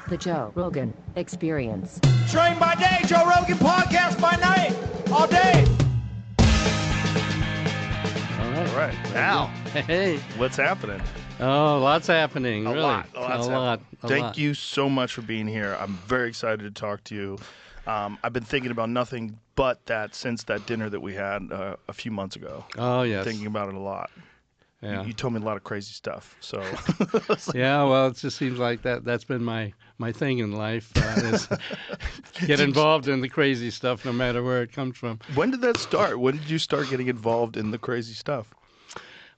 The Joe Rogan Experience. Train by day, Joe Rogan podcast by night, all day. All right. Now, Hey. what's happening? Oh, lots happening. A really. lot. A lot. Thank you so much for being here. I'm very excited to talk to you. I've been thinking about nothing but that since that dinner that we had a few months ago. Oh, yes. Thinking about it a lot. Yeah. You told me a lot of crazy stuff. So. Yeah, well, it just seems like that's been my thing in life. Is get involved in the crazy stuff no matter where it comes from. When did that start? When did you start getting involved in the crazy stuff?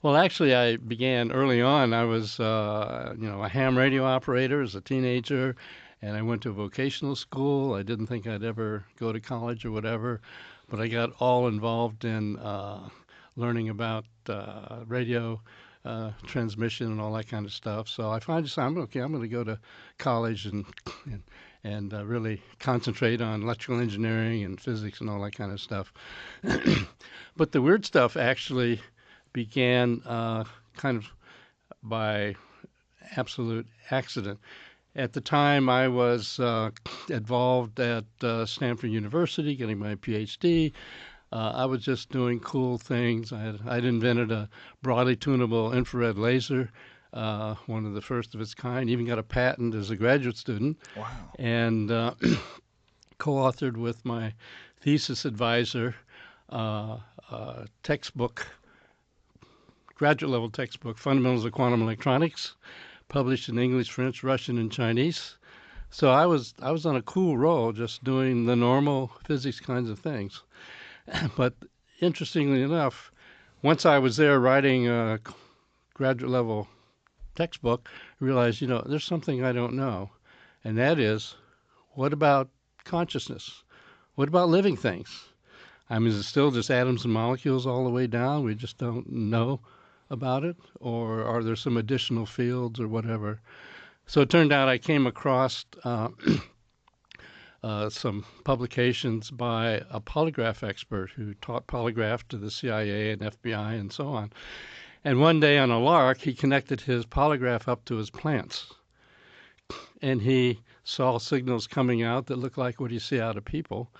Well, actually, I began early on. I was, a ham radio operator as a teenager, and I went to a vocational school. I didn't think I'd ever go to college or whatever, but I got all involved in learning about radio transmission and all that kind of stuff. So I finally decided, I'm going to go to college and really concentrate on electrical engineering and physics and all that kind of stuff. But the weird stuff actually began kind of by absolute accident. At the time, I was involved at Stanford University getting my PhD. I was just doing cool things. I'd invented a broadly tunable infrared laser, one of the first of its kind. Even got a patent as a graduate student. Wow. And co-authored with my thesis advisor textbook, graduate-level textbook, Fundamentals of Quantum Electronics, published in English, French, Russian, and Chinese. So I was on a cool roll, just doing the normal physics kinds of things. But interestingly enough, once I was there writing a graduate-level textbook, I realized, there's something I don't know, and that is, what about consciousness? What about living things? I mean, is it still just atoms and molecules all the way down? We just don't know about it? Or are there some additional fields or whatever? So it turned out I came across some publications by a polygraph expert who taught polygraph to the CIA and FBI and so on. And one day on a lark, he connected his polygraph up to his plants. And he saw signals coming out that looked like what you see out of people.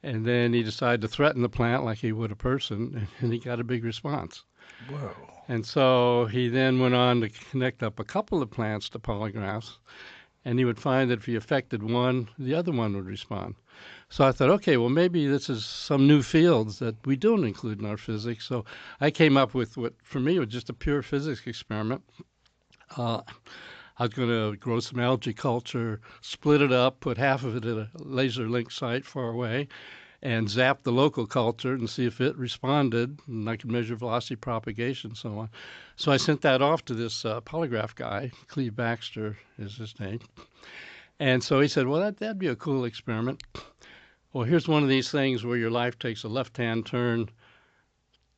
And then he decided to threaten the plant like he would a person, and he got a big response. Whoa. And so he then went on to connect up a couple of plants to polygraphs, and he would find that if he affected one, the other one would respond. So I thought, okay, well, maybe this is some new fields that we don't include in our physics. So I came up with what, for me, was just a pure physics experiment. I was going to grow some algae culture, split it up, put half of it at a laser link site far away, and zap the local culture and see if it responded, and I could measure velocity propagation and so on. So I sent that off to this polygraph guy, Cleve Baxter is his name. And so he said, well, that'd be a cool experiment. Well, here's one of these things where your life takes a left-hand turn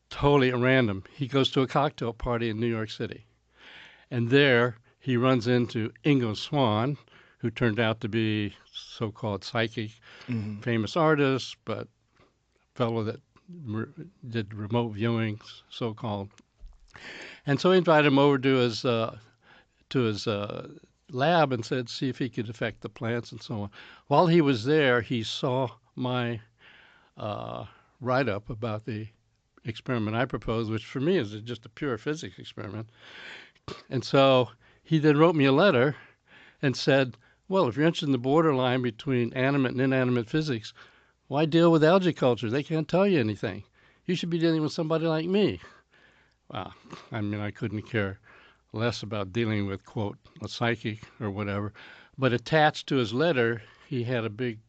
totally at random. He goes to a cocktail party in New York City, and there he runs into Ingo Swann, who turned out to be so-called psychic, famous artist, but fellow that did remote viewings, so-called. And so he invited him over to his lab and said, see if he could affect the plants and so on. While he was there, he saw my write-up about the experiment I proposed, which for me is just a pure physics experiment. And so he then wrote me a letter and said, well, if you're interested in the borderline between animate and inanimate physics, why deal with algae culture? They can't tell you anything. You should be dealing with somebody like me. Well, I mean, I couldn't care less about dealing with, quote, a psychic or whatever. But attached to his letter, he had a big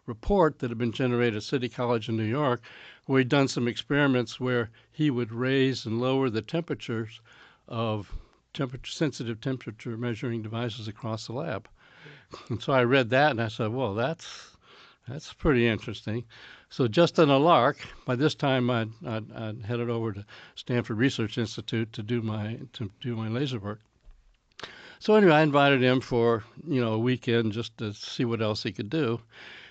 report that had been generated at City College in New York, where he'd done some experiments where he would raise and lower the temperatures of sensitive temperature measuring devices across the lab. And so I read that and I said, well, that's pretty interesting. So just on a lark, by this time I'd headed over to Stanford Research Institute to do my laser work. So anyway, I invited him for a weekend just to see what else he could do.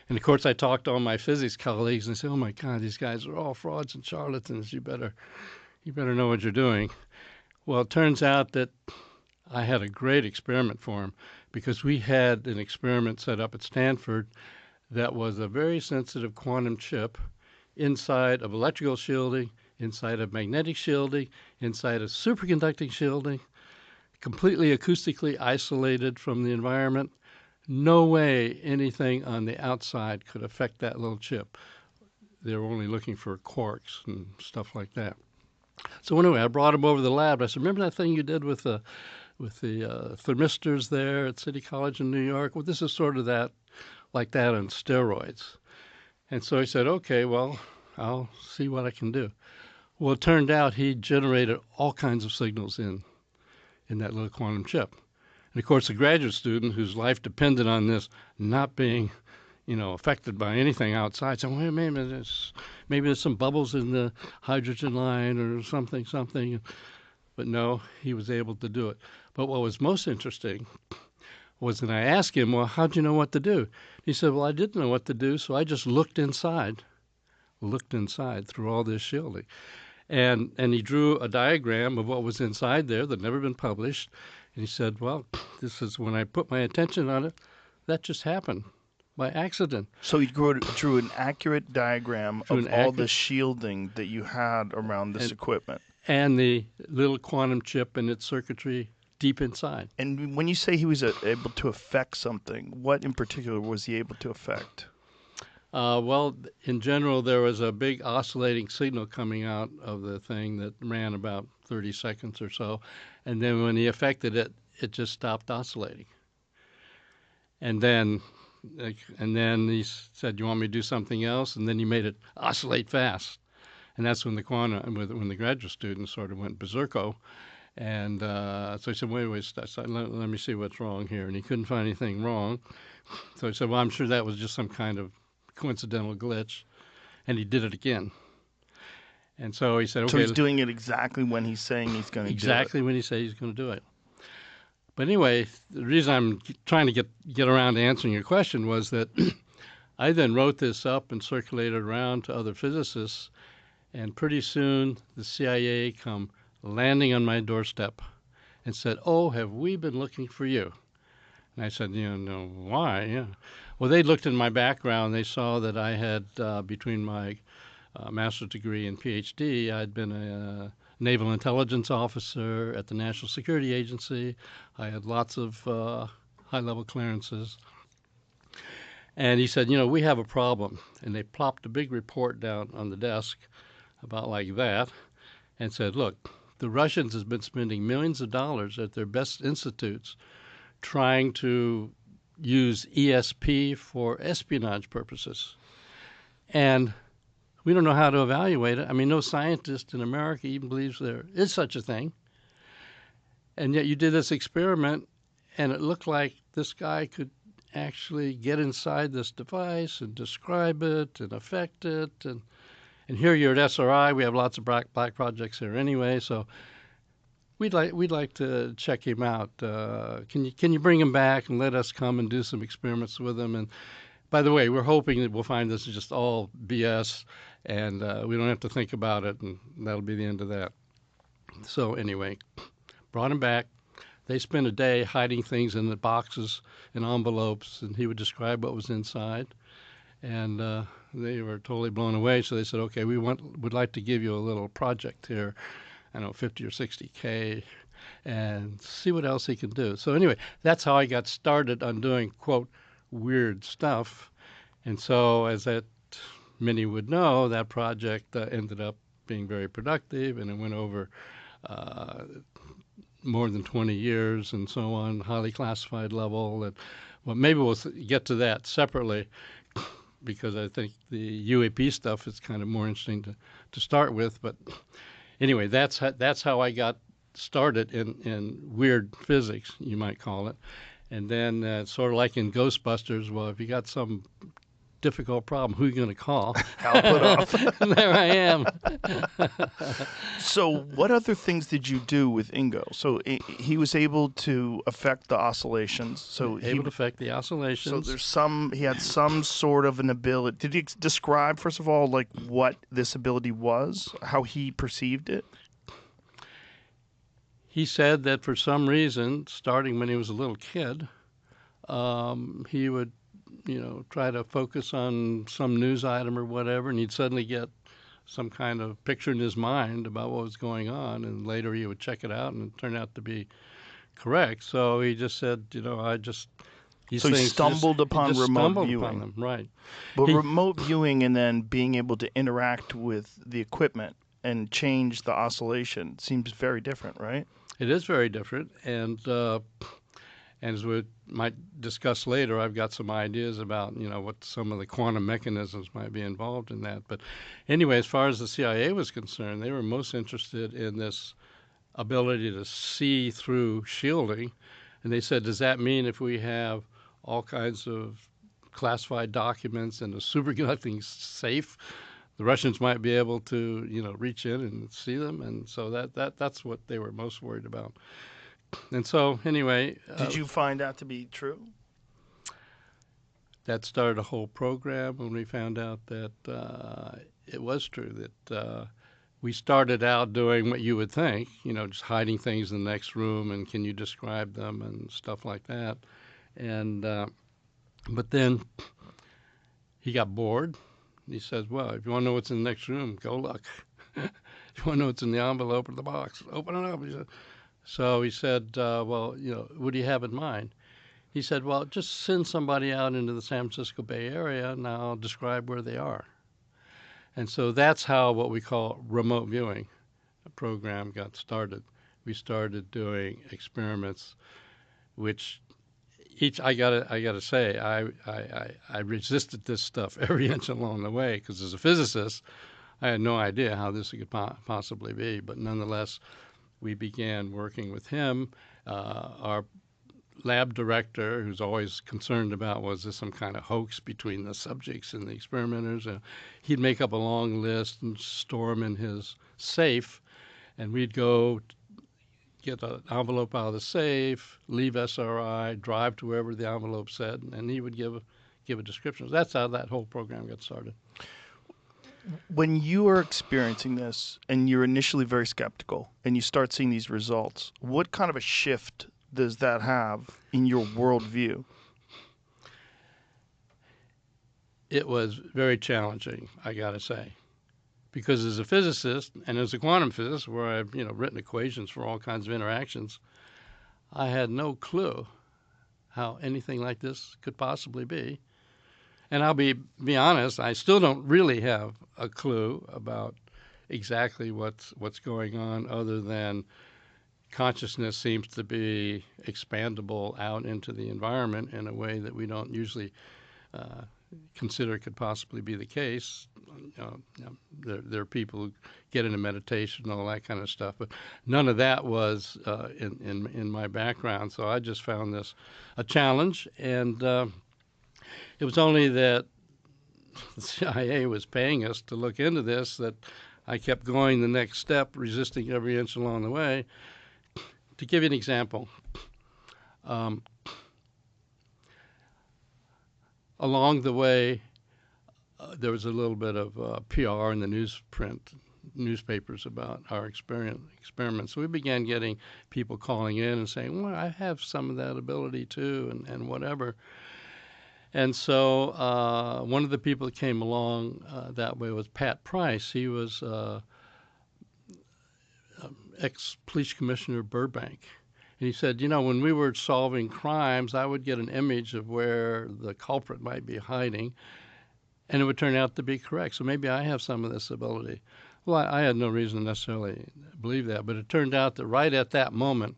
And of course I talked to all my physics colleagues and said, oh my God, these guys are all frauds and charlatans. You better know what you're doing. Well, it turns out that I had a great experiment for him because we had an experiment set up at Stanford that was a very sensitive quantum chip inside of electrical shielding, inside of magnetic shielding, inside of superconducting shielding, completely acoustically isolated from the environment. No way anything on the outside could affect that little chip. They were only looking for quarks and stuff like that. So anyway, I brought him over to the lab. I said, remember that thing you did with the thermistors there at City College in New York? Well, this is sort of that, like that on steroids. And so he said, okay, well, I'll see what I can do. Well, it turned out he generated all kinds of signals in that little quantum chip. And of course, a graduate student whose life depended on this not being, affected by anything outside, said, well, maybe there's some bubbles in the hydrogen line or something. But no, he was able to do it. But what was most interesting was that I asked him, well, how'd you know what to do? He said, well, I didn't know what to do, so I just looked inside through all this shielding. And he drew a diagram of what was inside there that had never been published. And he said, well, this is when I put my attention on it, that just happened by accident. So he drew an accurate diagram of all the shielding that you had around this equipment. And the little quantum chip and its circuitry deep inside. And when you say he was able to affect something, what in particular was he able to affect? Well, in general, there was a big oscillating signal coming out of the thing that ran about 30 seconds or so. And then when he affected it, it just stopped oscillating. And then he said, you want me to do something else? And then he made it oscillate fast. And that's when when the graduate students sort of went berserko. And so he said, wait, let me see what's wrong here. And he couldn't find anything wrong. So he said, well, I'm sure that was just some kind of coincidental glitch. And he did it again. And so he said, okay. So he's doing it exactly when he's saying he's going to do it. Exactly when he says he's going to do it. But anyway, the reason I'm trying to get around to answering your question was that I then wrote this up and circulated around to other physicists. And pretty soon the CIA come landing on my doorstep and said, oh, have we been looking for you? And I said, no, why? Yeah. Well, they looked in my background. They saw that I had, between my master's degree and PhD, I'd been a naval intelligence officer at the National Security Agency. I had lots of high-level clearances. And he said, we have a problem. And they plopped a big report down on the desk about like that and said, look, the Russians have been spending millions of dollars at their best institutes trying to use ESP for espionage purposes. And we don't know how to evaluate it. I mean, no scientist in America even believes there is such a thing. And yet you did this experiment, and it looked like this guy could actually get inside this device and describe it and affect it. And here you're at SRI. We have lots of black projects here anyway, so we'd like to check him out. Can you bring him back and let us come and do some experiments with him? And by the way, we're hoping that we'll find this is just all BS, and we don't have to think about it, and that'll be the end of that. So anyway, brought him back. They spent a day hiding things in the boxes and envelopes, and he would describe what was inside. And they were totally blown away. So they said, okay, would like to give you a little project here, I don't know, 50 or 60K, and see what else he can do. So anyway, that's how I got started on doing, quote, weird stuff. And so as that many would know, that project ended up being very productive, and it went over more than 20 years and so on, highly classified level. And well, maybe we'll get to that separately, because I think the UAP stuff is kind of more interesting to start with. But anyway, that's how I got started in weird physics, you might call it. And then sort of like in Ghostbusters, well, if you got some difficult problem, who are you going to call? Hal Puthoff. And there I am. So what other things did you do with Ingo? So he was able to affect the oscillations. So able to affect the oscillations. So he had some sort of an ability. Did he describe, first of all, like what this ability was, how he perceived it? He said that for some reason, starting when he was a little kid, he would, try to focus on some news item or whatever, and he'd suddenly get some kind of picture in his mind about what was going on, and later he would check it out, and it turned out to be correct. So he just said, these So he things stumbled upon he just remote stumbled viewing. upon them, right? But He- remote viewing and then being able to interact with the equipment and change the oscillation seems very different, right? It is very different, and as we might discuss later, I've got some ideas about what some of the quantum mechanisms might be involved in that. But anyway, as far as the CIA was concerned, they were most interested in this ability to see through shielding, and they said, does that mean if we have all kinds of classified documents in a superconducting safe, the Russians might be able to, reach in and see them, and so that's what they were most worried about. And so, anyway, Did you find that to be true? that started a whole program when we found out that it was true that we started out doing what you would think, just hiding things in the next room and can you describe them and stuff like that. And but then he got bored. He says, well, if you want to know what's in the next room, go look. If you want to know what's in the envelope or the box, open it up. So he said, well, what do you have in mind? He said, well, just send somebody out into the San Francisco Bay Area and I'll describe where they are. And so that's how what we call remote viewing program got started. We started doing experiments, which I gotta say, I resisted this stuff every inch along the way because as a physicist, I had no idea how this could possibly be. But nonetheless, we began working with him. Our lab director, who's always concerned about was this some kind of hoax between the subjects and the experimenters, he'd make up a long list and store them in his safe, and we'd go get an envelope out of the safe, leave SRI, drive to wherever the envelope said, and he would give a description. That's how that whole program got started. When you are experiencing this and you're initially very skeptical and you start seeing these results, what kind of a shift does that have in your worldview? It was very challenging, I gotta say, because as a physicist and as a quantum physicist, where I've written equations for all kinds of interactions, I had no clue how anything like this could possibly be. And I'll be honest, I still don't really have a clue about exactly what's going on, other than consciousness seems to be expandable out into the environment in a way that we don't usually consider could possibly be the case. There are people who get into meditation and all that kind of stuff, but none of that was in my background. So I just found this a challenge, and it was only that the CIA was paying us to look into this that I kept going the next step, resisting every inch along the way. To give you an example, along the way, there was a little bit of PR in the newspapers about our experiments. So we began getting people calling in and saying, well, I have some of that ability too, and whatever. And so one of the people that came along that way was Pat Price. He was ex-police commissioner of Burbank. And he said, when we were solving crimes, I would get an image of where the culprit might be hiding, and it would turn out to be correct. So maybe I have some of this ability. Well, I had no reason to necessarily believe that, but it turned out that right at that moment,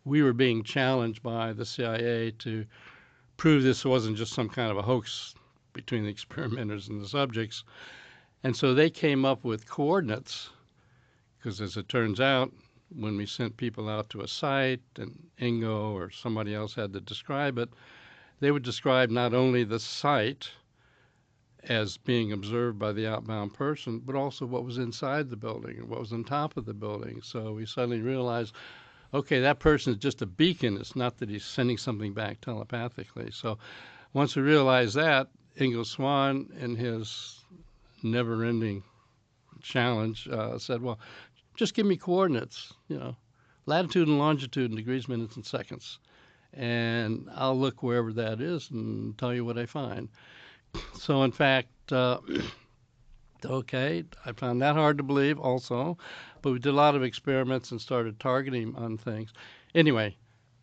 we were being challenged by the CIA to prove this wasn't just some kind of a hoax between the experimenters and the subjects. And so they came up with coordinates, because as it turns out, when we sent people out to a site and Ingo or somebody else had to describe it, they would describe not only the site as being observed by the outbound person, but also what was inside the building and what was on top of the building. So we suddenly realized, okay, that person is just a beacon. It's not that he's sending something back telepathically. So once we realized that, Ingo Swann, in his never-ending challenge, said, well, just give me coordinates, latitude and longitude in degrees, minutes, and seconds. and I'll look wherever that is and tell you what I find. So, in fact, okay, I found that hard to believe also, but we did a lot of experiments and started targeting on things. Anyway,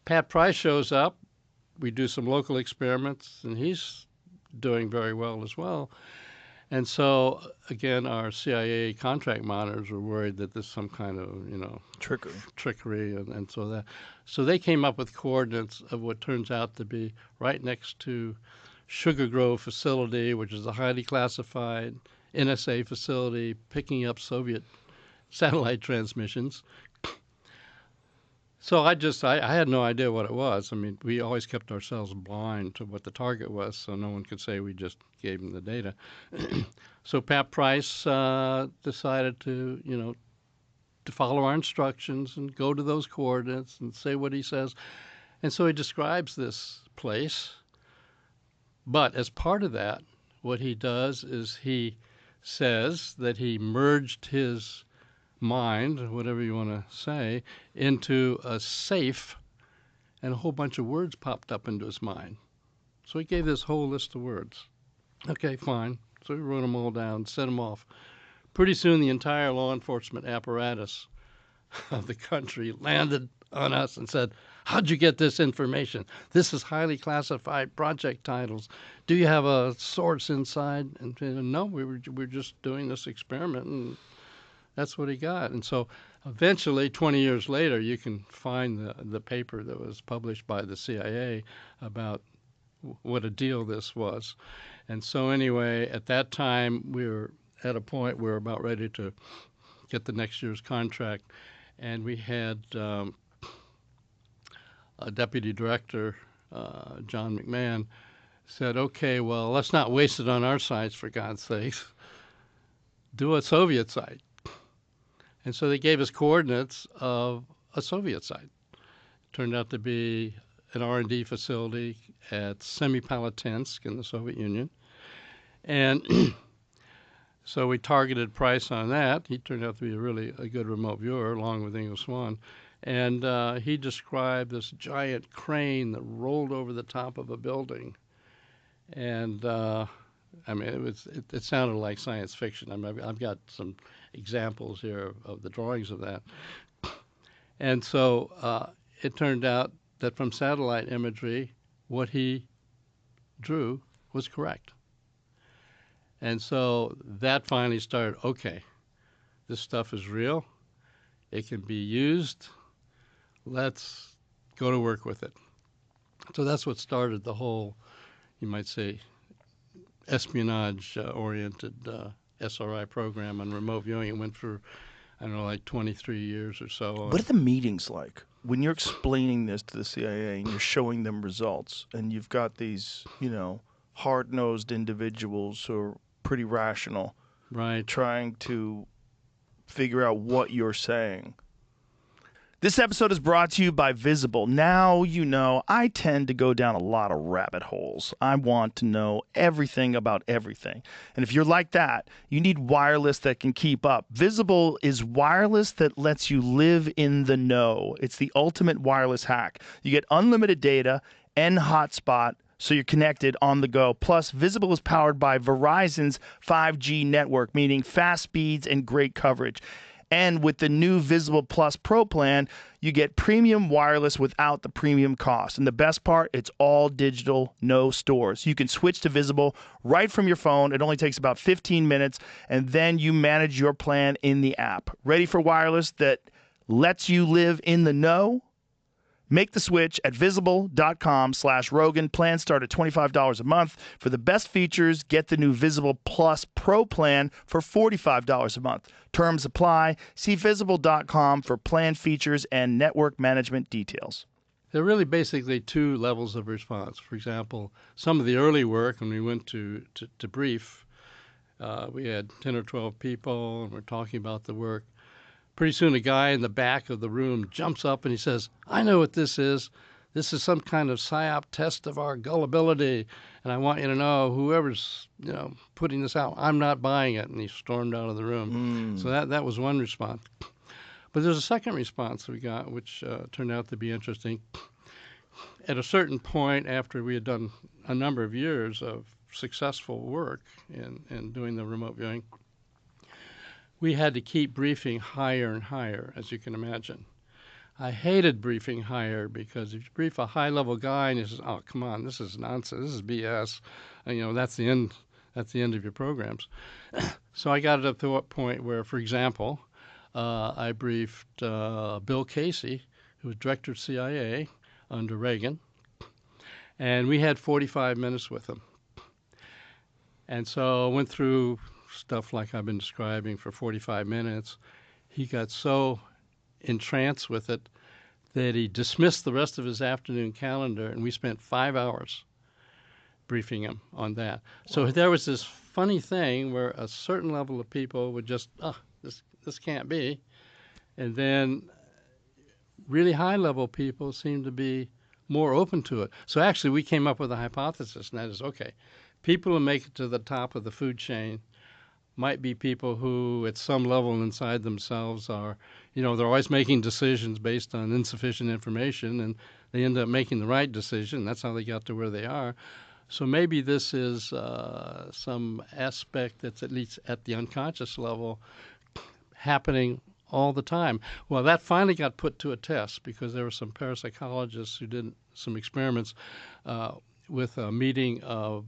Pat Price shows up. We do some local experiments, and he's doing very well as well. And so, again, our CIA contract monitors were worried that there's some kind of, trickery, and so they came up with coordinates of what turns out to be right next to Sugar Grove facility, which is a highly classified NSA facility picking up Soviet satellite transmissions. So I had no idea what it was. I mean, we always kept ourselves blind to what the target was, so no one could say we just gave them the data. So Pat Price decided to follow our instructions and go to those coordinates and say what he says. And so he describes this place. But as part of that, what he does is he says that he merged his mind, whatever you want to say, into a safe, and a whole bunch of words popped up into his mind. So he gave this whole list of words. Okay, fine. So he wrote them all down, sent them off. Pretty soon the entire law enforcement apparatus of the country landed on us and said, "How'd you get this information? This is highly classified project titles. Do you have a source inside?" And no, we're just doing this experiment, and that's what he got. And so eventually, 20 years later, you can find the paper that was published by the CIA about what a deal this was. And so anyway, at that time, we were at a point where we were about ready to get the next year's contract. And we had a deputy director, John McMahon, said, okay, well, let's not waste it on our sites, for God's sakes. Do a Soviet site. And so they gave us coordinates of a Soviet site. It turned out to be an R&D facility at Semipalatinsk in the Soviet Union. And so we targeted Price on that. He turned out to be a good remote viewer, along with Ingo Swan. And he described this giant crane that rolled over the top of a building. And I mean, it sounded like science fiction. I mean, I've got some examples here of the drawings of that. And so it turned out that from satellite imagery, what he drew was correct. And so that finally started, okay, this stuff is real. It can be used. Let's go to work with it. So that's what started the whole, you might say, espionage-oriented SRI program on remote viewing. It went for, I don't know, like 23 years or so. What are the meetings like? When you're explaining this to the CIA and you're showing them results, and you've got these, hard-nosed individuals who are pretty rational, right, trying to figure out what you're saying. This episode is brought to you by Visible. Now you know I tend to go down a lot of rabbit holes. I want to know everything about everything. And if you're like that, you need wireless that can keep up. Visible is wireless that lets you live in the know. It's the ultimate wireless hack. You get unlimited data and hotspot, so you're connected on the go. Plus, Visible is powered by Verizon's 5G network, meaning fast speeds and great coverage. And with the new Visible Plus Pro plan, you get premium wireless without the premium cost. And the best part, it's all digital, no stores. You can switch to Visible right from your phone. It only takes about 15 minutes, and then you manage your plan in the app. Ready for wireless that lets you live in the know? Make the switch at visible.com/Rogan. Plans start at $25 a month. For the best features, get the new Visible Plus Pro plan for $45 a month. Terms apply. See visible.com for plan features and network management details. There are really basically two levels of response. For example, some of the early work, when we went to brief, we had 10 or 12 people, and we're talking about the work. Pretty soon a guy in the back of the room jumps up and he says, I know what this is. This is some kind of PSYOP test of our gullibility, and I want you to know, whoever's putting this out, I'm not buying it. And he stormed out of the room. So that was one response. But there's a second response we got, which turned out to be interesting. at a certain point, after we had done a number of years of successful work in doing the remote viewing, we had to keep briefing higher and higher, as you can imagine. I hated briefing higher because if you brief a high-level guy and he says, "Oh, come on, this is nonsense, this is BS," and, that's the end. That's the end of your programs. So I got it up to a point where, for example, I briefed Bill Casey, who was director of CIA under Reagan, and we had 45 minutes with him. And so I went through stuff like I've been describing for 45 minutes. He got so entranced with it that he dismissed the rest of his afternoon calendar, and we spent 5 hours briefing him on that. So there was this funny thing where a certain level of people would just, this can't be. And then really high-level people seemed to be more open to it. So actually we came up with a hypothesis, and that is, okay, people who make it to the top of the food chain might be people who at some level inside themselves are, they're always making decisions based on insufficient information, and they end up making the right decision. That's how they got to where they are. So maybe this is some aspect that's at least at the unconscious level happening all the time. Well, that finally got put to a test because there were some parapsychologists who did some experiments with a meeting of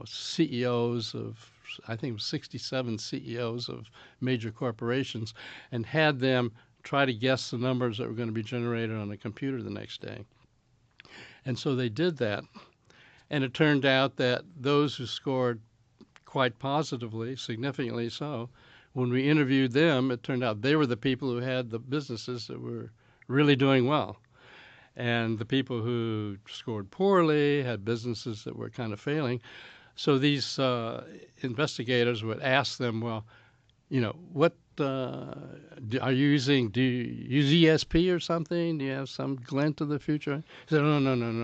CEOs of, I think it was 67 CEOs of major corporations, and had them try to guess the numbers that were going to be generated on a computer the next day. And so they did that. And it turned out that those who scored quite positively, significantly so, when we interviewed them, it turned out they were the people who had the businesses that were really doing well. And the people who scored poorly had businesses that were kind of failing. So these investigators would ask them, well, what are you using? Do you use ESP or something? Do you have some glint of the future? He said, no,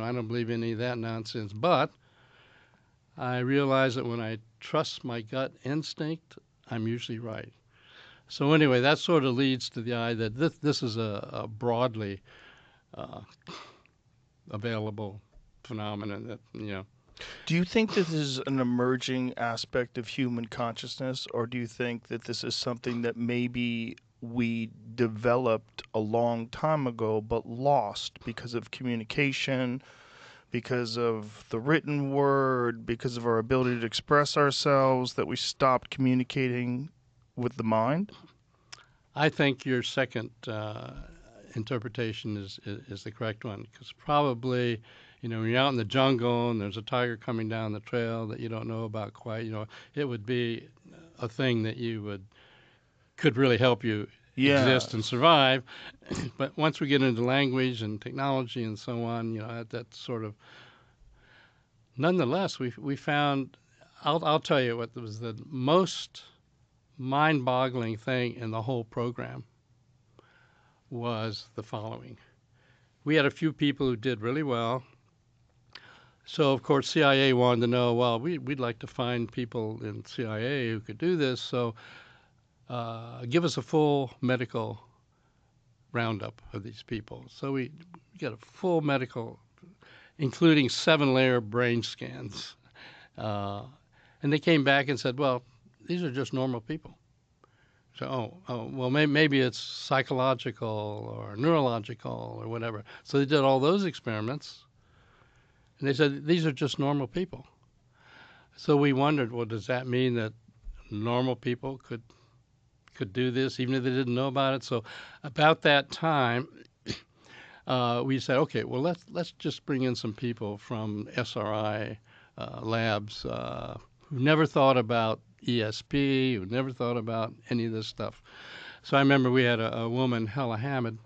I don't believe any of that nonsense. But I realize that when I trust my gut instinct, I'm usually right. So anyway, that sort of leads to the idea that this is a broadly available phenomenon that, Do you think this is an emerging aspect of human consciousness, or do you think that this is something that maybe we developed a long time ago but lost because of communication, because of the written word, because of our ability to express ourselves, that we stopped communicating with the mind? I think your second interpretation is the correct one, because probably, when you're out in the jungle and there's a tiger coming down the trail that you don't know about quite, it would be a thing that could really help you exist and survive. But once we get into language and technology and so on, that sort of. Nonetheless, we found. I'll tell you what was the most mind-boggling thing in the whole program was the following. We had a few people who did really well. So, of course, CIA wanted to know, well, we'd like to find people in CIA who could do this, so give us a full medical roundup of these people. So we get a full medical, including 7-layer brain scans. And they came back and said, well, these are just normal people. So, well, maybe it's psychological or neurological or whatever. So they did all those experiments. And they said, these are just normal people. So we wondered, well, does that mean that normal people could do this, even if they didn't know about it? So about that time, we said, okay, well, let's just bring in some people from SRI labs who never thought about ESP, who never thought about any of this stuff. So I remember we had a woman, Hella Hamid,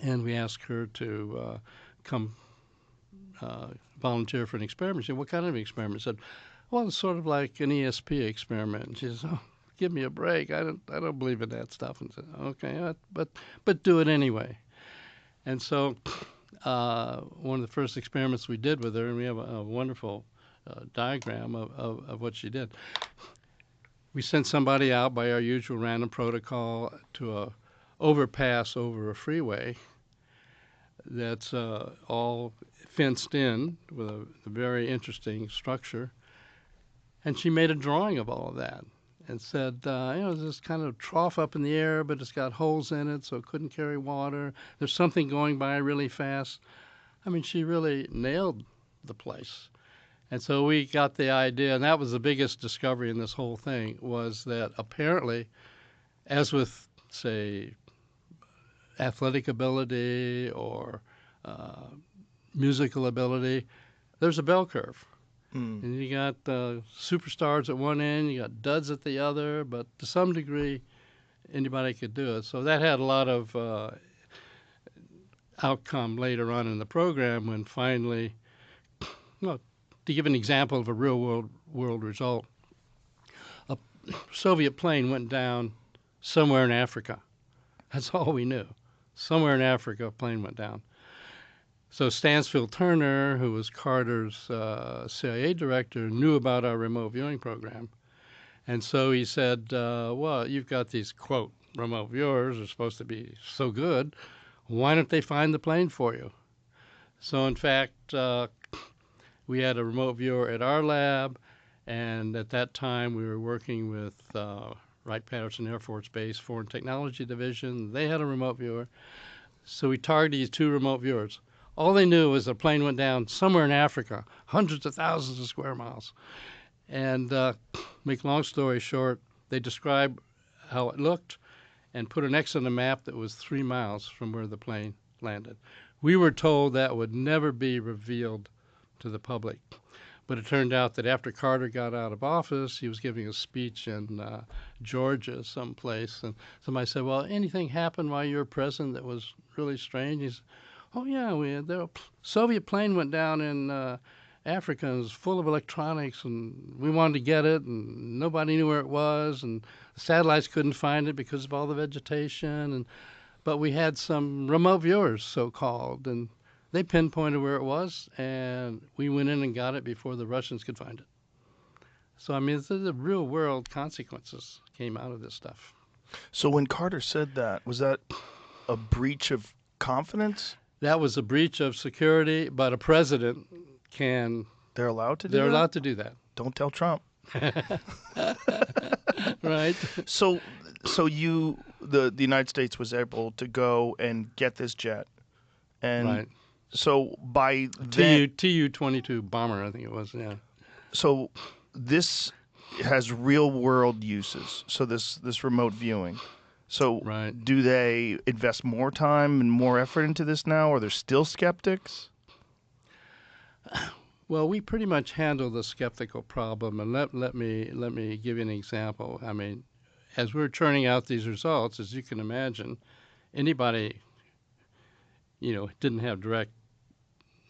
and we asked her to come volunteer for an experiment. She said, what kind of experiment? I said, well, it's sort of like an ESP experiment. And she says, oh, give me a break. I don't believe in that stuff. And I said, okay, but do it anyway. And so one of the first experiments we did with her, and we have a wonderful diagram of what she did. We sent somebody out by our usual random protocol to a overpass over a freeway. that's all fenced in with a very interesting structure. And she made a drawing of all of that and said, there's this kind of trough up in the air, but it's got holes in it, so it couldn't carry water. There's something going by really fast. I mean, she really nailed the place. And so we got the idea, and that was the biggest discovery in this whole thing, was that apparently, as with, say, athletic ability or musical ability, there's a bell curve. And you got superstars at one end, you got duds at the other, but to some degree, anybody could do it. So that had a lot of outcome later on in the program when finally, well, to give an example of a real world result, a Soviet plane went down somewhere in Africa. That's all we knew. Somewhere in Africa, a plane went down. So Stansfield Turner, who was Carter's CIA director, knew about our remote viewing program. And so he said, well, you've got these, quote, remote viewers are supposed to be so good. Why don't they find the plane for you? So, in fact, we had a remote viewer at our lab, and at that time we were working with Wright-Patterson Air Force Base Foreign Technology Division. They had a remote viewer. So we targeted these two remote viewers. All they knew was a plane went down somewhere in Africa, hundreds of thousands of square miles. And make long story short, they described how it looked and put an X on the map that was 3 miles from where the plane landed. We were told that would never be revealed to the public. But it turned out that after Carter got out of office, he was giving a speech in Georgia someplace. And somebody said, well, anything happened while you were president that was really strange? He said, oh, yeah, a Soviet plane went down in Africa and it was full of electronics, and we wanted to get it, and nobody knew where it was, and the satellites couldn't find it because of all the vegetation. But we had some remote viewers, so-called, and they pinpointed where it was, and we went in and got it before the Russians could find it. So, I mean, the real-world consequences came out of this stuff. So when Carter said that, was that a breach of confidence? That was a breach of security, but a president can... They're allowed to do They're that? allowed to do that. Don't tell Trump. Right. So the United States was able to go and get this jet. And right. So by then... Tu-22 bomber, I think it was, yeah. So this has real-world uses, so this remote viewing. So right. Do they invest more time and more effort into this now, or they're still skeptics? Well, we pretty much handle the skeptical problem, and let me give you an example. I mean, as we're churning out these results, as you can imagine, anybody, didn't have direct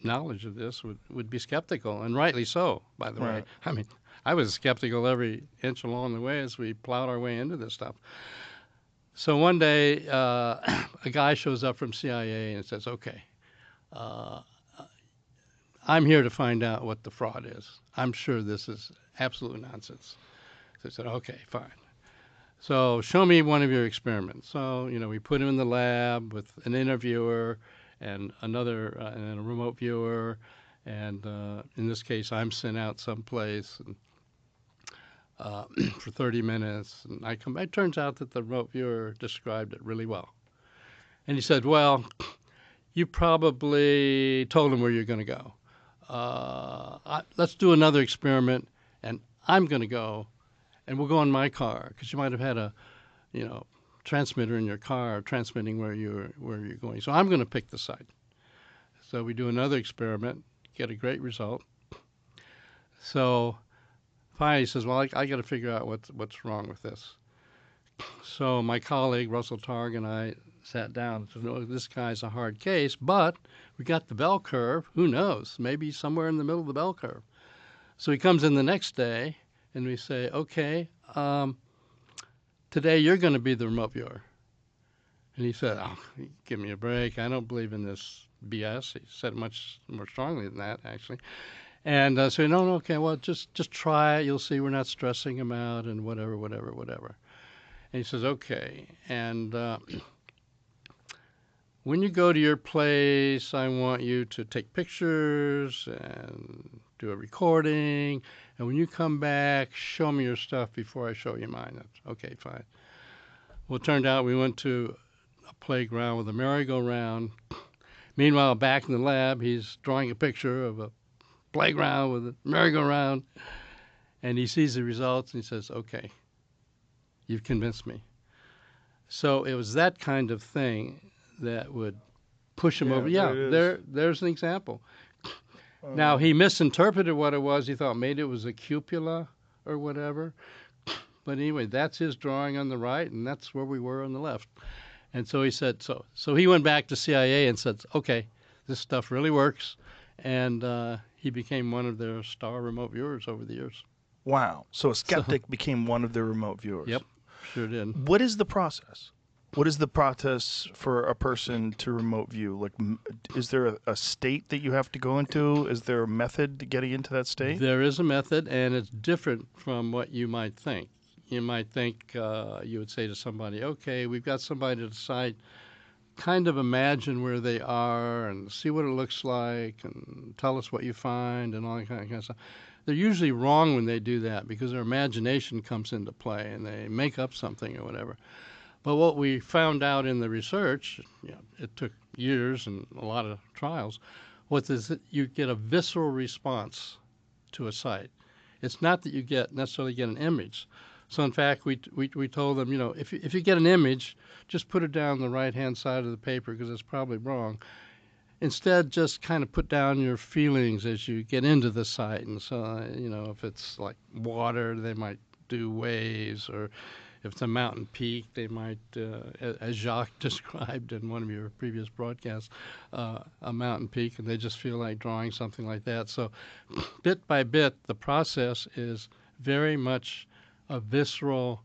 knowledge of this would be skeptical, and rightly so, by the way. I mean, I was skeptical every inch along the way as we plowed our way into this stuff. So one day, a guy shows up from CIA and says, okay, I'm here to find out what the fraud is. I'm sure this is absolute nonsense. So I said, okay, fine. So show me one of your experiments. So, we put him in the lab with an interviewer and another and a remote viewer. And in this case, I'm sent out someplace and, for 30 minutes. And I come back. It turns out that the remote viewer described it really well. And he said, well, you probably told him where you're going to go. Let's do another experiment, and I'm going to go, and we'll go in my car, because you might have had a, transmitter in your car transmitting where you're going. So I'm going to pick the site. So we do another experiment, get a great result. So finally he says, well, I got to figure out what's wrong with this. So my colleague, Russell Targ, and I sat down and said, no, this guy's a hard case, but we got the bell curve. Who knows? Maybe somewhere in the middle of the bell curve. So he comes in the next day, and we say, okay, today you're going to be the remote viewer. And he said, oh, give me a break. I don't believe in this BS. He said it much more strongly than that, actually. And so, no, okay, well, just try it. You'll see we're not stressing him out and whatever. And he says, okay. And when you go to your place, I want you to take pictures and do a recording. And when you come back, show me your stuff before I show you mine. That's, okay, fine. Well, it turned out we went to a playground with a merry-go-round. Meanwhile, back in the lab, he's drawing a picture of a playground with a merry-go-round. And he sees the results and he says, okay, you've convinced me. So it was that kind of thing that would push him over. Yeah, there's an example. Now, he misinterpreted what it was. He thought maybe it was a cupola or whatever. But anyway, that's his drawing on the right, and that's where we were on the left. And so he said, so he went back to CIA and said, okay, this stuff really works. And he became one of their star remote viewers over the years. Wow. So a skeptic became one of their remote viewers. Yep, sure did. What is the process? What is the process for a person to remote view? Like, is there a state that you have to go into? Is there a method to getting into that state? There is a method, and it's different from what you might think. You might think you would say to somebody, okay, we've got somebody at the site, kind of imagine where they are and see what it looks like and tell us what you find and all that kind of stuff. They're usually wrong when they do that because their imagination comes into play and they make up something or whatever. But what we found out in the research, it took years and a lot of trials, was that you get a visceral response to a site. It's not that you necessarily get an image. So in fact, we told them, if you get an image, just put it down the right-hand side of the paper because it's probably wrong. Instead, just kind of put down your feelings as you get into the site. And so, if it's like water, they might do waves, or if it's a mountain peak, they might, as Jacques described in one of your previous broadcasts, a mountain peak, and they just feel like drawing something like that. So bit by bit, the process is very much a visceral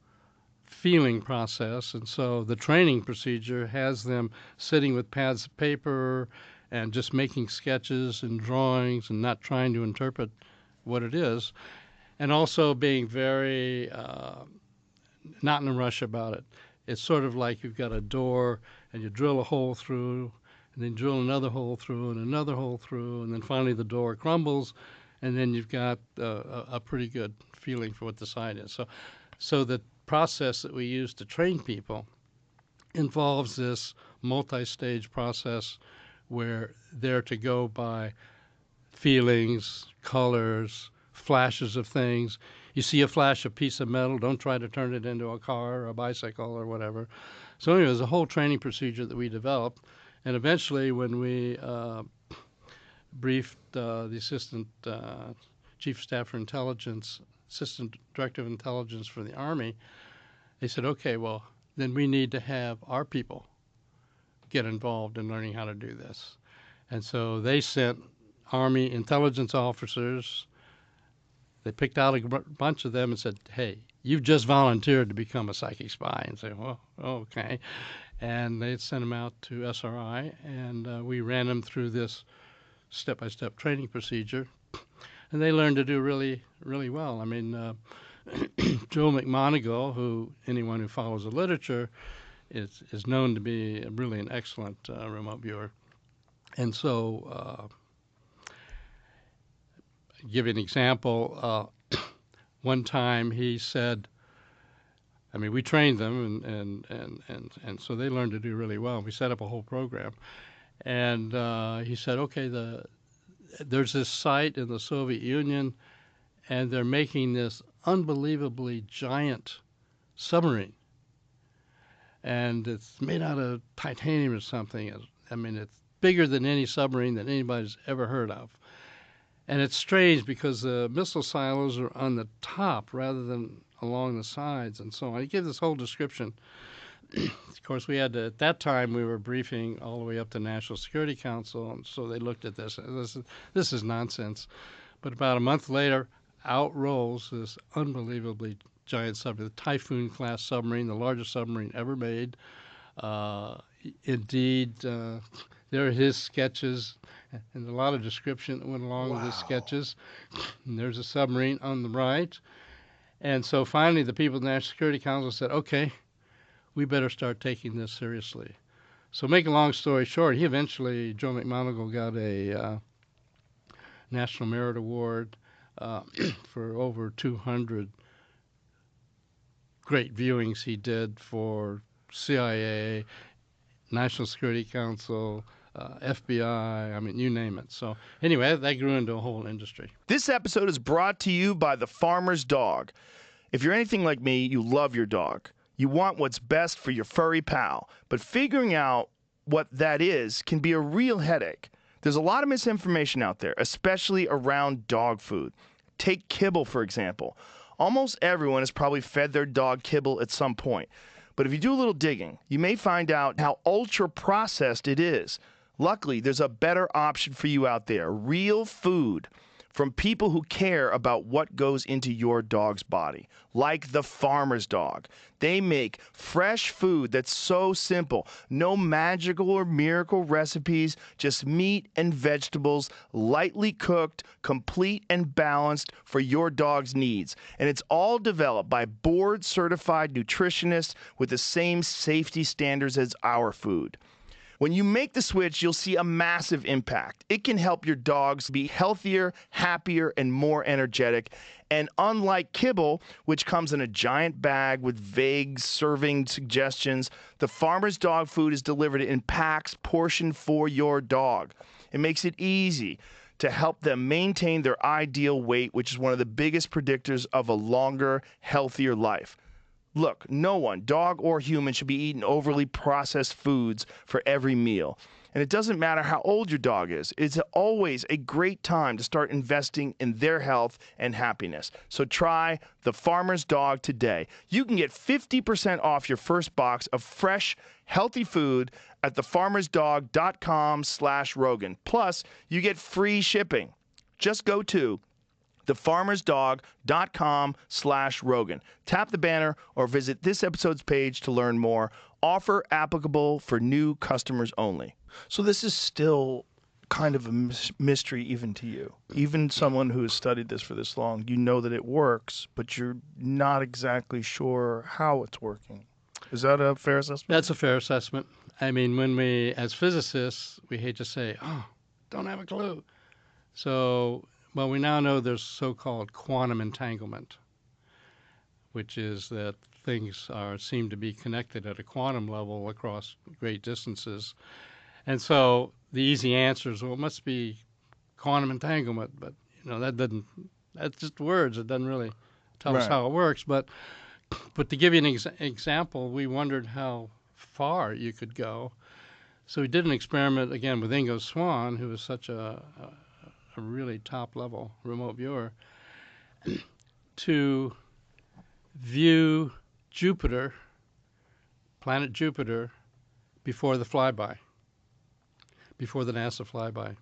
feeling process. And so the training procedure has them sitting with pads of paper and just making sketches and drawings and not trying to interpret what it is, and also being very not in a rush about it. It's sort of like you've got a door and you drill a hole through and then drill another hole through and another hole through, and then finally the door crumbles, and then you've got a pretty good feeling for what the site is. So the process that we use to train people involves this multi-stage process where they're to go by feelings, colors, flashes of things. You see a flash of piece of metal, don't try to turn it into a car or a bicycle or whatever. So anyway, there's a whole training procedure that we developed. And eventually when we briefed the assistant chief of staff for intelligence, assistant director of intelligence for the Army, they said, okay, well, then we need to have our people get involved in learning how to do this. And so they sent Army intelligence officers. They picked out a bunch of them and said, hey, you've just volunteered to become a psychic spy. And say, well, okay. And they sent them out to SRI, and we ran them through this step-by-step training procedure. And they learned to do really, really well. I mean, Joe McMoneagle, who anyone who follows the literature is known to be really an excellent remote viewer. And so, give you an example. One time he said, I mean, we trained them, and so they learned to do really well. We set up a whole program. And he said, okay, there's this site in the Soviet Union, and they're making this unbelievably giant submarine. And it's made out of titanium or something. I mean, it's bigger than any submarine that anybody's ever heard of. And it's strange because the missile silos are on the top rather than along the sides and so on. He gave this whole description. Of course, we had to, at that time, we were briefing all the way up to National Security Council, and so they looked at this. This is nonsense. But about a month later, out rolls this unbelievably giant submarine, the Typhoon-class submarine, the largest submarine ever made. Indeed, there are his sketches and a lot of description that went along with his sketches. And there's a submarine on the right. And so finally, the people at the National Security Council said, okay, we better start taking this seriously. So make a long story short, Joe McMonagle got a National Merit Award for over 200 great viewings he did for CIA, National Security Council, FBI, I mean, you name it. So anyway, that grew into a whole industry. This episode is brought to you by the farmer's dog. If you're anything like me, you love your dog. You want what's best for your furry pal, but figuring out what that is can be a real headache. There's a lot of misinformation out there, especially around dog food. Take kibble, for example. Almost everyone has probably fed their dog kibble at some point. But if you do a little digging, you may find out how ultra-processed it is. Luckily, there's a better option for you out there. Real food from people who care about what goes into your dog's body, like the farmer's dog. They make fresh food that's so simple. No magical or miracle recipes, just meat and vegetables, lightly cooked, complete and balanced for your dog's needs. And it's all developed by board-certified nutritionists with the same safety standards as our food. When you make the switch, you'll see a massive impact. It can help your dogs be healthier, happier, and more energetic. And unlike kibble, which comes in a giant bag with vague serving suggestions, the farmer's dog food is delivered in packs portioned for your dog. It makes it easy to help them maintain their ideal weight, which is one of the biggest predictors of a longer, healthier life. Look, no one, dog or human, should be eating overly processed foods for every meal. And it doesn't matter how old your dog is. It's always a great time to start investing in their health and happiness. So try the Farmer's Dog today. You can get 50% off your first box of fresh, healthy food at thefarmersdog.com/Rogan. Plus, you get free shipping. Just go to thefarmersdog.com/Rogan. Tap the banner or visit this episode's page to learn more. Offer applicable for new customers only. So this is still kind of a mystery even to you. Even someone who has studied this for this long, you know that it works, but you're not exactly sure how it's working. Is that a fair assessment? That's a fair assessment. I mean, when we, as physicists, we hate to say, oh, don't have a clue. So, well, we now know there's so-called quantum entanglement, which is that things seem to be connected at a quantum level across great distances. And so the easy answer is, well, it must be quantum entanglement, but that's just words. It doesn't really tell us how it works. But to give you an example, we wondered how far you could go. So we did an experiment, again, with Ingo Swann, who was such a really top-level remote viewer, to view Jupiter, planet Jupiter, before the flyby, before the NASA flyby.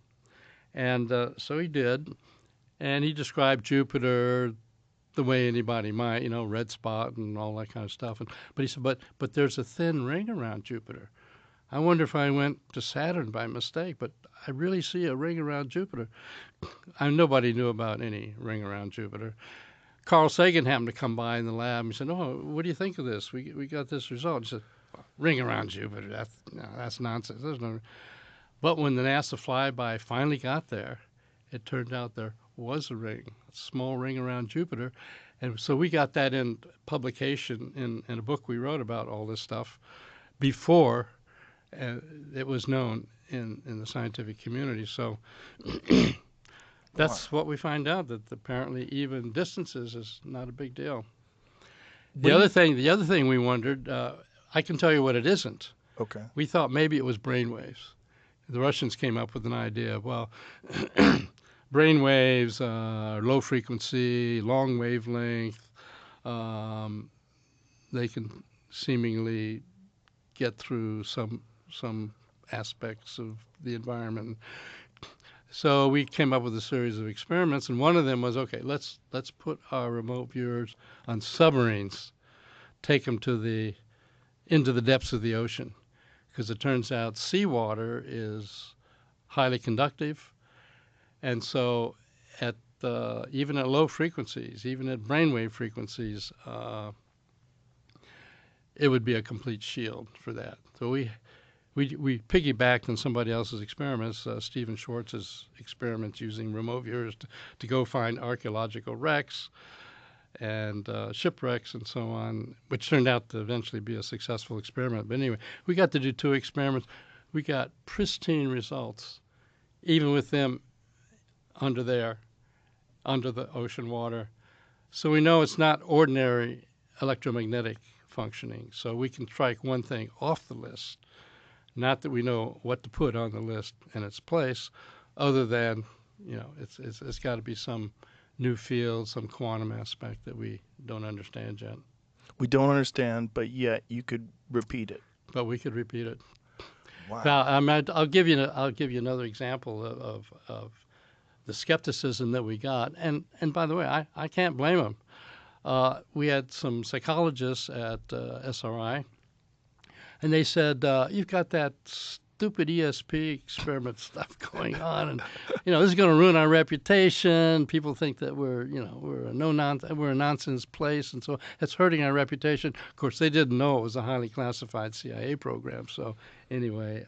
And so he did, and he described Jupiter the way anybody might, red spot and all that kind of stuff. But he said, but there's a thin ring around Jupiter. I wonder if I went to Saturn by mistake, but I really see a ring around Jupiter. Nobody knew about any ring around Jupiter. Carl Sagan happened to come by in the lab and he said, "Oh, what do you think of this? We got this result." He said, "Ring around Jupiter, that's nonsense. There's no." But when the NASA flyby finally got there, it turned out there was a ring, a small ring around Jupiter. And so we got that in publication in a book we wrote about all this stuff before it was known in the scientific community. So that's what we find out, that apparently even distances is not a big deal. The other thing we wondered, I can tell you what it isn't. Okay. We thought maybe it was brainwaves. The Russians came up with an idea of, well, brainwaves are low frequency, long wavelength. They can seemingly get through some aspects of the environment. So we came up with a series of experiments, and one of them was, okay, let's put our remote viewers on submarines, take them into the depths of the ocean, because it turns out seawater is highly conductive, and so even at low frequencies, even at brainwave frequencies, it would be a complete shield for that. So we piggybacked on somebody else's experiments, Stephen Schwartz's experiments using remote viewers to go find archaeological wrecks and shipwrecks and so on, which turned out to eventually be a successful experiment. But anyway, we got to do 2 experiments. We got pristine results, even with them under the ocean water. So we know it's not ordinary electromagnetic functioning. So we can strike one thing off the list. Not that we know what to put on the list in its place, other than, it's got to be some new field, some quantum aspect that we don't understand yet. We don't understand, but yet you could repeat it. But we could repeat it. Wow. Now, I'll give you another example of the skepticism that we got, and by the way, I can't blame them. We had some psychologists at SRI, and they said, "You've got that stupid ESP experiment stuff going on, and this is going to ruin our reputation. People think that we're a nonsense place, and so it's hurting our reputation." Of course, they didn't know it was a highly classified CIA program. So anyway,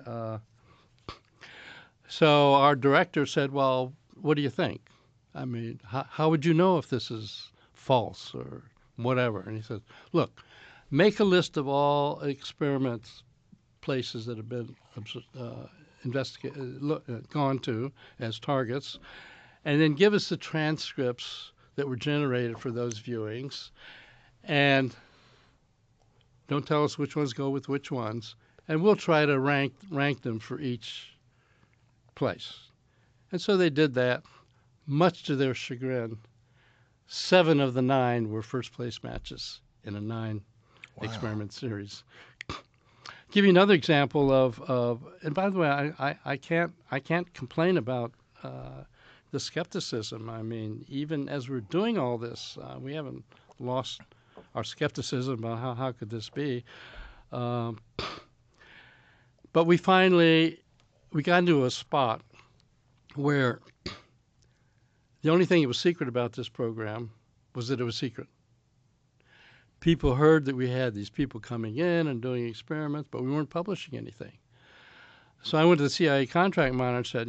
so our director said, "Well, what do you think? I mean, how would you know if this is false or whatever?" And he said, "Look, make a list of all experiments, places that have been gone to as targets, and then give us the transcripts that were generated for those viewings, and don't tell us which ones go with which ones, and we'll try to rank them for each place." And so they did that. Much to their chagrin, 7 of the 9 were first-place matches in a 9-experiment series. Give you another example of, and by the way, I can't complain about the skepticism. I mean, even as we're doing all this, we haven't lost our skepticism about how could this be. But we got into a spot where the only thing that was secret about this program was that it was secret. People heard that we had these people coming in and doing experiments, but we weren't publishing anything. So I went to the CIA contract monitor and said,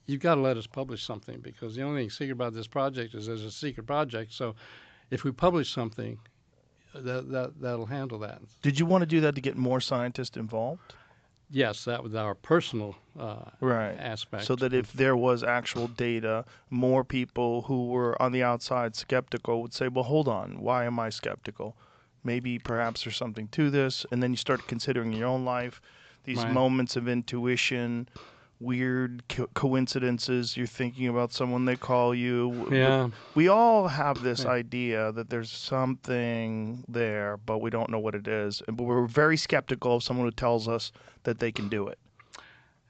you've got to let us publish something, because the only thing secret about this project is there's a secret project. So if we publish something, that'll handle that. Did you want to do that to get more scientists involved? Yes, that was our personal aspect. So that if there was actual data, more people who were on the outside skeptical would say, well, hold on, why am I skeptical? Maybe perhaps there's something to this. And then you start considering your own life, these moments of intuition, weird coincidences. You're thinking about someone, they call you. Yeah. We all have this idea that there's something there, but we don't know what it is. But we're very skeptical of someone who tells us that they can do it.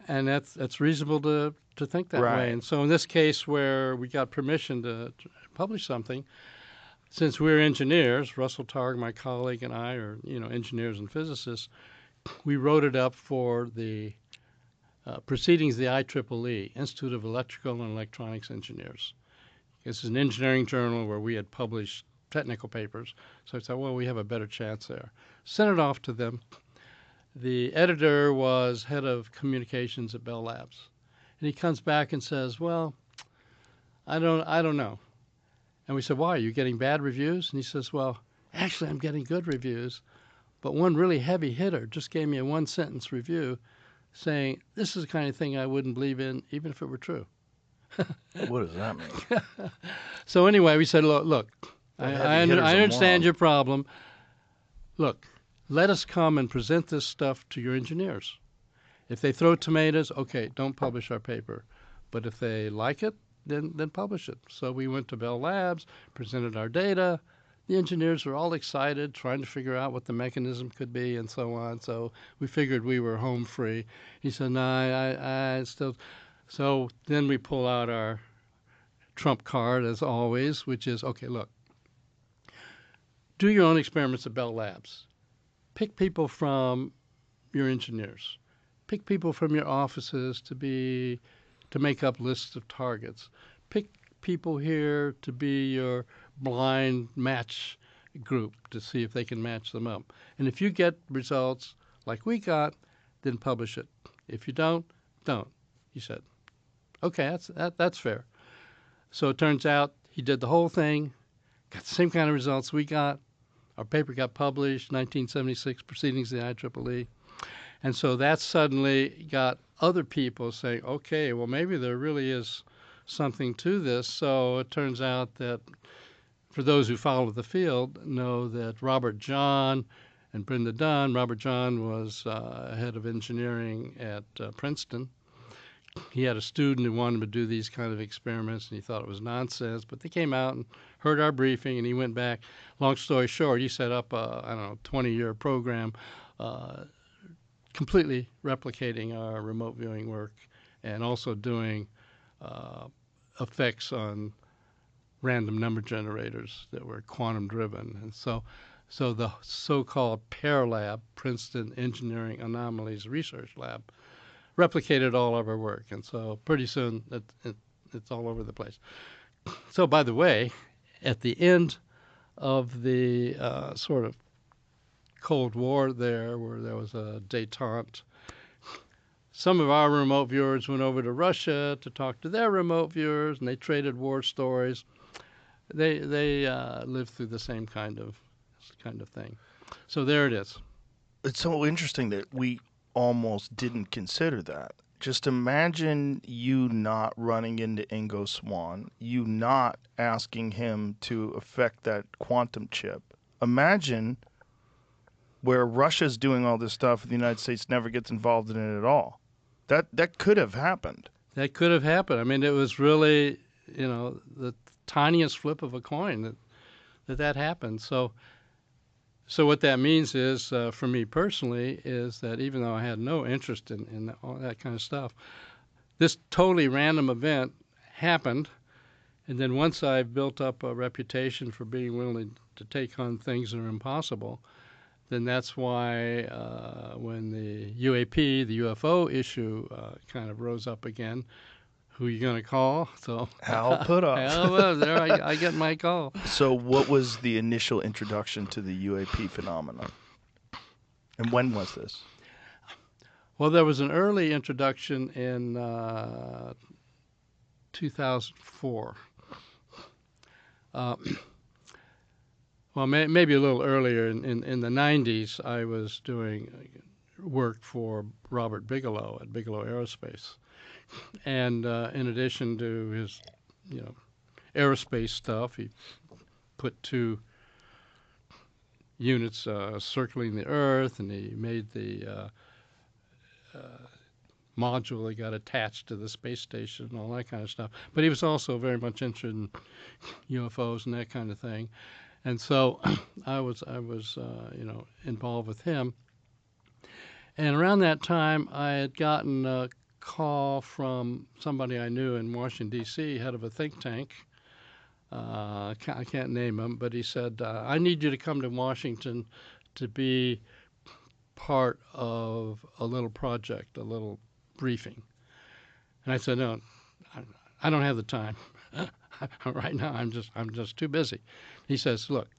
And that's reasonable to think that way. And so in this case, where we got permission to publish something, since we're engineers, Russell Targ, my colleague, and I are engineers and physicists, we wrote it up for the proceedings of the IEEE, Institute of Electrical and Electronics Engineers. This is an engineering journal where we had published technical papers. So I thought, well, we have a better chance there. Sent it off to them. The editor was head of communications at Bell Labs. And he comes back and says, well, I don't know. And we said, why? Are you getting bad reviews? And he says, well, actually, I'm getting good reviews. But one really heavy hitter just gave me a 1-sentence review saying, this is the kind of thing I wouldn't believe in, even if it were true. What does that mean? So anyway, we said, look, I understand your problem. Look, let us come and present this stuff to your engineers. If they throw tomatoes, okay, don't publish our paper. But if they like it, then publish it. So we went to Bell Labs, presented our data. The engineers were all excited, trying to figure out what the mechanism could be and so on. So we figured we were home free. He said, no, I still... So then we pull out our trump card, as always, which is, okay, look, do your own experiments at Bell Labs. Pick people from your engineers. Pick people from your offices to make up lists of targets. Pick people here to be your blind match group to see if they can match them up. And if you get results like we got, then publish it. If you don't, don't, he said. Okay, that's fair. So it turns out he did the whole thing, got the same kind of results we got. Our paper got published, 1976, Proceedings of the IEEE. And so that suddenly got other people saying, okay, well, maybe there really is something to this. So it turns out that for those who follow the field, know that Robert John and Brenda Dunn, Robert John was head of engineering at Princeton. He had a student who wanted to do these kind of experiments, and he thought it was nonsense. But they came out and heard our briefing, and he went back. Long story short, he set up a 20-year program completely replicating our remote viewing work and also doing effects on random number generators that were quantum driven. And so the so-called PAIR lab, Princeton Engineering Anomalies Research Lab, replicated all of our work. And so pretty soon it's all over the place. So by the way, at the end of the sort of Cold War there, where there was a détente, some of our remote viewers went over to Russia to talk to their remote viewers, and they traded war stories. They lived through the same kind of thing. So there it is. It's so interesting that we almost didn't consider that. Just imagine you not running into Ingo Swann, you not asking him to affect that quantum chip. Imagine where Russia's doing all this stuff and the United States never gets involved in it at all. That could have happened. That could have happened. I mean, it was really, the tiniest flip of a coin that happened. So what that means is, for me personally, is that even though I had no interest in all that kind of stuff, this totally random event happened. And then once I built up a reputation for being willing to take on things that are impossible, then that's why when the UAP, the UFO issue, kind of rose up again, who are you going to call? So Hal Puthoff. Well, there I get my call. So what was the initial introduction to the UAP phenomenon? And when was this? Well, there was an early introduction in 2004. Well, maybe a little earlier. In the 90s, I was doing work for Robert Bigelow at Bigelow Aerospace. And in addition to his, aerospace stuff, he put 2 units circling the Earth, and he made the module that got attached to the space station and all that kind of stuff. But he was also very much interested in UFOs and that kind of thing. And so I was involved with him. And around that time, I had gotten a call from somebody I knew in Washington, D.C., head of a think tank. I can't name him, but he said, I need you to come to Washington to be part of a little project, a little briefing. And I said, no, I don't have the time. Right now, I'm just too busy. He says, look,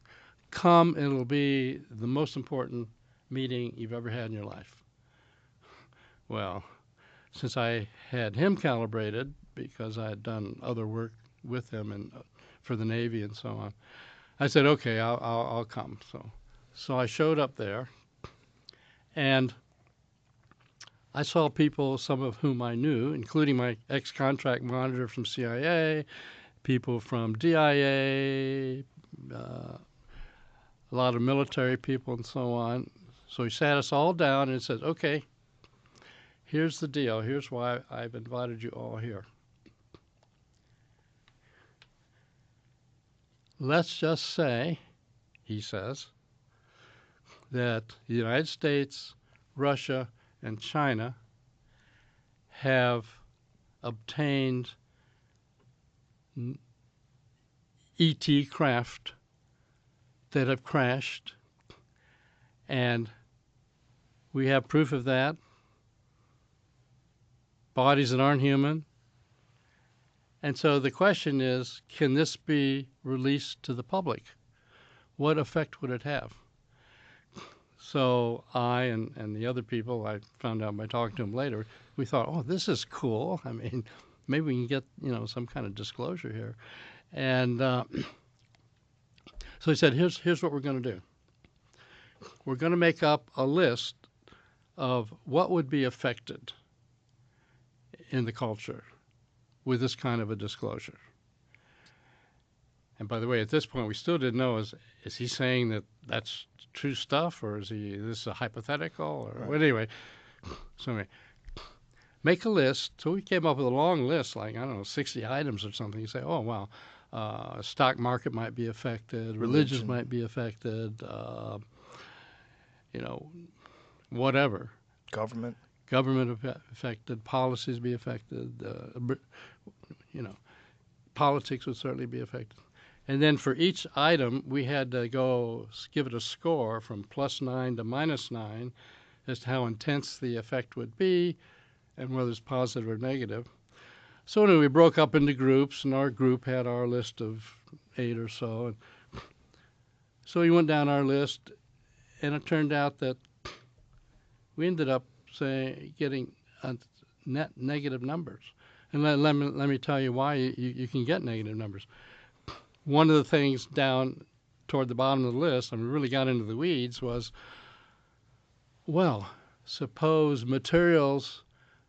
come, it'll be the most important meeting you've ever had in your life. Well, since I had him calibrated, because I had done other work with him and for the Navy and so on, I said, okay, I'll come. So I showed up there, and I saw people, some of whom I knew, including my ex-contract monitor from CIA, people from DIA, a lot of military people and so on. So he sat us all down and says, okay, here's the deal. Here's why I've invited you all here. Let's just say, he says, that the United States, Russia, and China have obtained ET craft that have crashed, and we have proof of that, bodies that aren't human. And so the question is, can this be released to the public? What effect would it have? So I and the other people, I found out by talking to them later, we thought, oh, this is cool. I mean, maybe we can get, some kind of disclosure here. And so he said, here's what we're going to do. We're going to make up a list of what would be affected in the culture with this kind of a disclosure. And by the way, at this point, we still didn't know, is he saying that that's true stuff, or is this a hypothetical? Or, Right. Well, anyway, so anyway, make a list. So we came up with a long list, like, I don't know, 60 items or something. You say, oh, wow, stock market might be affected, religions Religion. might be affected, whatever. Government. Government affected, policies be affected, politics would certainly be affected. And then for each item, we had to go give it a score from +9 to -9 as to how intense the effect would be and whether it's positive or negative. So anyway, we broke up into groups, and our group had our list of 8 or so. And so we went down our list, and it turned out that we ended up getting net negative numbers. And let me tell you why you can get negative numbers. One of the things down toward the bottom of the list, and we really got into the weeds, was, well, suppose materials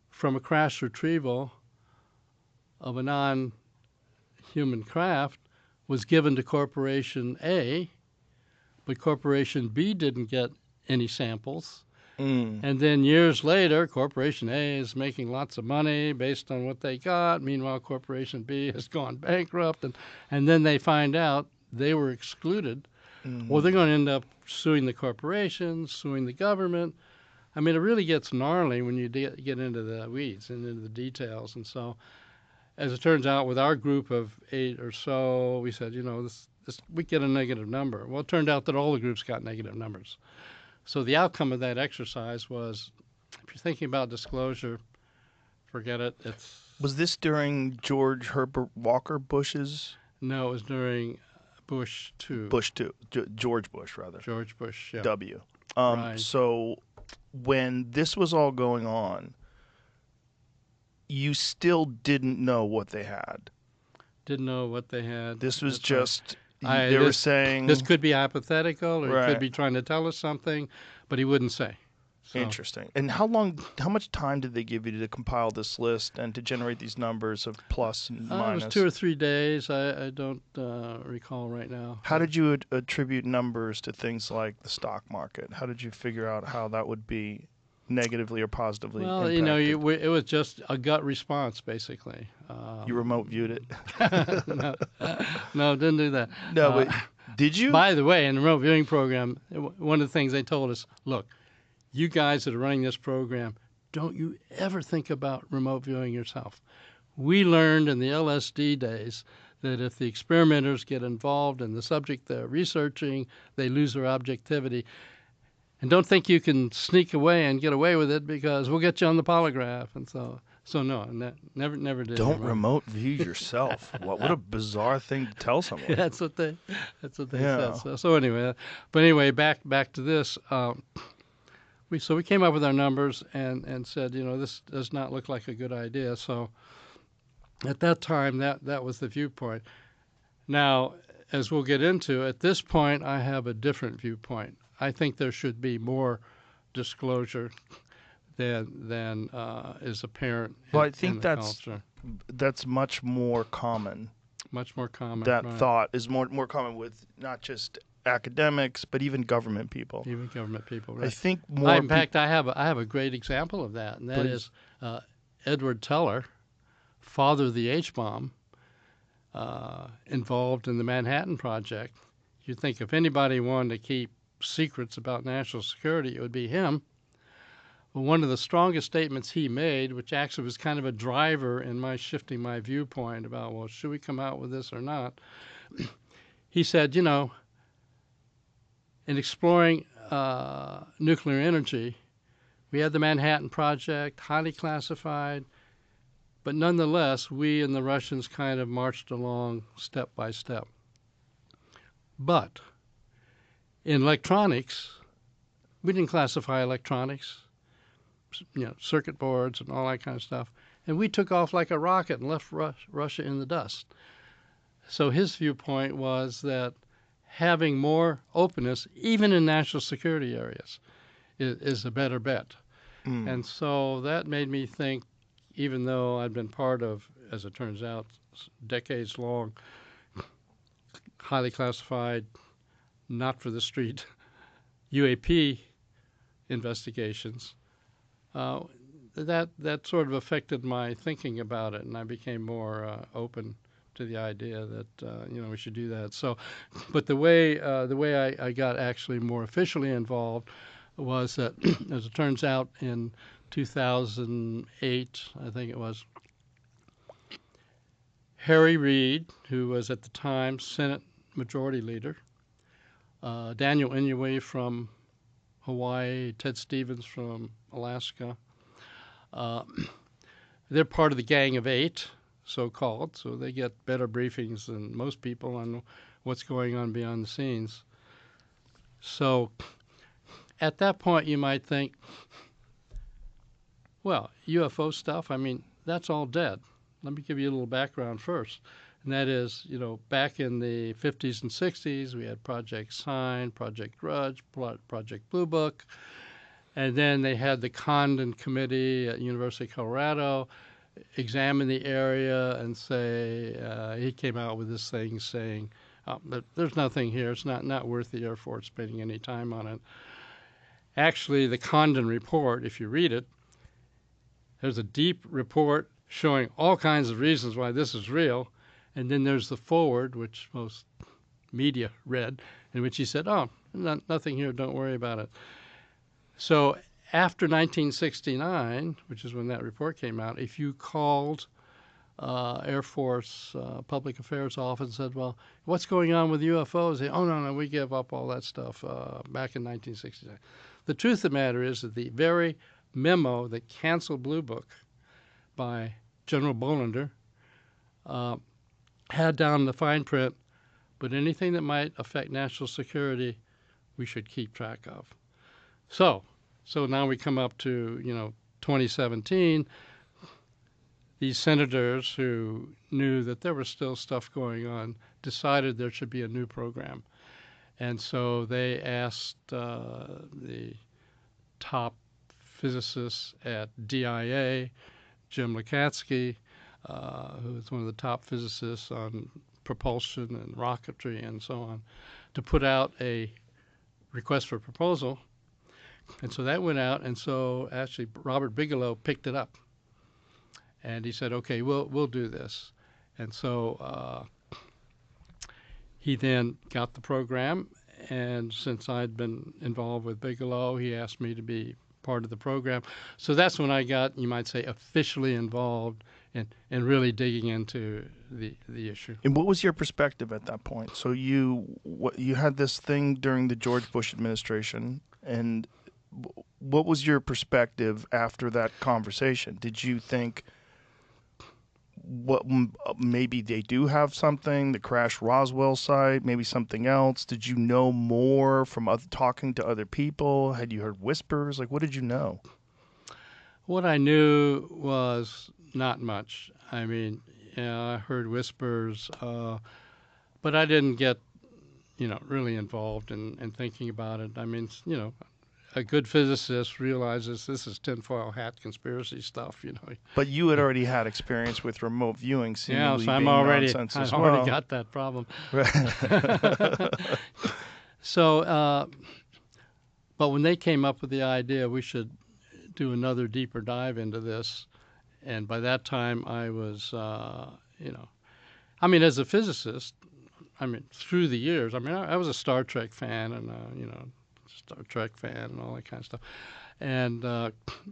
from a crash retrieval of a non-human craft was given to Corporation A, but Corporation B didn't get any samples. And then years later, Corporation A is making lots of money based on what they got. Meanwhile, Corporation B has gone bankrupt. And then they find out they were excluded. Well, they're going to end up suing the corporations, suing the government. I mean, it really gets gnarly when you get into the weeds and into the details. And so, as it turns out, with our group of 8 or so, we said, we get a negative number. Well, it turned out that all the groups got negative numbers. So the outcome of that exercise was, if you're thinking about disclosure, forget it. Was this during George Herbert Walker Bush's? No, it was during Bush 2. Bush 2. George Bush, rather. George Bush, yeah. W. Right. So when this was all going on, you still didn't know what they had. Didn't know what they had. This was That's just... right. They were saying... This could be hypothetical, or he Right. could be trying to tell us something, but he wouldn't say. So, Interesting. And how much time did they give you to compile this list and to generate these numbers of plus and it minus? was 2 or 3 days. I don't recall right now. How did you attribute numbers to things like the stock market? How did you figure out how that would be negatively or positively Well, impacted? it was just a gut response, basically. You remote viewed it? No, didn't do that. No, but did you? By the way, in the remote viewing program, one of the things they told us, look, you guys that are running this program, don't you ever think about remote viewing yourself. We learned in the LSD days that if the experimenters get involved in the subject they're researching, they lose their objectivity. And don't think you can sneak away and get away with it, because we'll get you on the polygraph. And so no, never did. Don't remote view yourself. What a bizarre thing to tell someone. That's what they Yeah. said. So anyway, back to this. We came up with our numbers and said, this does not look like a good idea. So at that time, that was the viewpoint. Now, as we'll get into, at this point, I have a different viewpoint. I think there should be more disclosure than is apparent Well, I in think the culture. that's much more common. Much more common. That right. thought is more common with not just academics, but even government people. Even government people. Right. I think more. In fact, I have a great example of that, and that Please. is Edward Teller, father of the H-bomb, involved in the Manhattan Project. You'd think if anybody wanted to keep secrets about national security, it would be him. But one of the strongest statements he made, which actually was kind of a driver in my shifting my viewpoint about, well, should we come out with this or not? He said, in exploring nuclear energy, we had the Manhattan Project, highly classified, but nonetheless, we and the Russians kind of marched along step by step. But in electronics, we didn't classify electronics, circuit boards and all that kind of stuff. And we took off like a rocket and left Russia in the dust. So his viewpoint was that having more openness, even in national security areas, is a better bet. And so that made me think, even though I'd been part of, as it turns out, decades-long, highly classified, not for the street UAP investigations, that sort of affected my thinking about it, and I became more open to the idea that we should do that. So, but the way I got actually more officially involved was that, as it turns out, in 2008, I think it was, Harry Reid, who was at the time Senate Majority Leader, Daniel Inouye from Hawaii, Ted Stevens from Alaska, they're part of the Gang of Eight, so-called, so they get better briefings than most people on what's going on beyond the scenes. So at that point, you might think, well, UFO stuff, I mean, that's all dead. Let me give you a little background first. And that is, back in the 50s and 60s, we had Project Sign, Project Grudge, Project Blue Book. And then they had the Condon Committee at University of Colorado examine the area and say, he came out with this thing saying, there's nothing here. It's not worth the Air Force spending any time on it. Actually, the Condon report, if you read it, there's a deep report showing all kinds of reasons why this is real. And then there's the forward, which most media read, in which he said, nothing here, don't worry about it. So after 1969, which is when that report came out, if you called Air Force Public Affairs Office and said, well, what's going on with UFOs? They, no, we gave up all that stuff back in 1969. The truth of the matter is that the very memo that canceled Blue Book by General Bolender had down the fine print, but anything that might affect national security, we should keep track of. So now we come up to, 2017. These senators who knew that there was still stuff going on decided there should be a new program. And so they asked the top physicists at DIA, Jim Lukatsky, who is one of the top physicists on propulsion and rocketry and so on, to put out a request for proposal. And so that went out, and so actually Robert Bigelow picked it up. And he said, okay, we'll do this. And so he then got the program, and since I'd been involved with Bigelow, he asked me to be part of the program. So that's when I got, you might say, officially involved in really digging into the issue. And what was your perspective at that point? So you had this thing during the George Bush administration, and what was your perspective after that conversation? Did you think, maybe they do have something, the crashed Roswell site, maybe something else? Did you know more from talking to other people? Had you heard whispers? Like, what did you know? What I knew was not much. I mean, I heard whispers, but I didn't get, really involved in thinking about it. I mean, a good physicist realizes this is tinfoil hat conspiracy stuff, But you had already had experience with remote viewing, seemingly so being nonsense as well. I already got that problem. So, but when they came up with the idea, we should do another deeper dive into this, and by that time I was, as a physicist, through the years, I was a Star Trek fan and, Star Trek fan and all that kind of stuff. And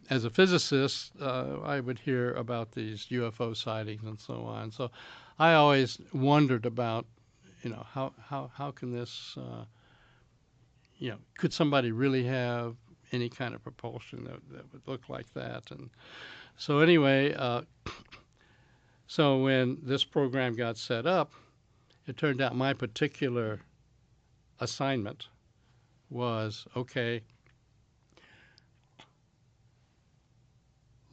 as a physicist, I would hear about these UFO sightings and so on. So I always wondered about, how can this, could somebody really have any kind of propulsion that would look like that? And so anyway, so when this program got set up, it turned out my particular assignment was, okay,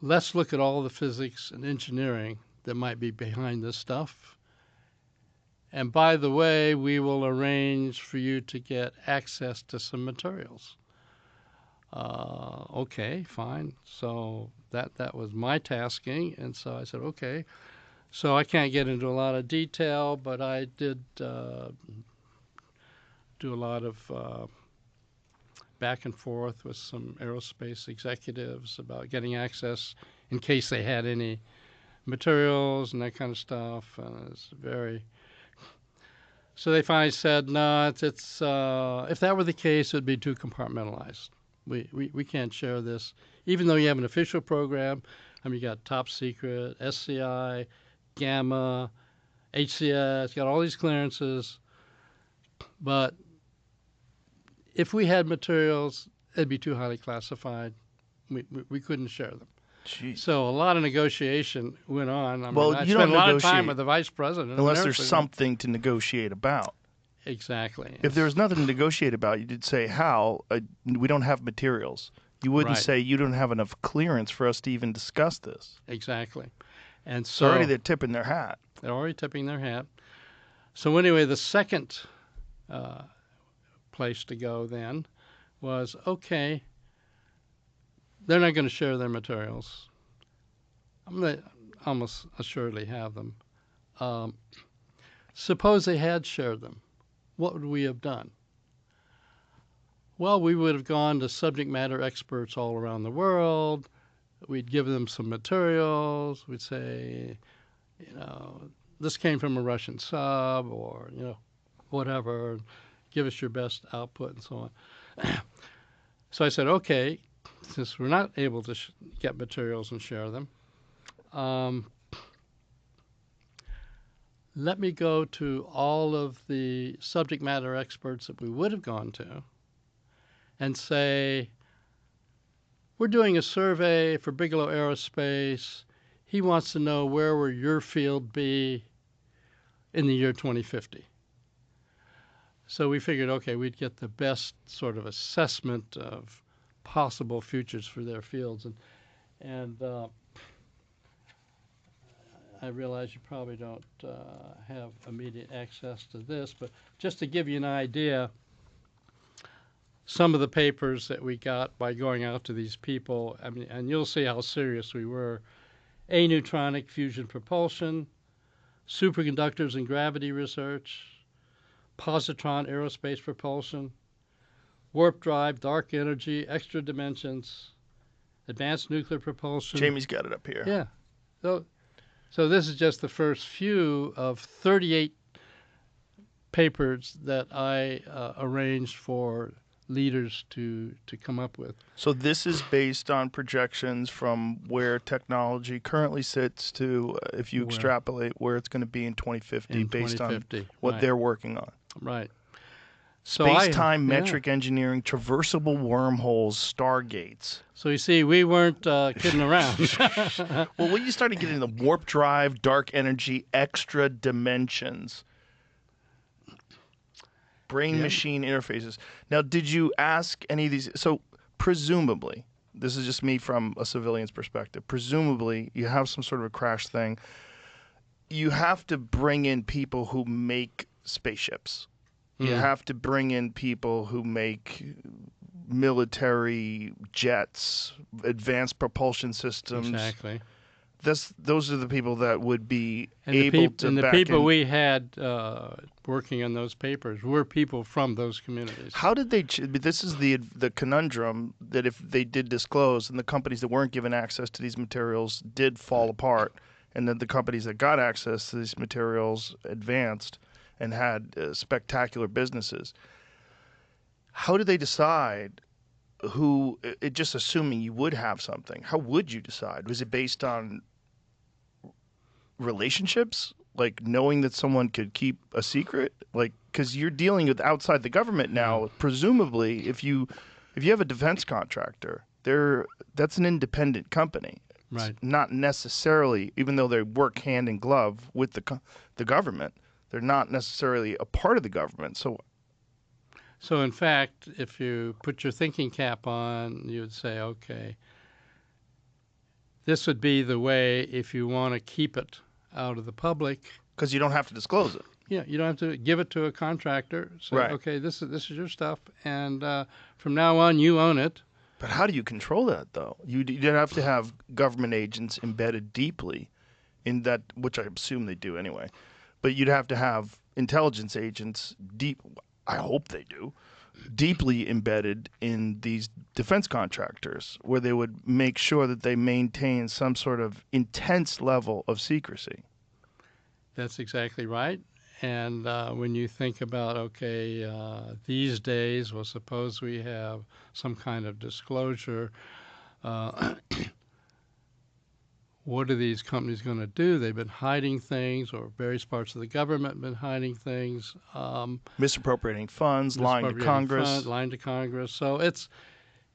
let's look at all the physics and engineering that might be behind this stuff. And by the way, we will arrange for you to get access to some materials. Okay, fine. So that was my tasking. And so I said, okay. So I can't get into a lot of detail, but I did do a lot of back and forth with some aerospace executives about getting access in case they had any materials and that kind of stuff. And it's very... So they finally said, no, it's if that were the case, it would be too compartmentalized. We can't share this. Even though you have an official program, I mean, you got top secret, SCI, Gamma, HCS, got all these clearances. But if we had materials, it'd be too highly classified. We couldn't share them. Jeez. So a lot of negotiation went on. I Well, I you spent don't a lot of negotiate time with the vice president. unless and there's everything. something to negotiate about. Exactly. If there was nothing to negotiate about, you did say, Hal, we don't have materials. You wouldn't Right. say you don't have enough clearance for us to even discuss this. Exactly. And So so already they're tipping their hat. they're already tipping their hat. So anyway, the second place to go then was, okay, they're not going to share their materials. I'm going to almost assuredly have them. Suppose they had shared them. What would we have done? Well, we would have gone to subject matter experts all around the world. We'd give them some materials. We'd say, this came from a Russian sub or, whatever. Give us your best output and so on. So I said, okay, since we're not able to get materials and share them, let me go to all of the subject matter experts that we would have gone to and say, we're doing a survey for Bigelow Aerospace. He wants to know where will your field be in the year 2050. So we figured, okay, we'd get the best sort of assessment of possible futures for their fields. And I realize you probably don't have immediate access to this, but just to give you an idea, some of the papers that we got by going out to these people, I mean, and you'll see how serious we were. Aneutronic fusion propulsion, superconductors and gravity research, positron aerospace propulsion, warp drive, dark energy, extra dimensions, advanced nuclear propulsion. Jamie's got it up here. Yeah. So this is just the first few of 38 papers that I arranged for leaders to come up with. So this is based on projections from where technology currently sits to, if you extrapolate, where it's going to be in 2050 based on what they're working on. Right. So Space-time metric engineering, traversable wormholes, stargates. So you see, we weren't kidding around. Well, when you started getting the warp drive, dark energy, extra dimensions, brain-machine interfaces. Now, did you ask any of these? So presumably, this is just me from a civilian's perspective, presumably you have some sort of a crash thing. You have to bring in people who make spaceships. You have to bring in people who make military jets, advanced propulsion systems. Exactly. Those are the people that would be And able to and the back people in. we had working on those papers were people from those communities. How did they? This is the conundrum that if they did disclose, and the companies that weren't given access to these materials did fall apart, and then the companies that got access to these materials advanced and had spectacular businesses. How did they decide who? Just assuming you would have something. How would you decide? Was it based on relationships, like knowing that someone could keep a secret, like because you're dealing with outside the government now? Presumably, if you have a defense contractor, that's an independent company. Right. It's not necessarily, even though they work hand in glove with the government, they're not necessarily a part of the government. So in fact, if you put your thinking cap on, you would say, okay, this would be the way if you want to keep it out of the public. Because you don't have to disclose it. Yeah, you don't have to give it to a contractor. Say, Right. okay, this is your stuff, and from now on you own it. But how do you control that, though? You'd have to have government agents embedded deeply in that, which I assume they do anyway. But you'd have to have intelligence agents I hope they do, deeply embedded in these defense contractors, where they would make sure that they maintain some sort of intense level of secrecy. That's exactly right. And when you think about, okay, these days, well, suppose we have some kind of disclosure, what are these companies going to do? They've been hiding things, or various parts of the government have been hiding things. Misappropriating funds, lying to Congress. Lying to Congress. So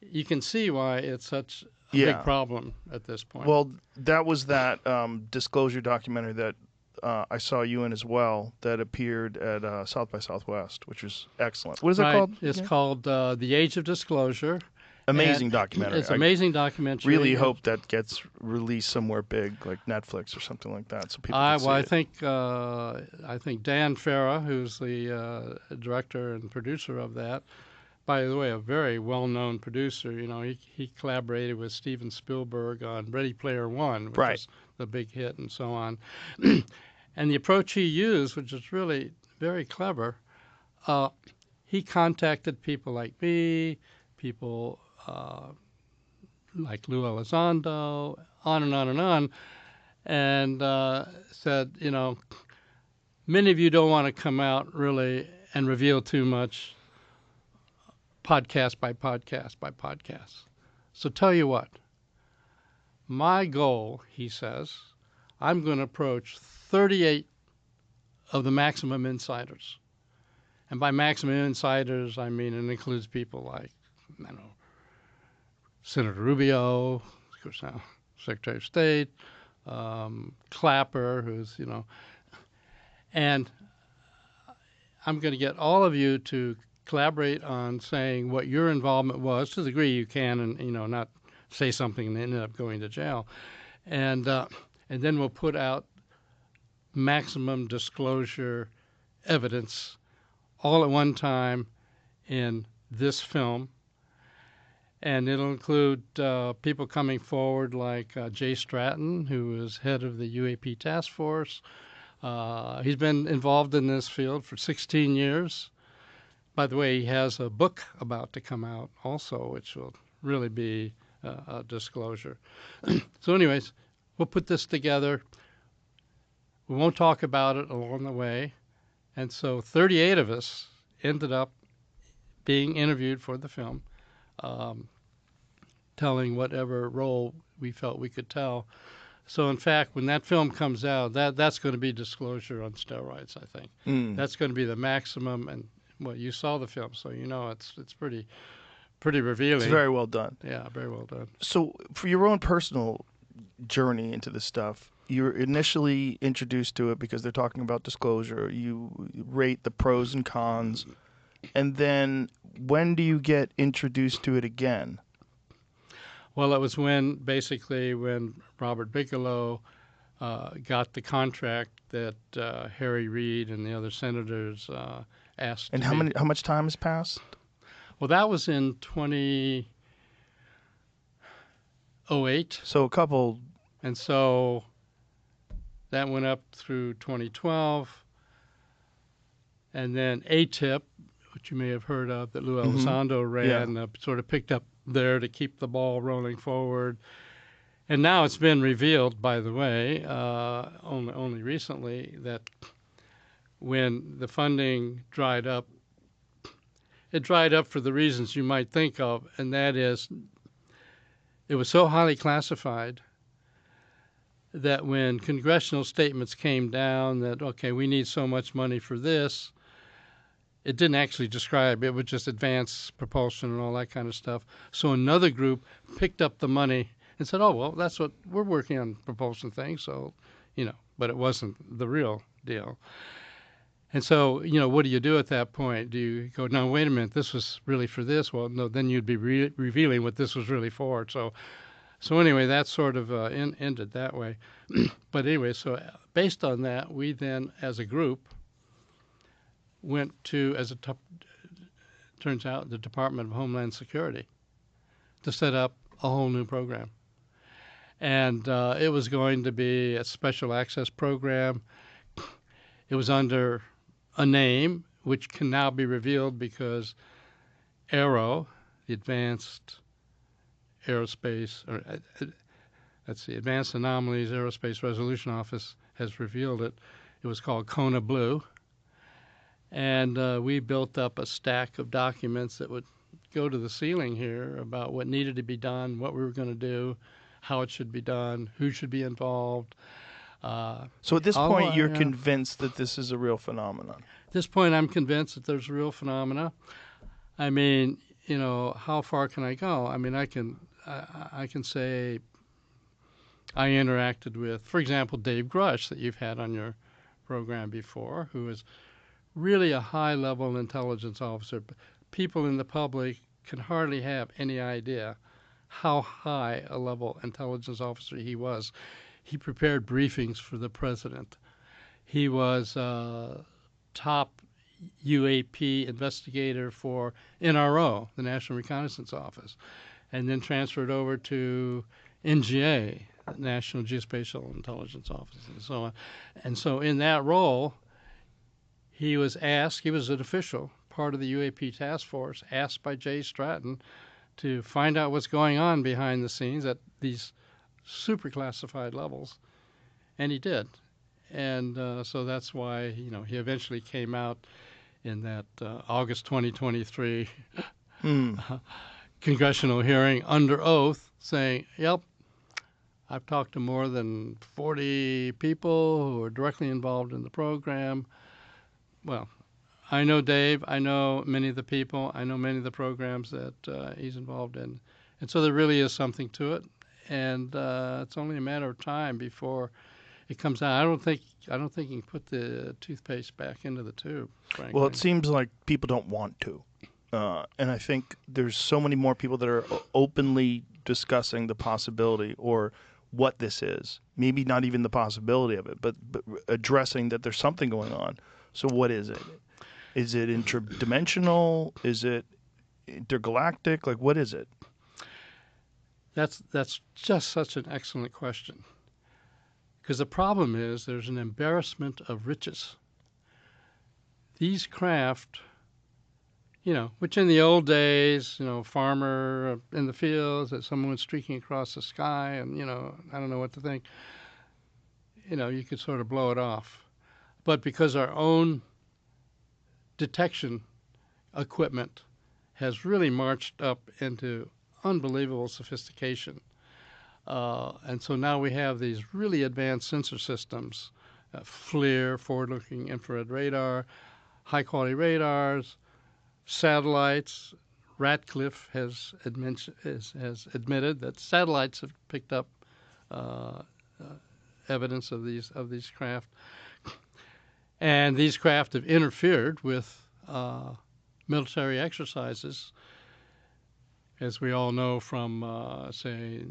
you can see why it's such a big problem at this point. Well, that was that disclosure documentary that I saw you in as well, that appeared at South by Southwest, which was excellent. What is it called? It's called The Age of Disclosure. Amazing documentary. It's an amazing documentary. Really hope that gets released somewhere big, like Netflix or something like that, so people can see it. I think Dan Farah, who's the director and producer of that, by the way, a very well-known producer. You know, he collaborated with Steven Spielberg on Ready Player One, which was the big hit, and so on. And the approach he used, which is really very clever, he contacted people like me, people like Lou Elizondo, on and on and on, and said, you know, many of you don't want to come out really and reveal too much, podcast by podcast by podcast. So tell you what, my goal, he says, I'm going to approach 38 of the maximum insiders. And by maximum insiders, I mean it includes people like, I don't know, Senator Rubio, of course now Secretary of State, Clapper, who's, you know, and I'm going to get all of you to collaborate on saying what your involvement was to the degree you can, and, you know, not say something and end up going to jail. And then we'll put out maximum disclosure evidence all at one time in this film. And it'll include people coming forward like Jay Stratton, who is head of the UAP task force. He's been involved in this field for 16 years. By the way, he has a book about to come out also, which will really be a disclosure. So anyways, we'll put this together. We won't talk about it along the way. And so 38 of us ended up being interviewed for the film, telling whatever role we felt we could tell. So in fact, when that film comes out, that's going to be disclosure on steroids, I think. That's going to be the maximum. And well, you saw the film, so you know it's pretty revealing. It's very well done. Yeah, very well done. So for your own personal journey into this stuff, you're initially introduced to it because they're talking about disclosure. You rate the pros and cons. And then when do you get introduced to it again? Well, it was when Robert Bigelow got the contract that Harry Reid and the other senators asked. And how much time has passed? Well, that was in 2008. So a couple. And so that went up through 2012. And then ATIP, which you may have heard of, that Lou Elizondo ran, sort of picked up there to keep the ball rolling forward. And now it's been revealed, by the way, only recently, that when the funding dried up, it dried up for the reasons you might think of, and that is it was so highly classified that when congressional statements came down that, okay, we need so much money for this, it didn't actually describe, it would just advance propulsion and all that kind of stuff. So another group picked up the money and said, oh, well, that's what we're working on, propulsion things, so, you know, but it wasn't the real deal. And so, you know, what do you do at that point? Do you go, no, wait a minute, this was really for this? Well, no, then you'd be revealing what this was really for. So So anyway, that sort of ended that way. But anyway, so based on that, we then, as a group, went to, turns out, the Department of Homeland Security to set up a whole new program. And it was going to be a special access program. It was under a name, which can now be revealed because AARO, the Advanced Aerospace, or Advanced Anomalies Aerospace Resolution Office has revealed it. It was called Kona Blue. And we built up a stack of documents that would go to the ceiling here about what needed to be done, what we were going to do, how it should be done, who should be involved. So at this point, you're convinced that this is a real phenomenon? At this point, I'm convinced that there's a real phenomena. I mean, how far can I go? I mean, I can say I interacted with, for example, Dave Grush that you've had on your program before, who is really a high-level intelligence officer. People in the public can hardly have any idea how high a level intelligence officer he was. He prepared briefings for the president. He was top UAP investigator for NRO, the National Reconnaissance Office, and then transferred over to NGA, National Geospatial Intelligence Office, and so on. And so in that role, he was asked, he was an official, part of the UAP task force, asked by Jay Stratton to find out what's going on behind the scenes at these super classified levels, and he did. And so that's why, he eventually came out in that August 2023 congressional hearing under oath saying, yep, I've talked to more than 40 people who are directly involved in the program. Well, I know Dave. I know many of the people. I know many of the programs that he's involved in. And so there really is something to it. And it's only a matter of time before it comes out. I don't think you can put the toothpaste back into the tube, frankly. Well, it seems like people don't want to. And I think there's so many more people that are openly discussing the possibility or what this is. Maybe not even the possibility of it, but addressing that there's something going on. So what is it? Is it interdimensional? Is it intergalactic? Like, what is it? That's just such an excellent question. Because the problem is there's an embarrassment of riches. These craft, which in the old days, farmer in the fields, that someone was streaking across the sky and, I don't know what to think, you could sort of blow it off. But because our own detection equipment has really marched up into unbelievable sophistication, and so now we have these really advanced sensor systems, FLIR, forward-looking infrared radar, high-quality radars, satellites. Ratcliffe has admitted that satellites have picked up evidence of these craft. And these craft have interfered with military exercises, as we all know from, say,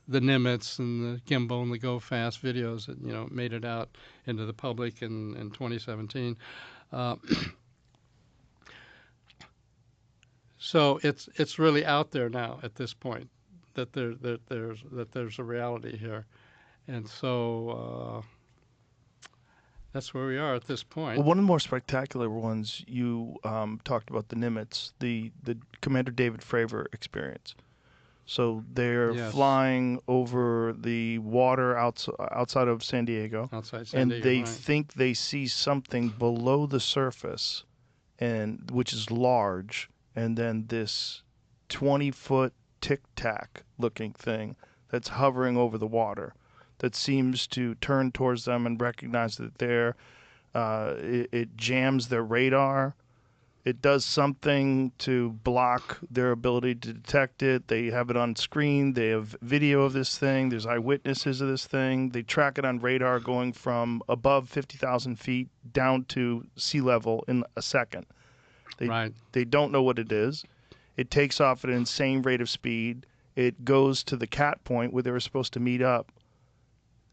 the Nimitz and the Gimbal and the Go Fast videos that, made it out into the public in 2017. So it's really out there now at this point that there's a reality here, and so that's where we are at this point. Well, one of the more spectacular ones you talked about, the Nimitz, the Commander David Fravor experience. So they're flying over the water outside of San Diego, and they think they see something below the surface, and which is large, and then this 20-foot tic-tac looking thing that's hovering over the water that seems to turn towards them and recognize that they're it jams their radar. It does something to block their ability to detect it. They have it on screen. They have video of this thing. There's eyewitnesses of this thing. They track it on radar going from above 50,000 feet down to sea level in a second. They don't know what it is. It takes off at an insane rate of speed. it goes to the cat point where they were supposed to meet up.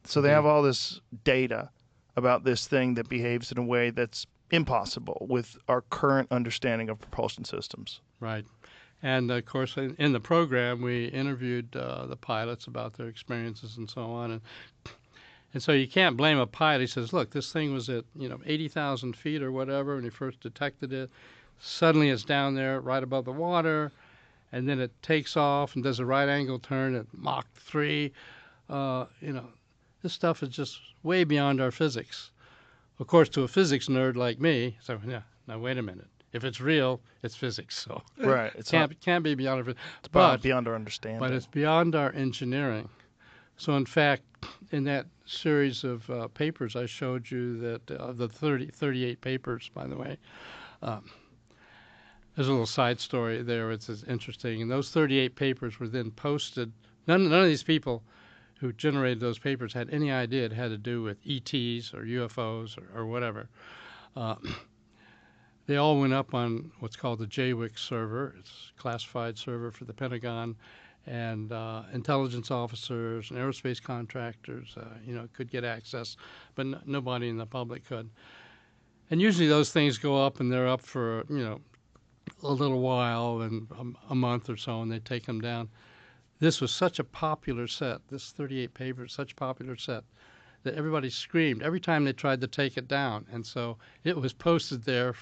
So they have all this data about this thing that behaves in a way that's impossible with our current understanding of propulsion systems. Right. And, of course, in the program, we interviewed the pilots about their experiences and so on. And so you can't blame a pilot. He says, look, this thing was at 80,000 feet or whatever when he first detected it. Suddenly it's down there right above the water, and then it takes off and does a right-angle turn at Mach 3. This stuff is just way beyond our physics. Of course, to a physics nerd like me, so, yeah, now wait a minute. If it's real, it's physics. So right, it can't be beyond our physics. It's beyond our understanding. But it's beyond our engineering. So, in fact, in that series of papers I showed you, that the 38 papers, by the way, there's a little side story there. It's interesting. And those 38 papers were then posted. None of these people who generated those papers had any idea it had to do with ETs or UFOs or whatever. They all went up on what's called the JWIC server. It's a classified server for the Pentagon, and intelligence officers and aerospace contractors, could get access, but nobody in the public could. And usually those things go up, and they're up for a little while, and a month or so, and they take them down. This was such a popular set. This 38 papers, such a popular set, that everybody screamed every time they tried to take it down, and so it was posted there,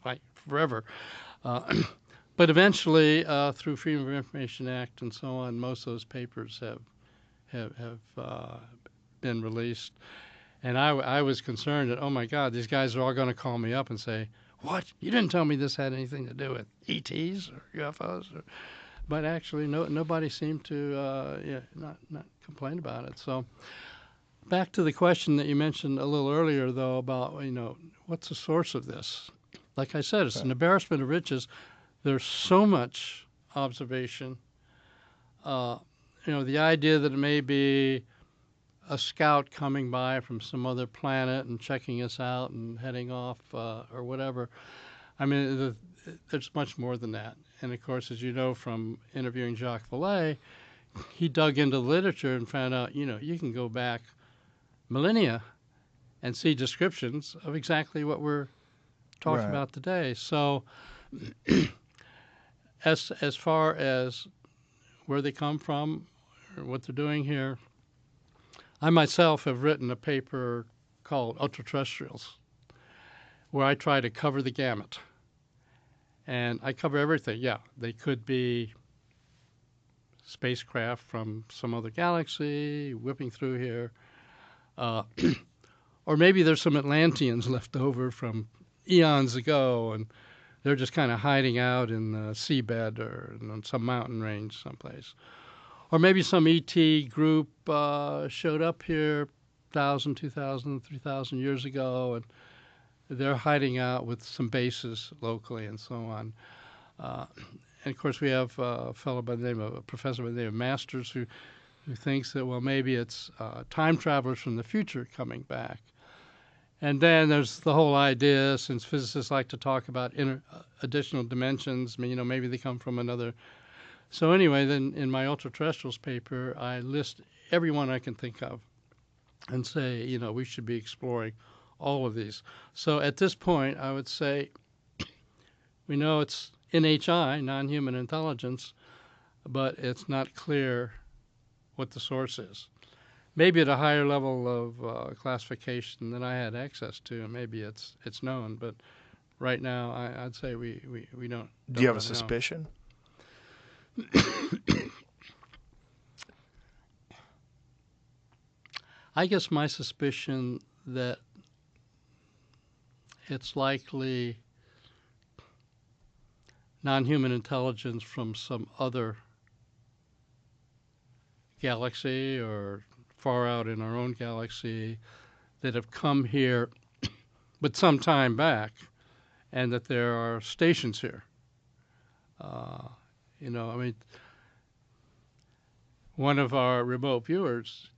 like forever. But eventually, through Freedom of Information Act and so on, most of those papers have been released. And I was concerned that, oh my God, these guys are all going to call me up and say, "What? You didn't tell me this had anything to do with ETs or UFOs?" But actually, nobody seemed to not complain about it. So. Back to the question that you mentioned a little earlier, though, about, what's the source of this? Like I said, it's an embarrassment of riches. There's so much observation. The idea that it may be a scout coming by from some other planet and checking us out and heading off or whatever. I mean, there's much more than that. And, of course, as you know from interviewing Jacques Vallée, he dug into the literature and found out, you can go back millennia and see descriptions of exactly what we're talking about today. So as far as where they come from or what they're doing here, I myself have written a paper called Ultra-Terrestrials, where I try to cover the gamut. And I cover everything. Yeah, they could be spacecraft from some other galaxy whipping through here. Or maybe there's some Atlanteans left over from eons ago, and they're just kind of hiding out in the seabed or in some mountain range someplace. Or maybe some ET group showed up here 1,000, 2,000, 3,000 years ago, and they're hiding out with some bases locally and so on. And, of course, we have a professor by the name of Masters who thinks that, well, maybe it's time travelers from the future coming back. And then there's the whole idea, since physicists like to talk about additional dimensions, maybe they come from another. So anyway, then in my ultra-terrestrials paper, I list everyone I can think of and say, we should be exploring all of these. So at this point, I would say we know it's NHI, non-human intelligence, but it's not clear what the source is. Maybe at a higher level of classification than I had access to, and maybe it's known. But right now, I'd say we don't. Do you have a suspicion? I guess my suspicion that it's likely non-human intelligence from some other galaxy or far out in our own galaxy that have come here but some time back, and that there are stations here. One of our remote viewers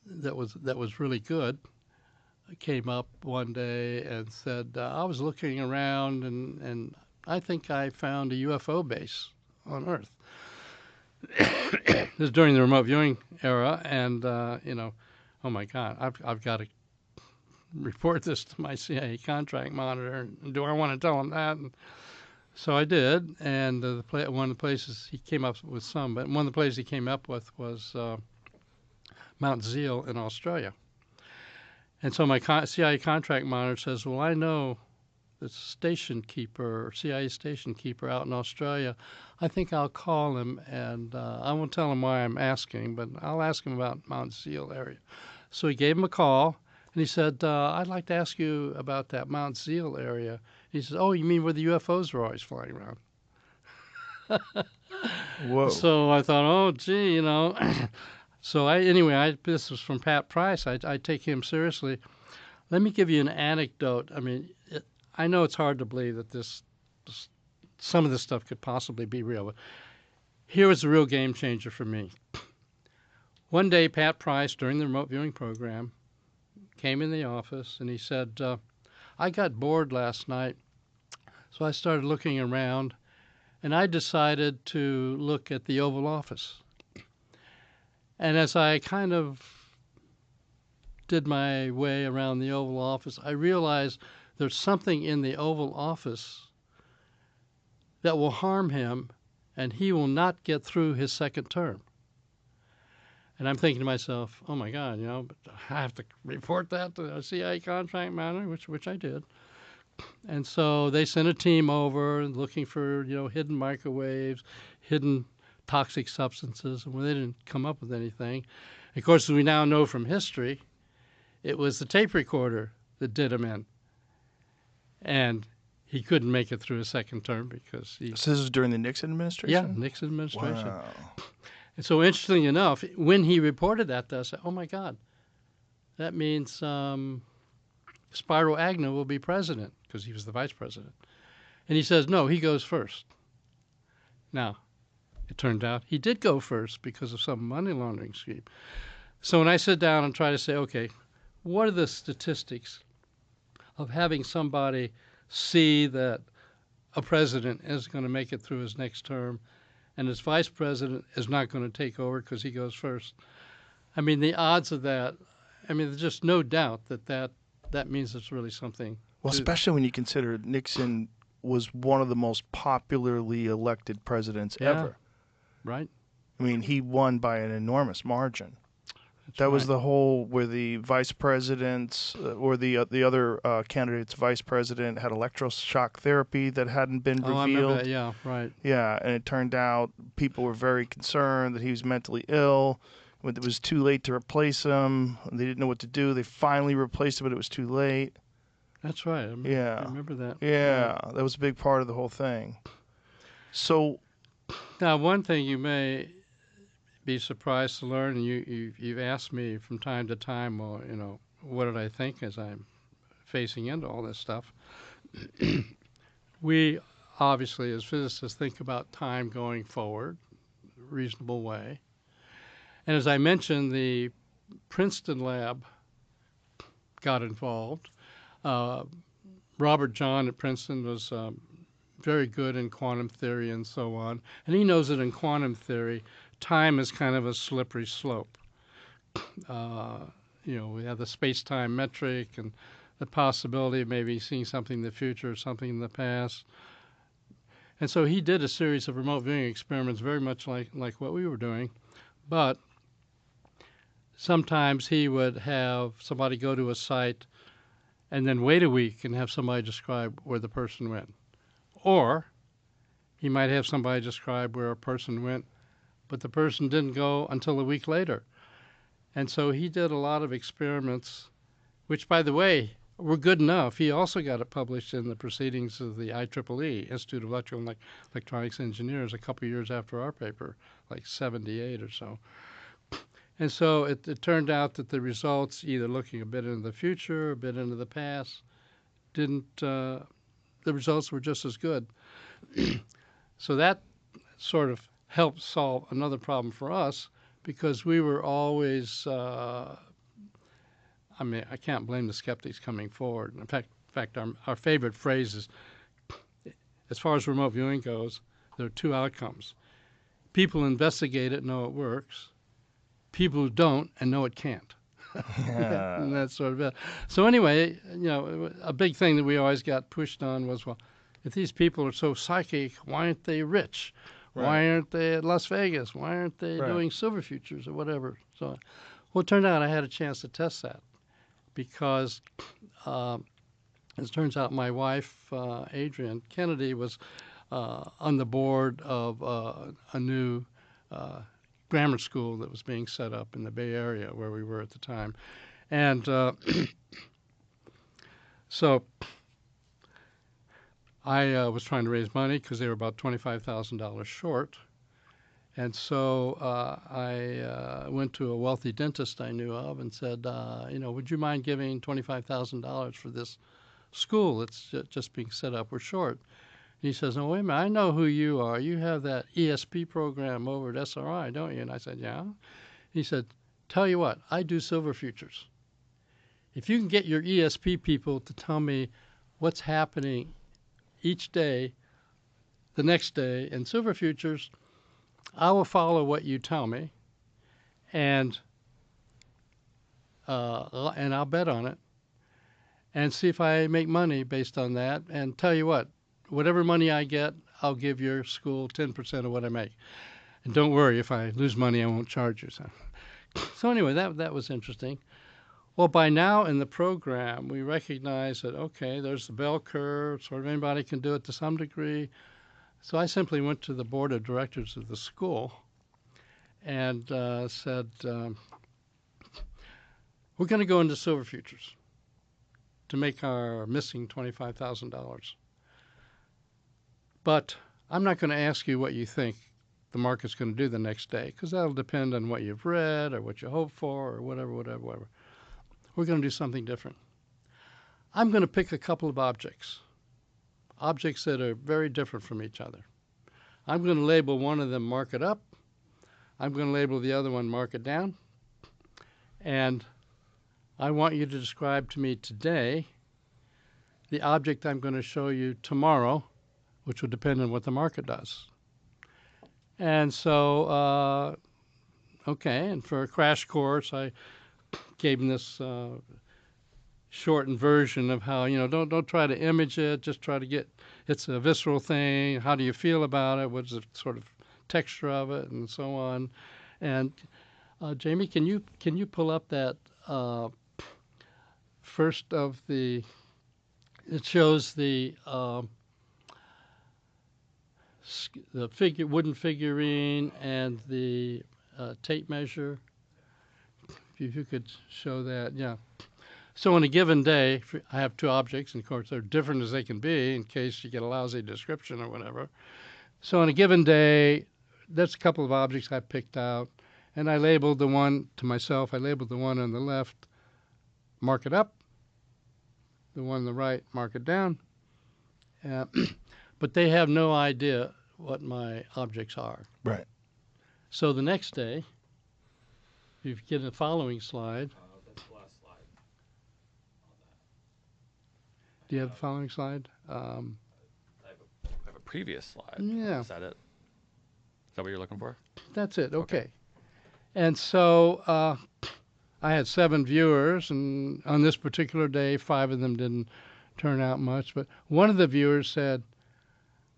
that was really good came up one day and said, I was looking around and I think I found a UFO base on Earth. this is during the remote viewing era, and oh my God, I've got to report this to my CIA contract monitor. Do I want to tell him that? And so I did, and one of the places he came up with but one of the places he came up with was Mount Zeal in Australia. And so my CIA contract monitor says, well, I know the station keeper, CIA station keeper out in Australia. I think I'll call him, and I won't tell him why I'm asking, but I'll ask him about Mount Zeal area. So he gave him a call, and he said, I'd like to ask you about that Mount Zeal area. He says, oh, you mean where the UFOs are always flying around? Whoa. So I thought, oh, gee, So this was from Pat Price. I take him seriously. Let me give you an anecdote. I mean, I know it's hard to believe that some of this stuff could possibly be real, but here was a real game changer for me. One day, Pat Price, during the remote viewing program, came in the office and he said, I got bored last night, so I started looking around, and I decided to look at the Oval Office. And as I kind of did my way around the Oval Office, I realized there's something in the Oval Office that will harm him, and he will not get through his second term. And I'm thinking to myself, oh my God, but I have to report that to the CIA contract manager, which I did. And so they sent a team over looking for, hidden microwaves, hidden toxic substances, and when they didn't come up with anything. Of course, as we now know from history, it was the tape recorder that did him in. And he couldn't make it through his second term because he... So this was during the Nixon administration? Yeah, Nixon administration. Wow. And so interestingly enough, when he reported that to us, I said, oh my God, that means Spiro Agnew will be president, because he was the vice president. And he says, no, he goes first. Now, it turned out he did go first because of some money laundering scheme. So when I sit down and try to say, okay, what are the statistics of having somebody see that a president is going to make it through his next term and his vice president is not going to take over because he goes first? I mean, the odds of that, there's just no doubt that means it's really something. Well, especially when you consider Nixon was one of the most popularly elected presidents ever. Right. I mean, he won by an enormous margin. That was the whole where the vice presidents or the other candidate's vice president had electroshock therapy that hadn't been revealed. I remember that. Yeah, right. Yeah, and it turned out people were very concerned that he was mentally ill. When it was too late to replace him, they didn't know what to do. They finally replaced him, but it was too late. That's right. I remember that. Yeah, that was a big part of the whole thing. So, now one thing you may be surprised to learn, and you've asked me from time to time, well, what did I think as I'm facing into all this stuff? We obviously, as physicists, think about time going forward, reasonable way. And as I mentioned, the Princeton lab got involved. Robert John at Princeton was very good in quantum theory and so on. And he knows that in quantum theory, time is kind of a slippery slope. We have the space-time metric and the possibility of maybe seeing something in the future or something in the past. And so he did a series of remote viewing experiments very much like what we were doing. But sometimes he would have somebody go to a site and then wait a week and have somebody describe where the person went. Or he might have somebody describe where a person went, but the person didn't go until a week later. And so he did a lot of experiments, which, by the way, were good enough. He also got it published in the Proceedings of the IEEE, Institute of Electrical and Electronics Engineers, a couple years after our paper, like 78 or so. And so it turned out that the results, either looking a bit into the future, a bit into the past, the results were just as good. So that sort of helped solve another problem for us, because we were always, I can't blame the skeptics coming forward. In fact, our favorite phrase is, as far as remote viewing goes, there are two outcomes. People investigate it, know it works. People who don't and know it can't. And that's sort of it. So anyway, a big thing that we always got pushed on was, well, if these people are so psychic, why aren't they rich? Why aren't they at Las Vegas? Why aren't they doing silver futures or whatever? So, well, it turned out I had a chance to test that because, as it turns out, my wife, Adrienne Kennedy, was on the board of a new grammar school that was being set up in the Bay Area where we were at the time. And so I was trying to raise money because they were about $25,000 short. And so I went to a wealthy dentist I knew of and said, would you mind giving $25,000 for this school that's just being set up? We're short. He says, "Oh, wait a minute, I know who you are. You have that ESP program over at SRI, don't you?" And I said, "Yeah." He said, "Tell you what, I do silver futures. If you can get your ESP people to tell me what's happening each day, the next day in silver futures, I will follow what you tell me, and I'll bet on it, and see if I make money based on that. And tell you what, whatever money I get, I'll give your school 10% of what I make. And don't worry, if I lose money, I won't charge you." So anyway, that was interesting. Well, by now in the program, we recognize that, okay, there's the bell curve, sort of anybody can do it to some degree. So I simply went to the board of directors of the school and said, we're going to go into silver futures to make our missing $25,000. But I'm not going to ask you what you think the market's going to do the next day, because that'll depend on what you've read or what you hope for or whatever. We're going to do something different. I'm going to pick a couple of objects that are very different from each other. I'm going to label one of them market up. I'm going to label the other one market down. And I want you to describe to me today the object I'm going to show you tomorrow, which will depend on what the market does. And so, okay, and for a crash course, I gave him this shortened version of how, don't try to image it, just try to get, it's a visceral thing, how do you feel about it, what's the sort of texture of it, and so on. And Jamie, can you pull up that first of the, it shows the wooden figurine and the tape measure. If you could show that, yeah. So on a given day, I have two objects, and of course they're different as they can be in case you get a lousy description or whatever. So on a given day, that's a couple of objects I picked out, and I labeled the one to myself. I labeled the one on the left, mark it up, the one on the right, mark it down. But they have no idea what my objects are. Right. So the next day, if you get the following slide. That's the last slide. Do you have the following slide? I have a previous slide. Yeah. Is that it? Is that what you're looking for? That's it. Okay. And so I had 7 viewers, and on this particular day, 5 of them didn't turn out much. But one of the viewers said,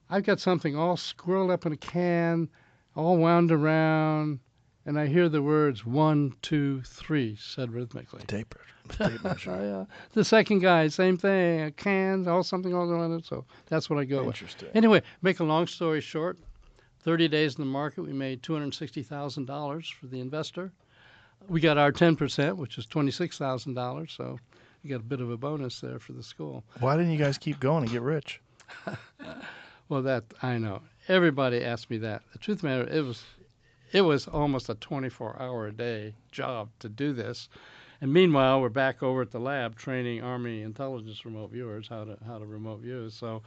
"I've got something all squirreled up in a can, all wound around, and I hear the words 1, 2, 3 said rhythmically." Tape measure. The second guy, same thing, a can, all something all around it. So that's what I go with. Interesting. Anyway, make a long story short, 30 days in the market, we made $260,000 for the investor. We got our 10%, which is $26,000. So we got a bit of a bonus there for the school. Why didn't you guys keep going and get rich? Well, that I know. Everybody asked me that. The truth of the matter, it was almost a 24-hour-a-day job to do this. And meanwhile, we're back over at the lab training Army intelligence remote viewers how to remote view. So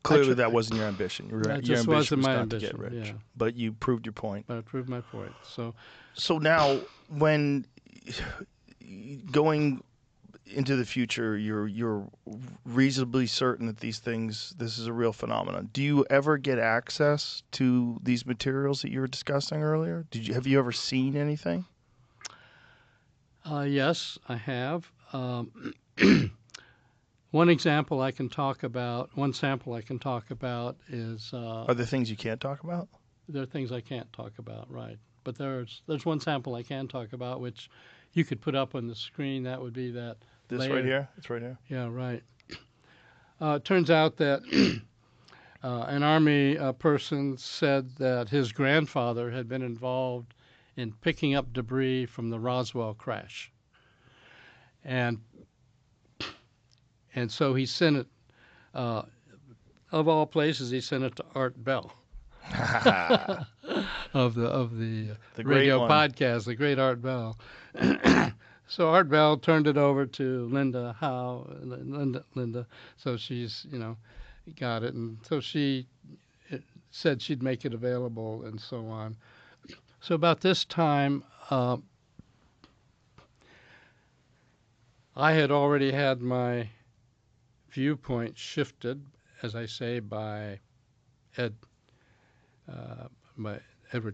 Clearly, that wasn't your ambition. Your just ambition wasn't was my not ambition, to get rich. yeah. But you proved your point. But I proved my point. So So now, when going into the future, you're reasonably certain that this is a real phenomenon. Do you ever get access to these materials that you were discussing earlier? Have you ever seen anything? Yes, I have. One sample I can talk about is Are there things you can't talk about? there are things I can't talk about, right? But there's one sample I can talk about, which you could put up on the screen. That would be that This layer. right here? It's right here. Yeah, right. It turns out that an Army person said that his grandfather had been involved in picking up debris from the Roswell crash. And so he sent it, of all places, he sent it to Art Bell of the radio podcast, the great Art Bell. So Art Bell turned it over to Linda Howe, Linda. So she's, got it. And so she said she'd make it available and so on. So about this time, I had already had my viewpoint shifted, as I say, by Edward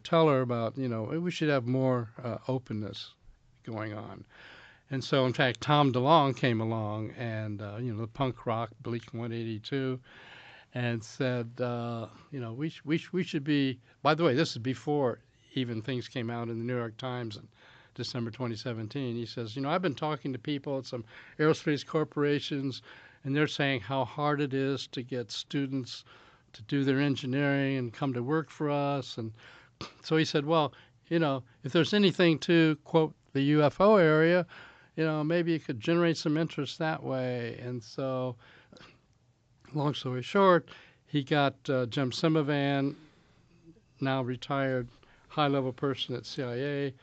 Teller about, we should have more openness going on. And so, in fact, Tom DeLonge came along and, the punk rock Blink-182, and said, we should be, by the way, this is before even things came out in the New York Times in December 2017. He says, I've been talking to people at some aerospace corporations, and they're saying how hard it is to get students to do their engineering and come to work for us. And so he said, well, if there's anything to, quote, the UFO area, maybe you could generate some interest that way. And so, long story short, he got Jim Simivan, now retired high-level person at CIA,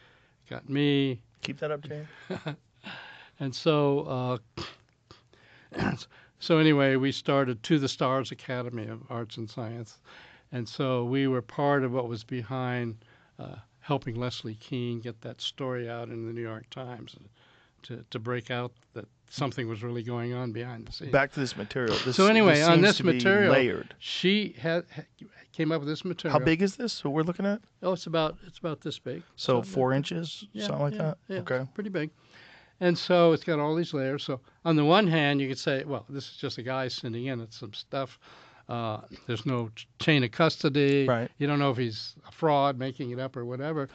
got me. Keep that up, Jane. And so, so anyway, we started To the Stars Academy of Arts and Science. And so we were part of what was behind helping Leslie Kean get that story out in the New York Times to break out that something was really going on behind the scenes. Back to this material. So anyway, on this material, layered. She came up with this material. How big is this? What we're looking at? Oh, it's about this big. So 4 inches, something like that. Yeah, okay, it's pretty big. And so it's got all these layers. So on the one hand, you could say, well, this is just a guy sending in some stuff. There's no chain of custody. Right. You don't know if he's a fraud, making it up or whatever.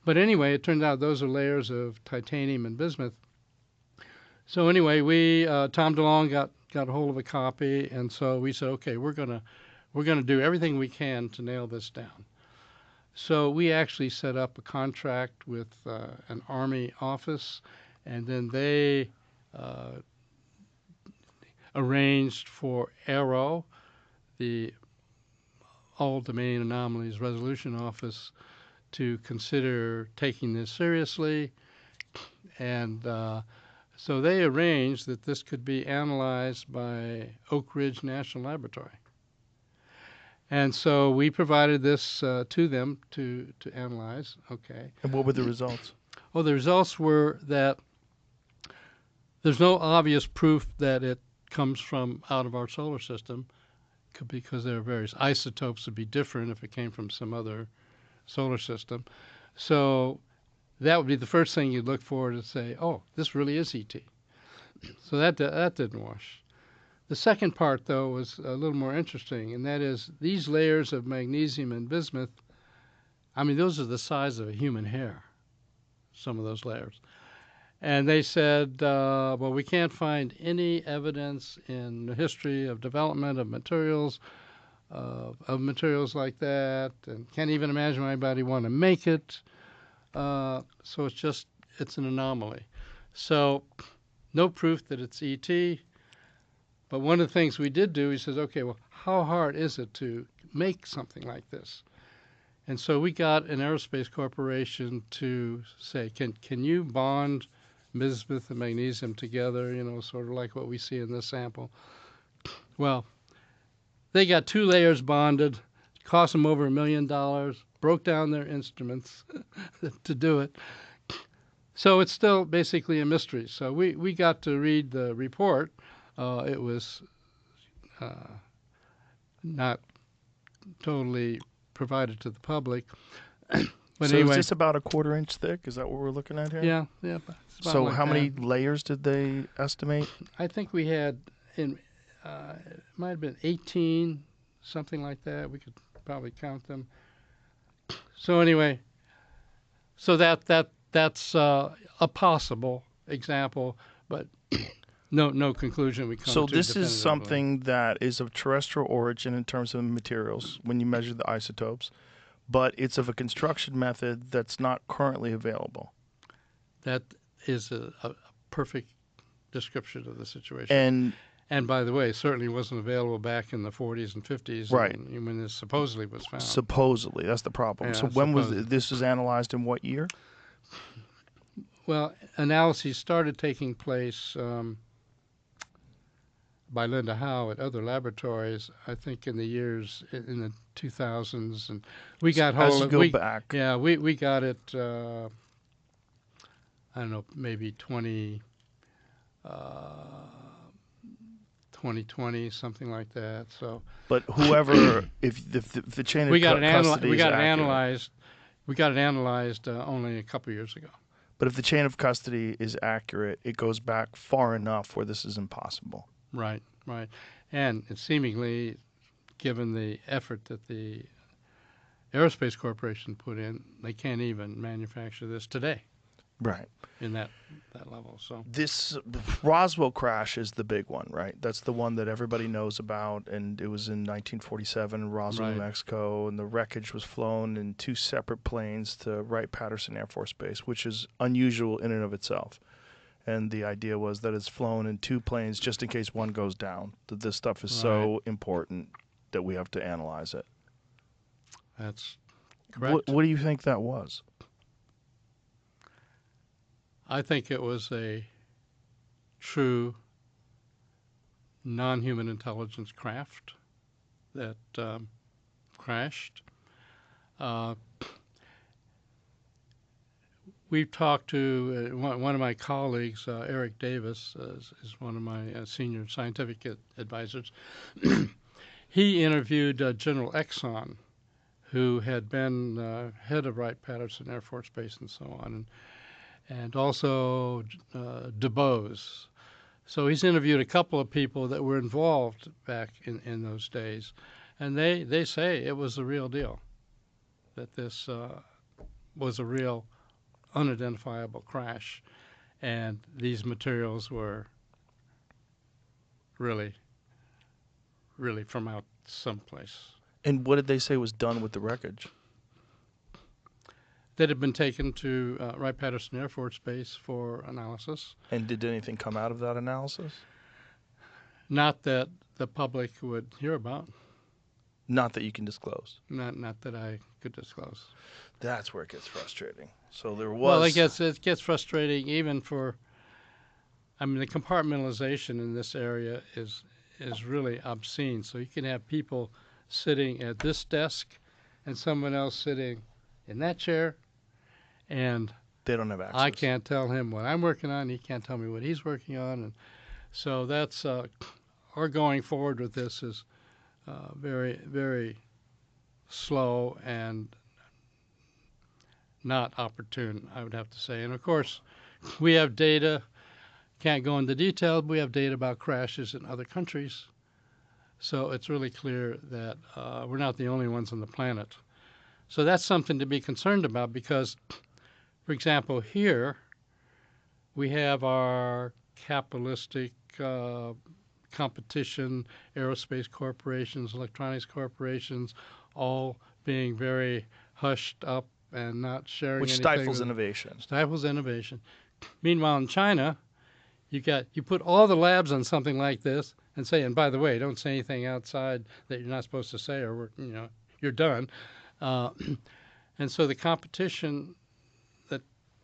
But anyway, it turns out those are layers of titanium and bismuth. So anyway, we Tom DeLonge got a hold of a copy, and so we said, okay, we're gonna do everything we can to nail this down. So we actually set up a contract with an Army office, and then they arranged for AARO, the All-Domain Anomalies Resolution Office, to consider taking this seriously. And so they arranged that this could be analyzed by Oak Ridge National Laboratory. And so we provided this to them to analyze. Okay. and what were the results? Well, the results were that there's no obvious proof that it comes from out of our solar system, because there are various isotopes would be different if it came from some other solar system. So that would be the first thing you'd look for to say, oh, this really is ET. So that didn't wash. The second part, though, was a little more interesting, and that is these layers of magnesium and bismuth, I mean, those are the size of a human hair, some of those layers. And they said, well, we can't find any evidence in the history of development of materials like that, and can't even imagine why anybody want to make it. So it's an anomaly. So no proof that it's ET. But one of the things we did do, he says, okay, well, how hard is it to make something like this? And so we got an aerospace corporation to say, can you bond bismuth and magnesium together, sort of like what we see in this sample? Well, they got 2 layers bonded, cost them over $1 million, broke down their instruments to do it. So it's still basically a mystery. So we got to read the report. It was not totally provided to the public. But So anyway, is this about a 1/4 inch thick? Is that what we're looking at here? yeah. It's about So like how many that. layers did they estimate? I think we had it might have been 18, something like that. We could probably count them. So anyway, so that's a possible example, but no conclusion we come So to this is definitively. something that is of terrestrial origin in terms of materials when you measure the isotopes, but it's of a construction method that's not currently available. That is a perfect description of the situation. And by the way, it certainly wasn't available back in the 40s and 50s, Right. and when this supposedly was found. supposedly, that's the problem. Yeah, So when was supposedly. this was analyzed in what year? Well, analyses started taking place by Linda Howe at other laboratories, I think in the years in the 2000s, and we got hold As you of go back. Yeah, we got it. I don't know, maybe 2020, something like that. So But whoever, if the chain of we got custody we is got it accurate, analyzed. We got it analyzed only a couple years ago. but if the chain of custody is accurate, it goes back far enough where this is impossible. Right. And it seemingly, given the effort that the Aerospace Corporation put in, they can't even manufacture this today Right. in that level. So This Roswell crash is the big one, right? That's the one that everybody knows about, and it was in 1947 in Roswell, New Right. Mexico, and the wreckage was flown in 2 separate planes to Wright-Patterson Air Force Base, which is unusual in and of itself. And the idea was that it's flown in 2 planes just in case one goes down, that this stuff is so important that we have to analyze it. that's correct. What do you think that was? I think it was a true non-human intelligence craft that crashed. We've talked to one of my colleagues, Eric Davis, is one of my senior scientific advisors. He interviewed General Exxon, who had been head of Wright-Patterson Air Force Base and so on, and also DuBose. So he's interviewed a couple of people that were involved back in those days, and they say it was the real deal, that this was a real unidentifiable crash, and these materials were really from out someplace. And what did they say was done with the wreckage? That had been taken to Wright-Patterson Air Force Base for analysis. And did anything come out of that analysis? Not that the public would hear about. Not that you can disclose. Not that I could disclose. That's where it gets frustrating. So there was. Well, it gets frustrating even for. I mean, the compartmentalization in this area is really obscene. So you can have people sitting at this desk, and someone else sitting in that chair, and they don't have access. I can't tell him what I'm working on. He can't tell me what he's working on, and so that's our going forward with this is very, very slow and not opportune, I would have to say. And of course, we have data. Can't go into detail, but we have data about crashes in other countries. So it's really clear that we're not the only ones on the planet. So that's something to be concerned about because, for example, here we have our capitalistic competition, aerospace corporations, electronics corporations, all being very hushed up and not sharing which anything. Stifles innovation. Stifles innovation. Meanwhile, in China, you put all the labs on something like this and say, and by the way, don't say anything outside that you're not supposed to say, or you're done. And so the competition that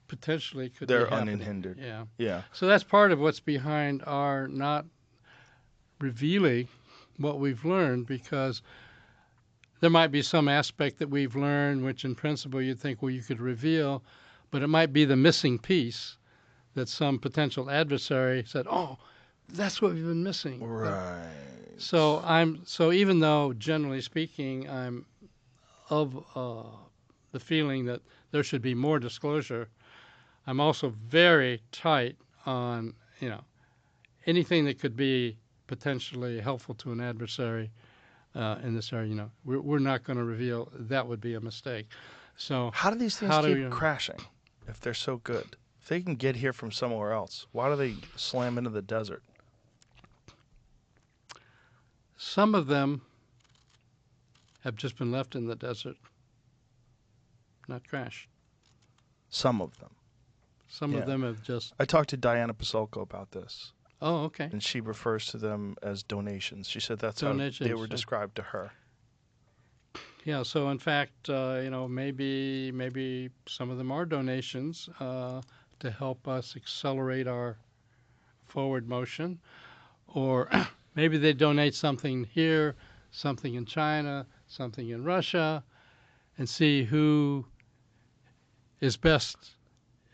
potentially could they're be happening. unhindered. Yeah. So that's part of what's behind our not revealing what we've learned, because there might be some aspect that we've learned which in principle you'd think, well, you could reveal, but it might be the missing piece that some potential adversary said, "Oh, that's what we've been missing." Right. So even though generally speaking I'm of the feeling that there should be more disclosure, I'm also very tight on anything that could be potentially helpful to an adversary in this area. We're not going to reveal. That would be a mistake. So How do these things how do keep you- crashing if they're so good? If they can get here from somewhere else, why do they slam into the desert? Some of them have just been left in the desert, not crashed. Some of them. Some Yeah. of them have just. I talked to Diana Pasulko about this, Oh, okay. and she refers to them as donations. She said that's how Donations, they were yeah. described to her. Yeah. So in fact, maybe some of them are donations to help us accelerate our forward motion, or maybe they donate something here, something in China, something in Russia, and see who is best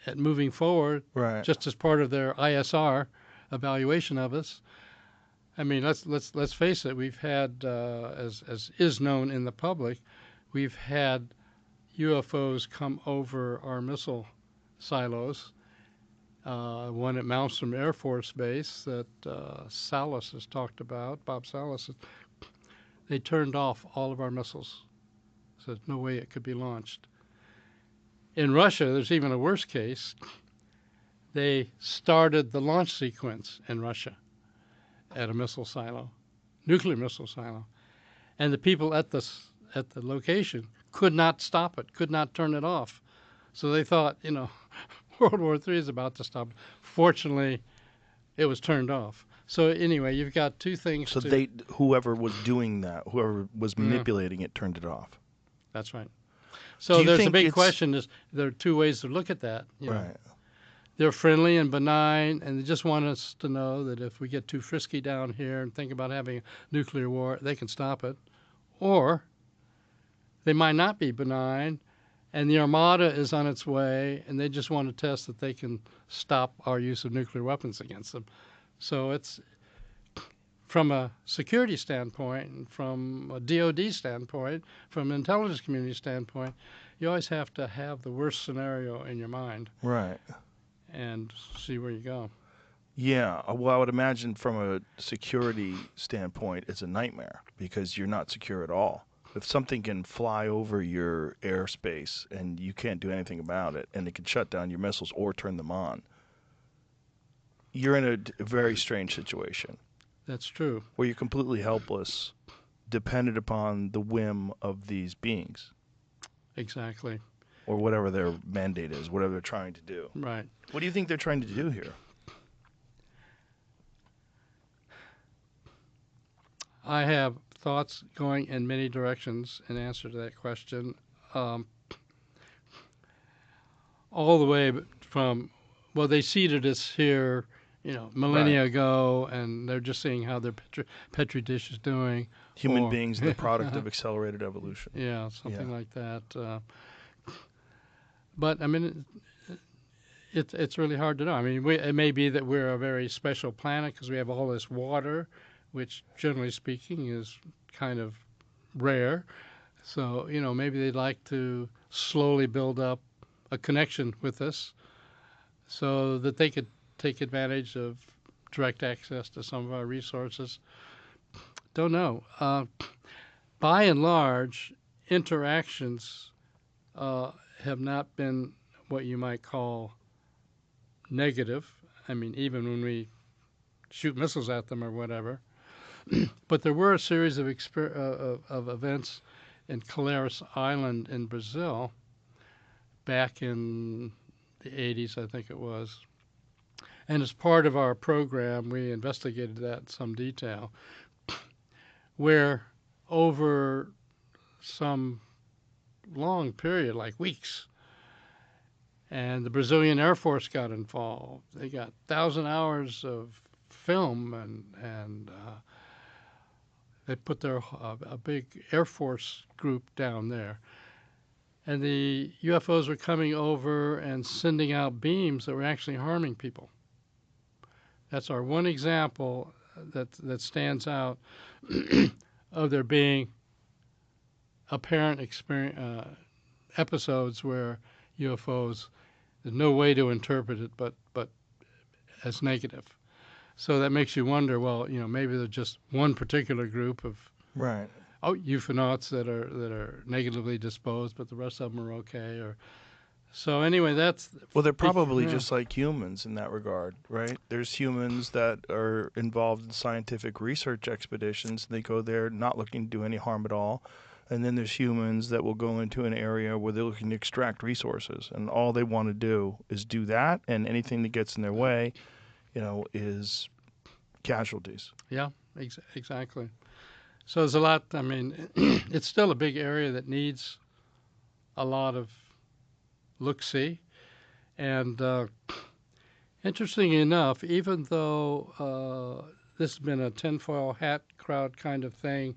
at moving forward, Right. just as part of their ISR evaluation of us. I mean, let's face it. We've had, as is known in the public, we've had UFOs come over our missile silos. One at Malmstrom Air Force Base that Salas has talked about, Bob Salas. They turned off all of our missiles. So there's no way it could be launched. In Russia, there's even a worse case. They started the launch sequence in Russia at a missile silo, nuclear missile silo, and the people at the location could not stop it, could not turn it off. So they thought, World War III is about to stop. Fortunately, it was turned off. So anyway, you've got two things. So whoever was doing that, whoever was manipulating it, turned it off. That's right. Do So you there's a think big it's- question. There are two ways to look at that. Right. They're friendly and benign, and they just want us to know that if we get too frisky down here and think about having a nuclear war, they can stop it. Or they might not be benign, and the Armada is on its way, and they just want to test that they can stop our use of nuclear weapons against them. So it's, from a security standpoint, and from a DoD standpoint, from an intelligence community standpoint, you always have to have the worst scenario in your mind Right. and see where you go. Yeah. Well, I would imagine from a security standpoint, it's a nightmare because you're not secure at all. If something can fly over your airspace and you can't do anything about it, and it can shut down your missiles or turn them on, you're in a very strange situation That's true. where you're completely helpless, dependent upon the whim of these beings Exactly. or whatever their mandate is, whatever they're trying to do. Right. What do you think they're trying to do here? I have thoughts going in many directions in answer to that question. All the way from, well, they seeded us here, millennia ago, and they're just seeing how their petri dish is doing. Human Or- beings, the product of accelerated evolution. Yeah, something Yeah. like that. But I mean, it's really hard to know. I mean, it may be that we're a very special planet because we have all this water, which generally speaking is kind of rare. So maybe they'd like to slowly build up a connection with us, so that they could take advantage of direct access to some of our resources. Don't know. By and large, interactions have not been what you might call negative. I mean, even when we shoot missiles at them or whatever. But there were a series of events in Caleres Island in Brazil back in the 80s, I think it was. And as part of our program, we investigated that in some detail, where over some long period, like weeks, and the Brazilian Air Force got involved. They got 1,000 hours of film, and they put a big Air Force group down there. and the UFOs were coming over and sending out beams that were actually harming people. That's our one example that stands out of there being apparent episodes where UFOs, there's no way to interpret it but as negative. So that makes you wonder, well, maybe there's just one particular group of Right. euphonauts that are negatively disposed, but the rest of them are okay. So anyway, that's Well, they're probably yeah. just like humans in that regard, right? There's humans that are involved in scientific research expeditions. They go there not looking to do any harm at all. And then there's humans that will go into an area where they're looking to extract resources. And all they want to do is do that. And anything that gets in their way, is casualties. Yeah, exactly. So there's a lot. I mean, it's still a big area that needs a lot of look-see. And interestingly enough, even though this has been a tinfoil hat crowd kind of thing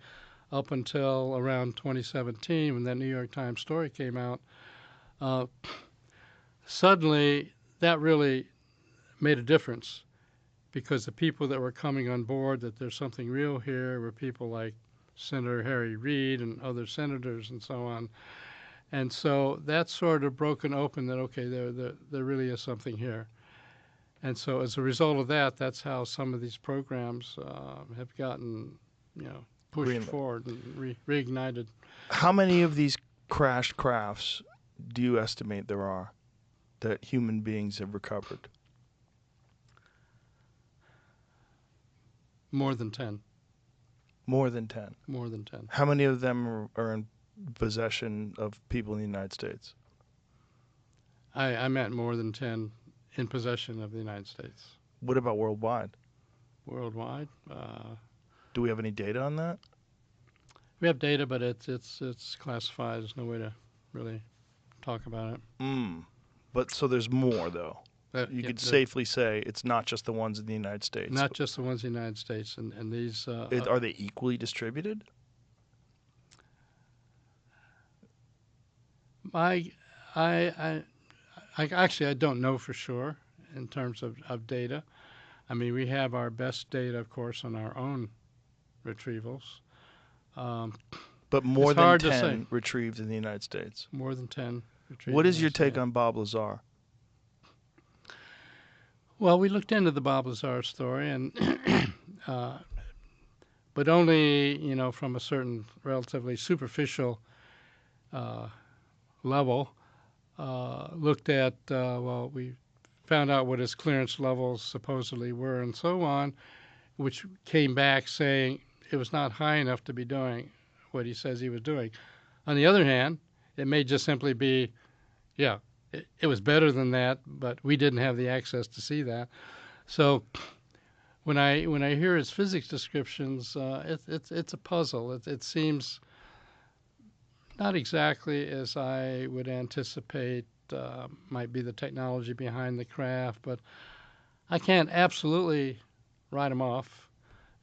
up until around 2017 when that New York Times story came out, suddenly that really made a difference, because the people that were coming on board that there's something real here were people like Senator Harry Reid and other senators and so on. And so that's sort of broken open that, okay, there really is something here. And so as a result of that, that's how some of these programs have gotten, pushed Greenlit. forward and reignited. How many of these crashed crafts do you estimate there are that human beings have recovered? More than 10. More than 10. More than 10. How many of them are in possession of people in the United States? I meant more than 10 in possession of the United States. What about worldwide? Worldwide? Do we have any data on that? We have data, but it's classified. There's no way to really talk about it. But so there's more, though. You could safely say it's not just the ones in the United States. Not just the ones in the United States, and these. Are they equally distributed? I actually don't know for sure in terms of data. I mean, we have our best data, of course, on our own retrievals. But more It's than hard to 10 say. retrieved in the United States. More than 10 retrievals. What is your take on Bob Lazar? Well, we looked into the Bob Lazar story, and but only from a certain relatively superficial level. Looked at we found out what his clearance levels supposedly were, and so on, which came back saying it was not high enough to be doing what he says he was doing. On the other hand, it may just simply be, it was better than that, but we didn't have the access to see that. So when I hear his physics descriptions, it's a puzzle. It seems not exactly as I would anticipate might be the technology behind the craft, but I can't absolutely write him off.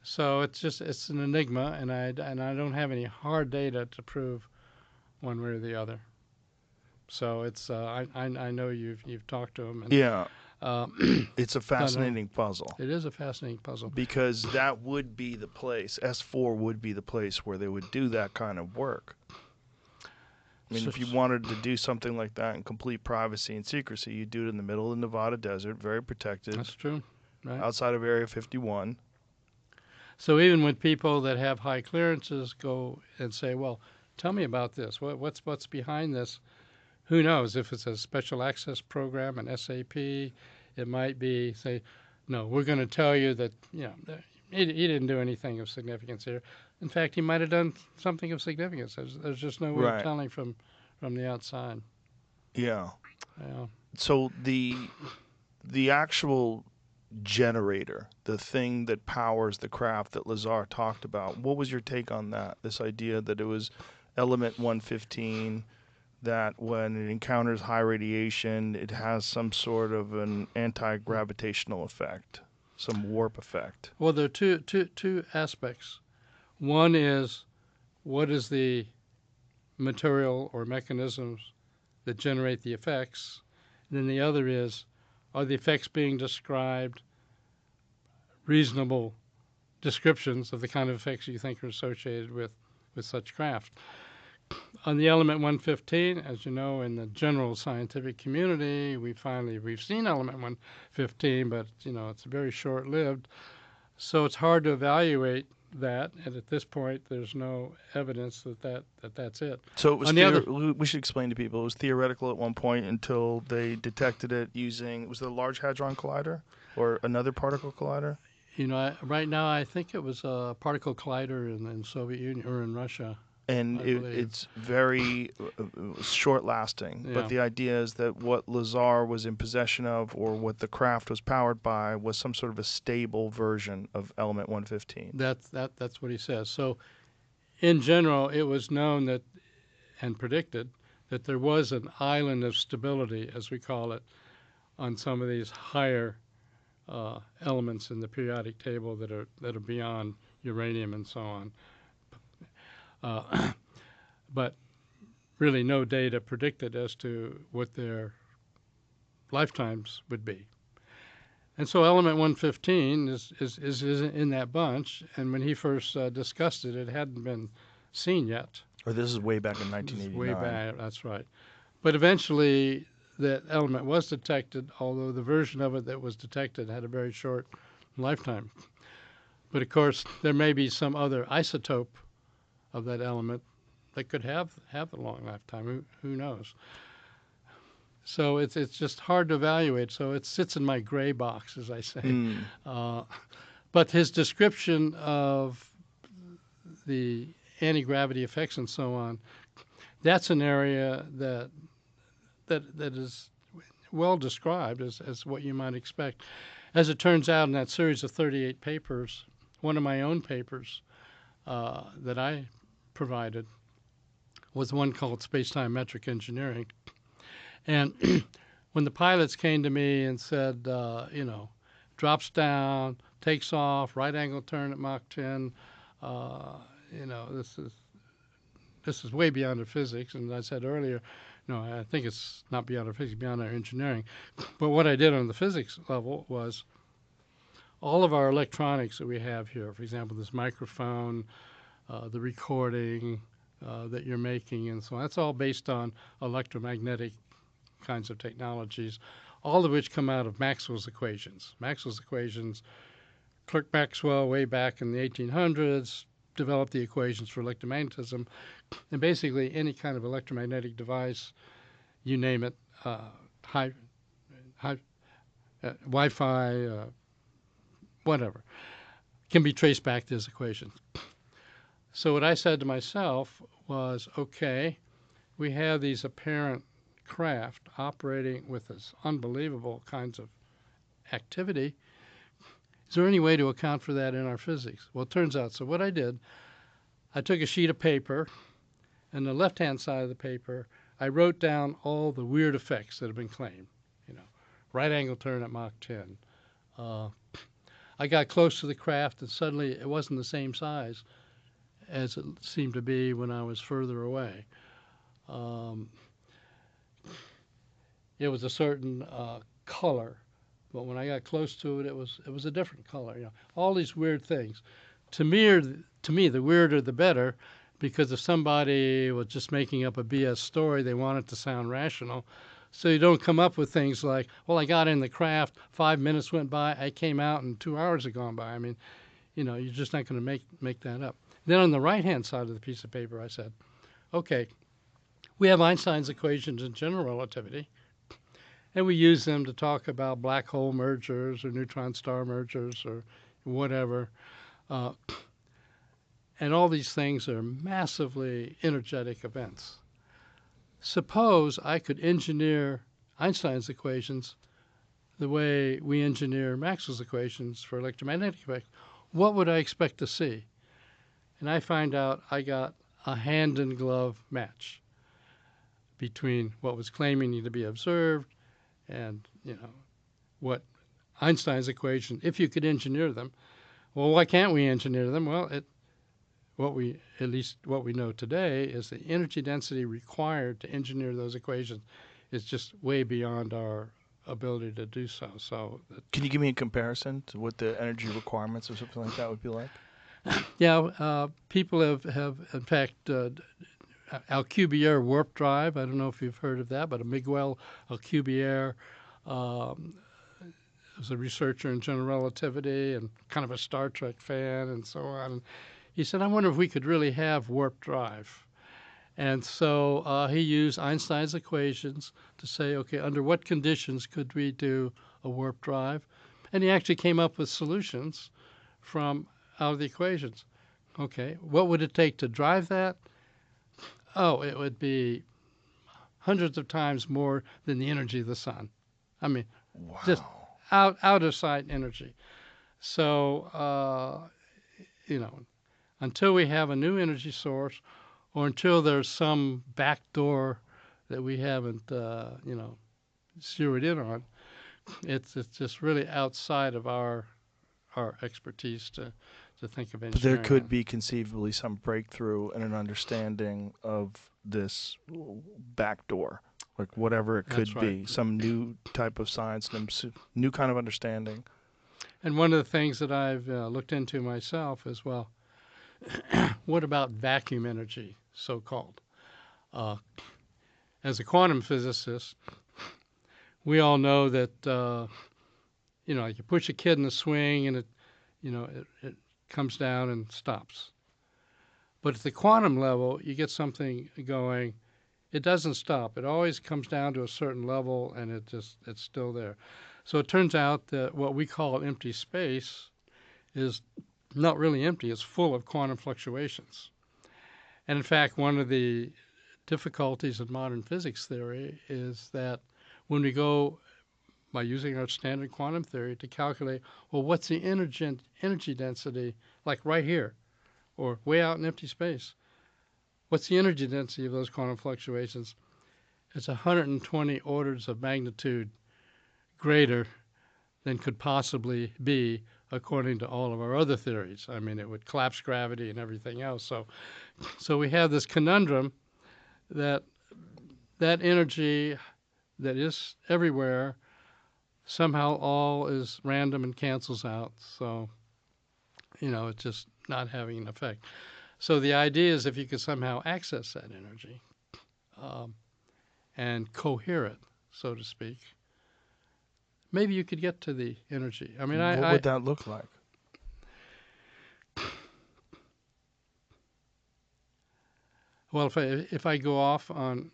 So it's an enigma, and I don't have any hard data to prove one way or the other. So it's I know you've talked to him. And, Yeah. It's a fascinating puzzle. It is a fascinating puzzle. Because that would be the place, S4 would be the place where they would do that kind of work. I mean, if you wanted to do something like that in complete privacy and secrecy, you'd do it in the middle of the Nevada desert, very protected. That's true. Right. Outside of Area 51. So even when people that have high clearances go and say, well, tell me about this. What's behind this? Who knows? If it's a special access program, an SAP, it might be, say, no, we're going to tell you that, he didn't do anything of significance here. In fact, he might have done something of significance. There's just no way of telling from the outside. Yeah. Yeah. So the actual generator, the thing that powers the craft that Lazar talked about, what was your take on that? This idea that it was element 115, that when it encounters high radiation, it has some sort of an anti-gravitational effect, some warp effect. Well, there are two aspects. One is, what is the material or mechanisms that generate the effects. And then the other is, are the effects being described reasonable descriptions of the kind of effects you think are associated with such craft? On the element 115, as you know, in the general scientific community, we've seen element 115, but it's very short-lived. So it's hard to evaluate that, and at this point, there's no evidence that's it. So it was On the other, we should explain to people, it was theoretical at one point until they detected it using, was it a Large Hadron Collider or another particle collider? right now, I think it was a particle collider in Soviet Union or in Russia. And it's very short-lasting. Yeah. But the idea is that what Lazar was in possession of, or what the craft was powered by, was some sort of a stable version of element 115. That's what he says. So, in general, it was known that and predicted that there was an island of stability, as we call it, on some of these higher elements in the periodic table that are beyond uranium and so on. But really no data predicted as to what their lifetimes would be. And so element 115 is in that bunch, and when he first discussed it, it hadn't been seen yet. Or this is way back in 1989. Way back, that's right. But eventually that element was detected, although the version of it that was detected had a very short lifetime. But of course, there may be some other isotope of that element that could have a long lifetime. Who knows? So it's just hard to evaluate. So it sits in my gray box, as I say. But his description of the anti-gravity effects and so on, that's an area that is well described as what you might expect. As it turns out, in that series of 38 papers, one of my own papers that I provided was one called Space-Time Metric Engineering. And when the pilots came to me and said, drops down, takes off, right angle turn at Mach 10, this is way beyond our physics. And I said earlier, no, I think it's not beyond our physics, beyond our engineering. But what I did on the physics level was all of our electronics that we have here, for example, this microphone, the recording that you're making, and so on. That's all based on electromagnetic kinds of technologies, all of which come out of Maxwell's equations. Maxwell's equations, Clerk Maxwell, way back in the 1800s, developed the equations for electromagnetism, and basically any kind of electromagnetic device, you name it, Wi-Fi, whatever, can be traced back to his equations. So what I said to myself was, okay, we have these apparent craft operating with this unbelievable kinds of activity. Is there any way to account for that in our physics? Well, it turns out. So what I did, I took a sheet of paper, and the left-hand side of the paper, I wrote down all the weird effects that have been claimed. Right angle turn at Mach 10. I got close to the craft, and suddenly it wasn't the same size as it seemed to be when I was further away. It was a certain color, but when I got close to it, it was a different color. All these weird things. To me, the weirder the better, because if somebody was just making up a BS story, they want it to sound rational. So you don't come up with things like, well, I got in the craft, 5 minutes went by, I came out, and 2 hours had gone by. I mean, you're just not going to make that up. Then on the right-hand side of the piece of paper, I said, okay, we have Einstein's equations in general relativity, and we use them to talk about black hole mergers or neutron star mergers or whatever. And all these things are massively energetic events. Suppose I could engineer Einstein's equations the way we engineer Maxwell's equations for electromagnetic effects. What would I expect to see? And I find out I got a hand-in-glove match between what was claiming to be observed and, what Einstein's equation, if you could engineer them. Well, why can't we engineer them? Well, what we know today is the energy density required to engineer those equations is just way beyond our ability to do so. So, Can you give me a comparison to what the energy requirements or something like that would be like? yeah, people have in fact Alcubierre warp drive. I don't know if you've heard of that, but a Miguel Alcubierre was a researcher in general relativity and kind of a Star Trek fan and so on. And he said, I wonder if we could really have warp drive. And so he used Einstein's equations to say, okay, under what conditions could we do a warp drive? And he actually came up with solutions from out of the equations. Okay, what would it take to drive that? Oh, it would be hundreds of times more than the energy of the sun. I mean, just out of sight energy. So, until we have a new energy source, or until there's some back door that we haven't, zeroed in on, it's just really outside of our expertise to think of But engineering. there could be conceivably some breakthrough and an understanding of this back door, like whatever it could That's be, right. some new type of science, new kind of understanding. And one of the things that I've looked into myself is, well, what about vacuum energy, so-called? As a quantum physicist, we all know that, you push a kid in a swing and it comes down and stops. But at the quantum level, you get something going, it doesn't stop. It always comes down to a certain level and it's still there. So it turns out that what we call empty space is not really empty, it's full of quantum fluctuations. And in fact, one of the difficulties of modern physics theory is that when we go by using our standard quantum theory to calculate, well, what's the energy density, like right here, or way out in empty space? What's the energy density of those quantum fluctuations? It's 120 orders of magnitude greater than could possibly be according to all of our other theories. I mean, it would collapse gravity and everything else. So we have this conundrum that energy that is everywhere somehow all is random and cancels out. So, it's just not having an effect. So the idea is if you could somehow access that energy and cohere it, so to speak, maybe you could get to the energy. I mean, What would that look like? Well, if I go off on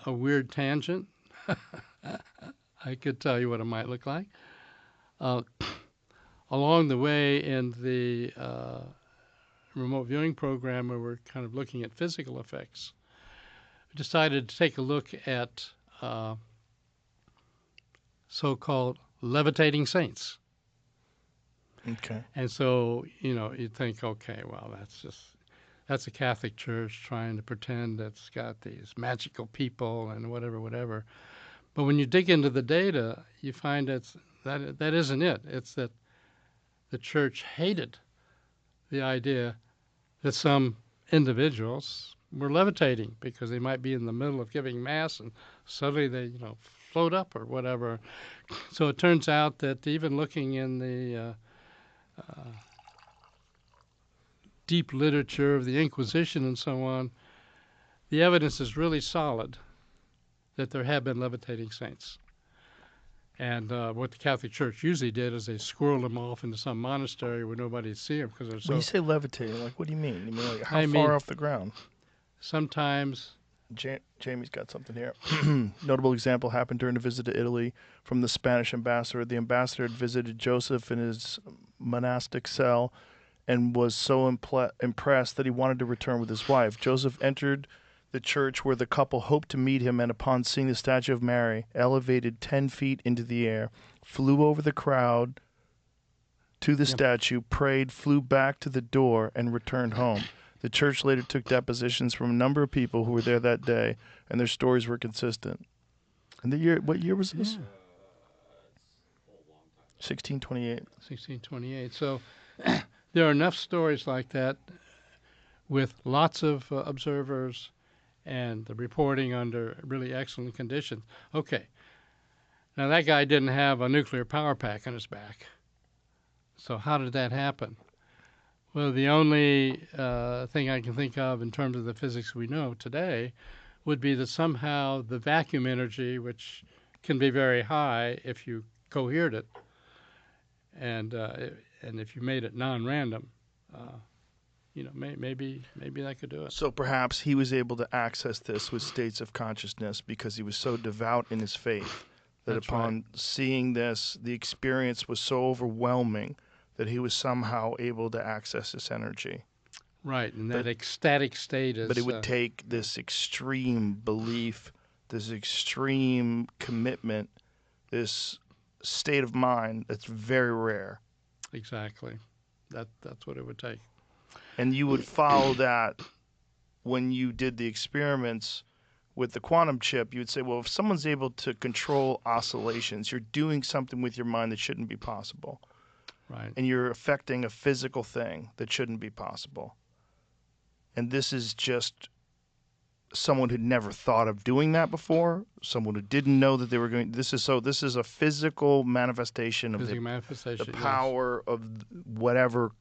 a weird tangent, I could tell you what it might look like. Along the way in the remote viewing program where we're kind of looking at physical effects, we decided to take a look at so-called levitating saints. Okay. And so, you'd think, okay, well, that's a Catholic church trying to pretend it's got these magical people and whatever. But when you dig into the data, you find that isn't it. It's that the church hated the idea that some individuals were levitating because they might be in the middle of giving mass and suddenly they, float up or whatever. So it turns out that even looking in the deep literature of the Inquisition and so on, the evidence is really solid that there have been levitating saints. And what the Catholic Church usually did is they squirreled them off into some monastery where nobody'd see them because they're so. When you say levitating, like what do you mean? You mean like how I far mean- off the ground? Sometimes, Jamie's got something here. Notable example happened during a visit to Italy from the Spanish ambassador. The ambassador had visited Joseph in his monastic cell and was so impressed that he wanted to return with his wife. Joseph entered the church where the couple hoped to meet him, and upon seeing the statue of Mary elevated 10 feet into the air, flew over the crowd to the statue, prayed, flew back to the door, and returned home. The church later took depositions from a number of people who were there that day, and their stories were consistent. And what year was this? 1628. 1628. So there are enough stories like that with lots of observers and the reporting under really excellent conditions. Okay, now that guy didn't have a nuclear power pack on his back. So how did that happen? Well, the only thing I can think of in terms of the physics we know today would be that somehow the vacuum energy, which can be very high if you cohered it, and if you made it non-random, maybe that could do it. So perhaps he was able to access this with states of consciousness because he was so devout in his faith that That's upon seeing this, the experience was so overwhelming that he was somehow able to access this energy. Right, and that ecstatic state is... But it would take this extreme belief, this extreme commitment, this state of mind that's very rare. Exactly. That's what it would take. And you would follow that when you did the experiments with the quantum chip. You would say, well, if someone's able to control oscillations, you're doing something with your mind that shouldn't be possible. Right. And you're affecting a physical thing that shouldn't be possible. And this is just someone who'd never thought of doing that before, someone who didn't know that they were going. This is a physical manifestation of the power of whatever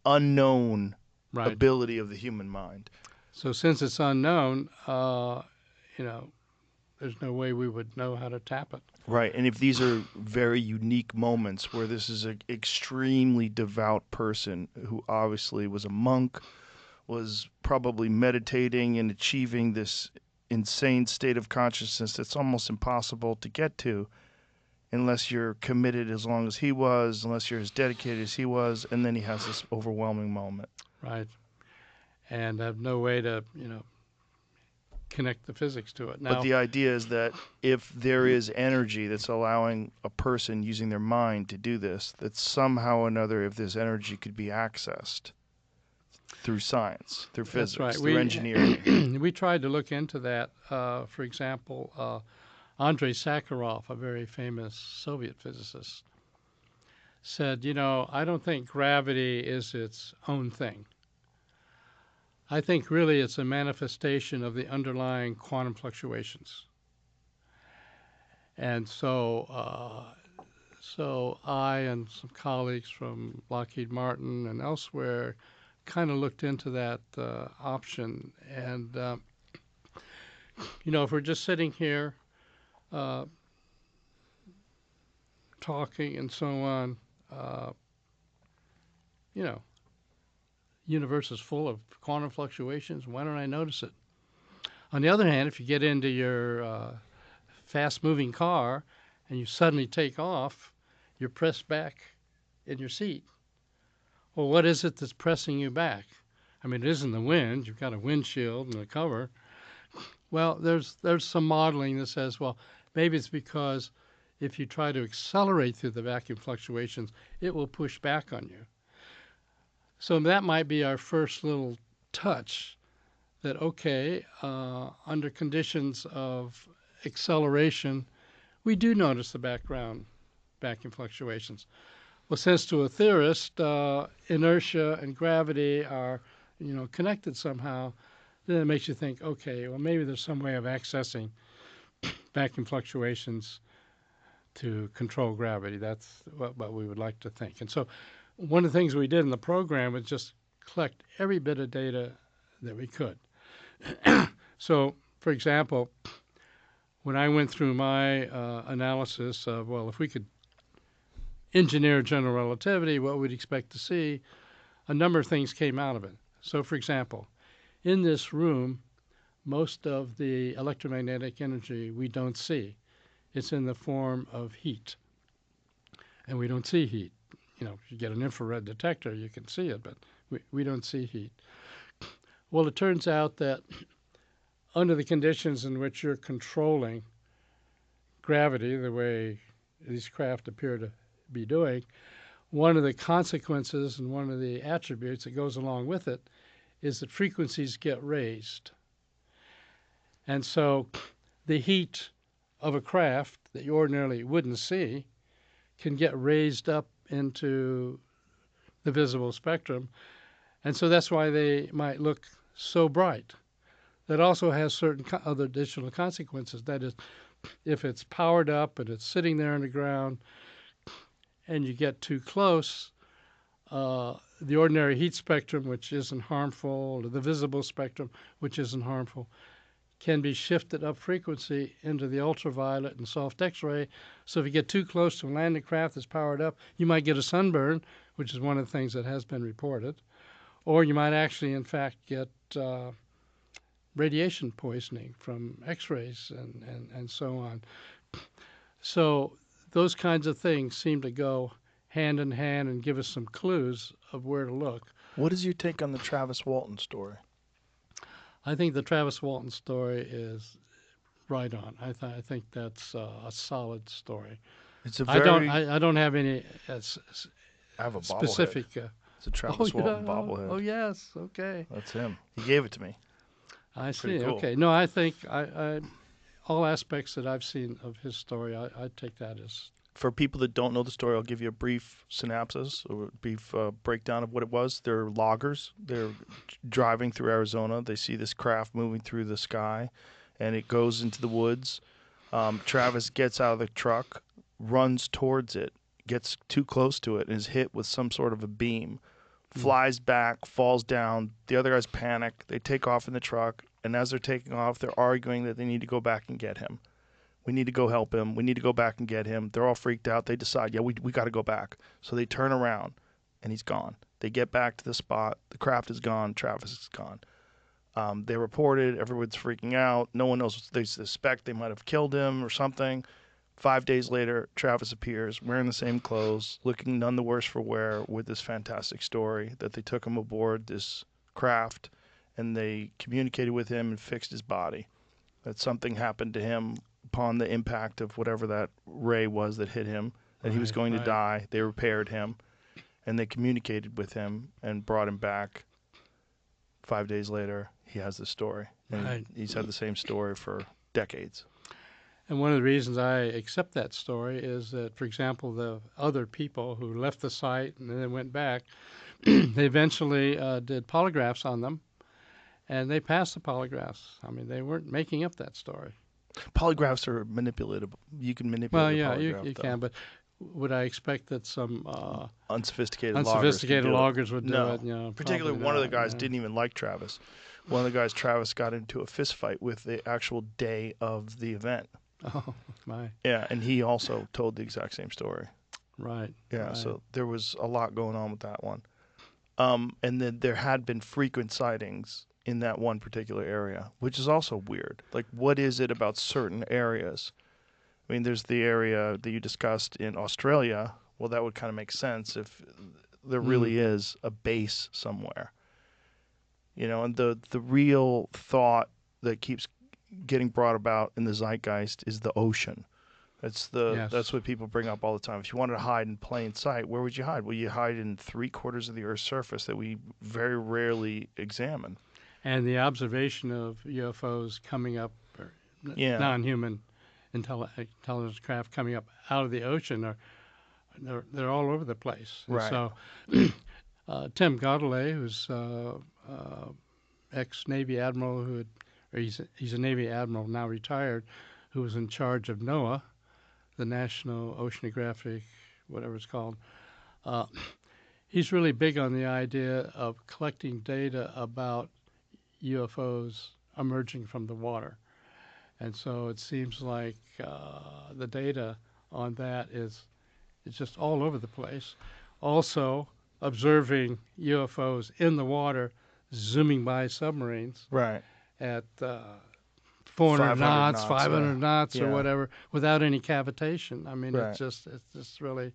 unknown ability of the human mind. So since it's unknown, there's no way we would know how to tap it. Right, and if these are very unique moments where this is an extremely devout person who obviously was a monk, was probably meditating and achieving this insane state of consciousness that's almost impossible to get to unless you're committed as long as he was, unless you're as dedicated as he was, and then he has this overwhelming moment. Right, and have no way to, connect the physics to it. Now, but the idea is that if there is energy that's allowing a person using their mind to do this, that somehow or another, if this energy could be accessed through science, through physics, through engineering. We tried to look into that. For example, Andrei Sakharov, a very famous Soviet physicist, said, I don't think gravity is its own thing. I think really it's a manifestation of the underlying quantum fluctuations. And so I and some colleagues from Lockheed Martin and elsewhere kind of looked into that option. And, if we're just sitting here talking and so on, universe is full of quantum fluctuations. Why don't I notice it? On the other hand, if you get into your fast-moving car and you suddenly take off, you're pressed back in your seat. Well, what is it that's pressing you back? I mean, it isn't the wind. You've got a windshield and a cover. Well, there's some modeling that says, well, maybe it's because if you try to accelerate through the vacuum fluctuations, it will push back on you. So that might be our first little touch that, okay, under conditions of acceleration, we do notice the background vacuum fluctuations. Well, since to a theorist, inertia and gravity are, connected somehow, then it makes you think, okay, well, maybe there's some way of accessing vacuum fluctuations to control gravity. That's what we would like to think. And so one of the things we did in the program was just collect every bit of data that we could. So, for example, when I went through my analysis of, well, if we could engineer general relativity, what we'd expect to see, a number of things came out of it. So, for example, in this room, most of the electromagnetic energy we don't see. It's in the form of heat, and we don't see heat. If you get an infrared detector, you can see it, but we don't see heat. Well, it turns out that under the conditions in which you're controlling gravity, the way these craft appear to be doing, one of the consequences and one of the attributes that goes along with it is that frequencies get raised. And so the heat of a craft that you ordinarily wouldn't see can get raised up into the visible spectrum. And so that's why they might look so bright. That also has certain other additional consequences. That is, if it's powered up and it's sitting there on the ground and you get too close, the ordinary heat spectrum, which isn't harmful, or the visible spectrum, which isn't harmful, can be shifted up frequency into the ultraviolet and soft X-ray. So if you get too close to a landing craft that's powered up, you might get a sunburn, which is one of the things that has been reported. Or you might actually, in fact, get radiation poisoning from X-rays and so on. So those kinds of things seem to go hand in hand and give us some clues of where to look. What is your take on the Travis Walton story? I think the Travis Walton story is right on. I think that's a solid story. It's a very. I don't have any I have a specific. bobblehead. It's a Travis Walton bobblehead. Oh yes, okay. That's him. He gave it to me. I Pretty see. cool. Okay. No, I think I all aspects that I've seen of his story, I take that as. For people that don't know the story, I'll give you a brief synopsis or a brief breakdown of what it was. They're loggers. They're driving through Arizona. They see this craft moving through the sky, and it goes into the woods. Travis gets out of the truck, runs towards it, gets too close to it, and is hit with some sort of a beam. Flies back, falls down. The other guys panic. They take off in the truck, and as they're taking off, they're arguing that they need to go back and get him. We need to go help him. We need to go back and get him. They're all freaked out. They decide, yeah, we got to go back. So they turn around, and he's gone. They get back to the spot. The craft is gone. Travis is gone. They reported. Everyone's freaking out. No one knows. They suspect they might have killed him or something. 5 days later, Travis appears wearing the same clothes, looking none the worse for wear, with this fantastic story that they took him aboard this craft, and they communicated with him and fixed his body. That something happened to him upon the impact of whatever that ray was that hit him, that he was going to die. They repaired him, and they communicated with him and brought him back. 5 days later, he has this story. And he's had the same story for decades. And one of the reasons I accept that story is that, for example, the other people who left the site and then went back, they eventually did polygraphs on them, and they passed the polygraphs. I mean, they weren't making up that story. Polygraphs are manipulatable. You can manipulate a polygraph. You can, but would I expect that some unsophisticated loggers would do no. it? You know, particularly one of the guys didn't even like Travis. One of the guys, Travis, got into a fist fight with the actual day of the event. Oh, my. Yeah, and he also told the exact same story. Right. Yeah, right. So there was a lot going on with that one. And then there had been frequent sightings in that one particular area, which is also weird. Like, what is it about certain areas? I mean, there's the area that you discussed in Australia. Well, that would kind of make sense if there really is a base somewhere. You know, and the real thought that keeps getting brought about in the zeitgeist is the ocean. That's what people bring up all the time. If you wanted to hide in plain sight, where would you hide? Well, you hide in 3/4 of the Earth's surface that we very rarely examine. And the observation of UFOs coming up, or non-human intelligence craft coming up out of the ocean, they're all over the place. Right. And so Tim Gaudelet, who's ex-Navy admiral, he's a Navy admiral now retired, who was in charge of NOAA, the National Oceanographic, whatever it's called. He's really big on the idea of collecting data about UFOs emerging from the water. And so it seems like the data on that is just all over the place. Also, observing UFOs in the water zooming by submarines at 400 knots, 500 knots or whatever, without any cavitation. I mean, it's just really...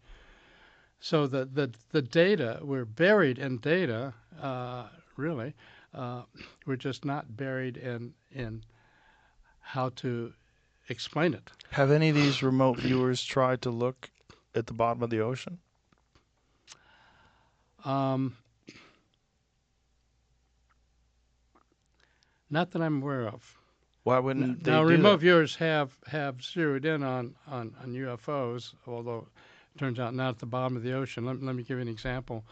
So the data, we're buried in data, really. We're just not buried in how to explain it. Have any of these remote viewers tried to look at the bottom of the ocean? Not that I'm aware of. Why wouldn't they now, do remote that? viewers have zeroed in on UFOs, although it turns out not at the bottom of the ocean. Let me give you an example.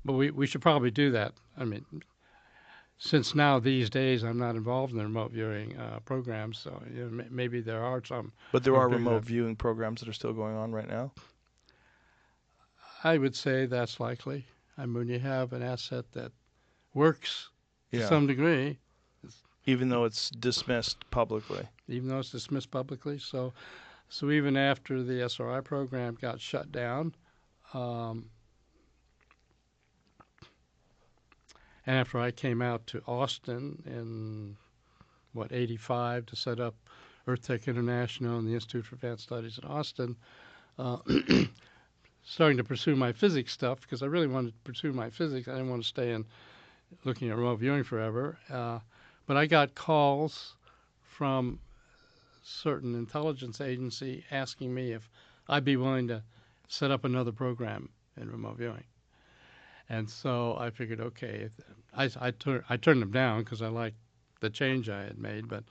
But we should probably do that. I mean, since now these days I'm not involved in the remote viewing programs, so maybe there are some. But there who are doing remote that. viewing programs that are still going on right now. I would say that's likely. I mean, when you have an asset that works to Yeah. some degree, Even though it's dismissed publicly. even though it's dismissed publicly. So even after the SRI program got shut down, and after I came out to Austin in, '85 to set up EarthTech International and the Institute for Advanced Studies in Austin, starting to pursue my physics stuff because I really wanted to pursue my physics. I didn't want to stay in looking at remote viewing forever. But I got calls from certain intelligence agency asking me if I'd be willing to set up another program in remote viewing. And so I figured, okay, I turned them down because I liked the change I had made. But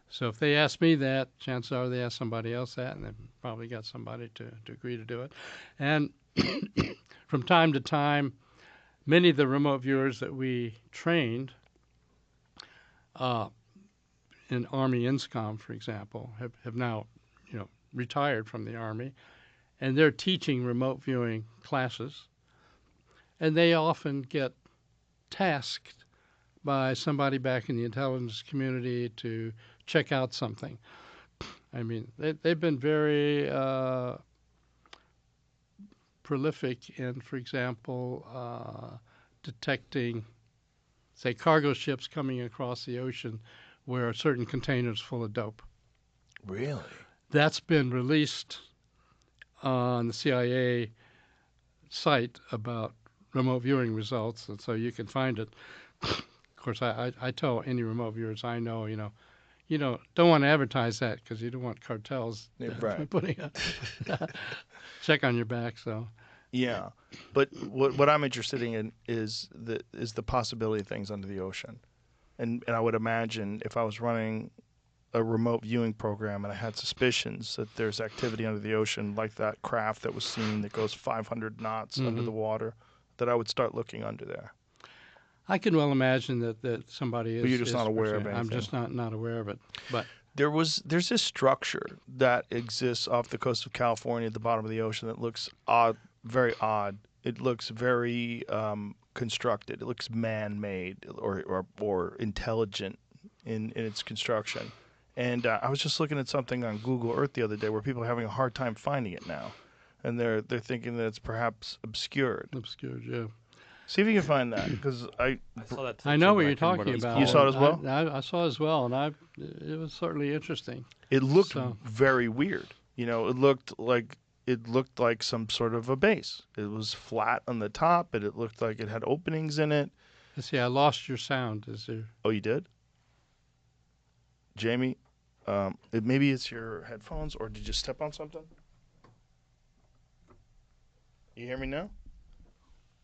so if they ask me that, chances are they ask somebody else that, and they've probably got somebody to agree to do it. And from time to time, many of the remote viewers that we trained in Army INSCOM, for example, have now, retired from the Army, and they're teaching remote viewing classes, and they often get tasked by somebody back in the intelligence community to check out something. I mean, they've been very prolific in, for example, detecting, say, cargo ships coming across the ocean where a certain container is full of dope. Really? That's been released on the CIA site about remote viewing results, and so you can find it. Of course, I tell any remote viewers I know, don't want to advertise that because you don't want cartels Right. putting a check on your back. So Yeah, but what I'm interested in is the possibility of things under the ocean, and I would imagine if I was running a remote viewing program and I had suspicions that there's activity under the ocean, like that craft that was seen that goes 500 knots under the water, that I would start looking under there. I can well imagine that somebody is. But you're just not aware of I'm anything. just not aware of it. But There's this structure that exists off the coast of California at the bottom of the ocean that looks odd, very odd. It looks very constructed. It looks man-made or intelligent in its construction. And I was just looking at something on Google Earth the other day where people are having a hard time finding it now, and they're thinking that it's perhaps obscured. obscured, yeah. See if you can find that, because I saw that. I know too, what but you're I couldn't remember talking what it was about. You saw it as well? I saw it as well, and it was certainly interesting. It looked So- very weird. It looked like some sort of a base. It was flat on the top, but it looked like it had openings in it. Let's see, I lost your sound. Is there? Oh, you did? Jamie, maybe it's your headphones, or did you step on something? You hear me now?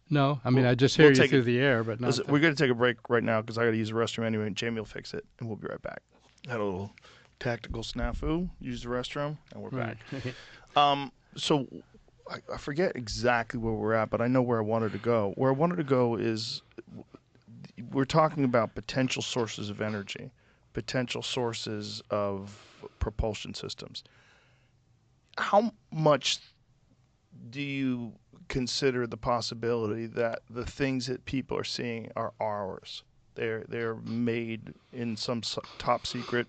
No, I mean We'll- I just hear we'll you take through it- the air, but not. Listen, we're going to take a break right now because I got to use the restroom anyway, and Jamie will fix it, and we'll be right back. Had a little tactical snafu, use the restroom, and we're back. So I forget exactly where we're at, but I know where I wanted to go. Where I wanted to go is we're talking about potential sources of energy, potential sources of propulsion systems. How much do you consider the possibility that the things that people are seeing are ours? They're made in some top secret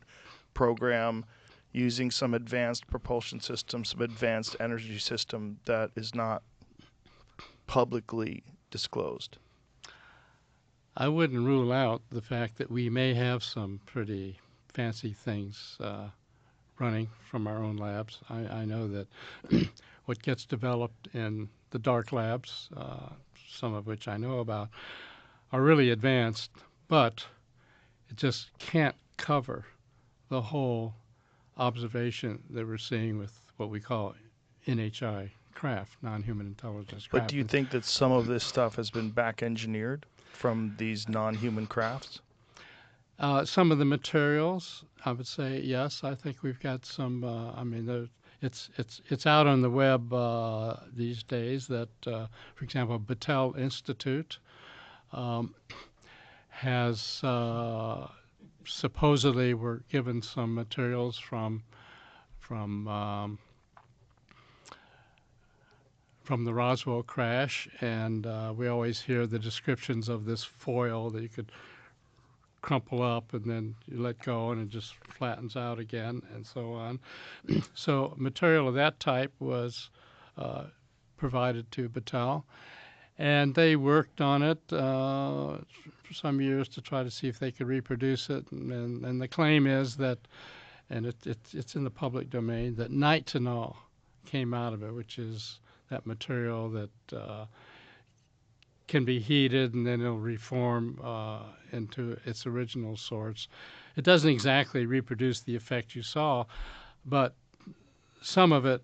program using some advanced propulsion system, some advanced energy system that is not publicly disclosed. I wouldn't rule out the fact that we may have some pretty fancy things running from our own labs. I know that what gets developed in the dark labs, some of which I know about, are really advanced, but it just can't cover the whole observation that we're seeing with what we call NHI craft, non-human intelligence craft. But do you think that some of this stuff has been back engineered from these non-human crafts? Some of the materials, I would say yes. I think we've got some. it's out on the web these days. That, for example, Battelle Institute has supposedly were given some materials from the Roswell crash, and we always hear the descriptions of this foil that you could crumple up and then you let go and it just flattens out again and so on. So material of that type was provided to Battelle, and they worked on it for some years to try to see if they could reproduce it. And the claim is that, and it's in the public domain, that nitinol came out of it, which is that material that can be heated and then it'll reform into its original source. It doesn't exactly reproduce the effect you saw, but some of it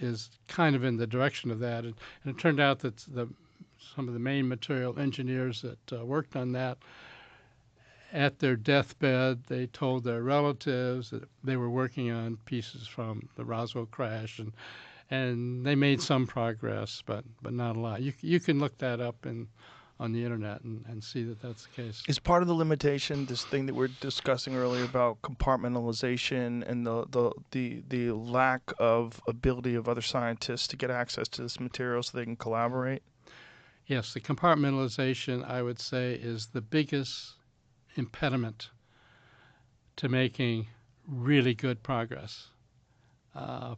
is kind of in the direction of that. And it turned out that some of the main material engineers that worked on that, at their deathbed, they told their relatives that they were working on pieces from the Roswell crash, and they made some progress, but not a lot. You can look that up on the internet and see that that's the case. Is part of the limitation this thing that we're discussing earlier about compartmentalization and the lack of ability of other scientists to get access to this material so they can collaborate? Yes, the compartmentalization, I would say, is the biggest impediment to making really good progress.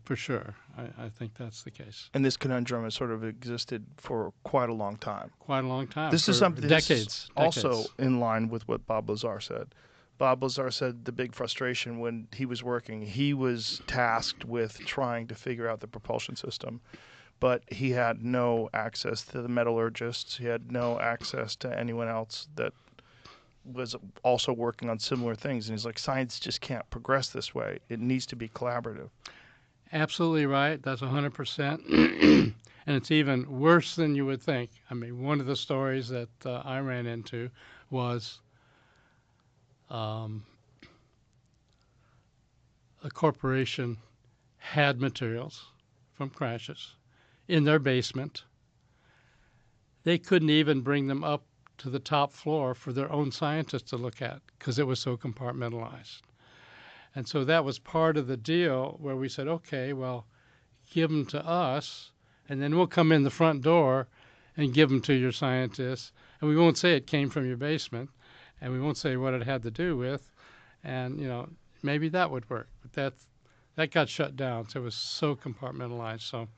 For sure. I think that's the case. And this conundrum has sort of existed for quite a long time. Quite a long time. This is something decades. Also in line with what Bob Lazar said. Bob Lazar said the big frustration when he was working, he was tasked with trying to figure out the propulsion system, but he had no access to the metallurgists. He had no access to anyone else that was also working on similar things. And he's like, science just can't progress this way. It needs to be collaborative. Absolutely right. That's 100%. And it's even worse than you would think. I mean, one of the stories that I ran into was a corporation had materials from crashes in their basement. They couldn't even bring them up to the top floor for their own scientists to look at because it was so compartmentalized. And so that was part of the deal where we said, okay, well, give them to us, and then we'll come in the front door and give them to your scientists. And we won't say it came from your basement, and we won't say what it had to do with. And, maybe that would work. But that got shut down. So it was so compartmentalized. So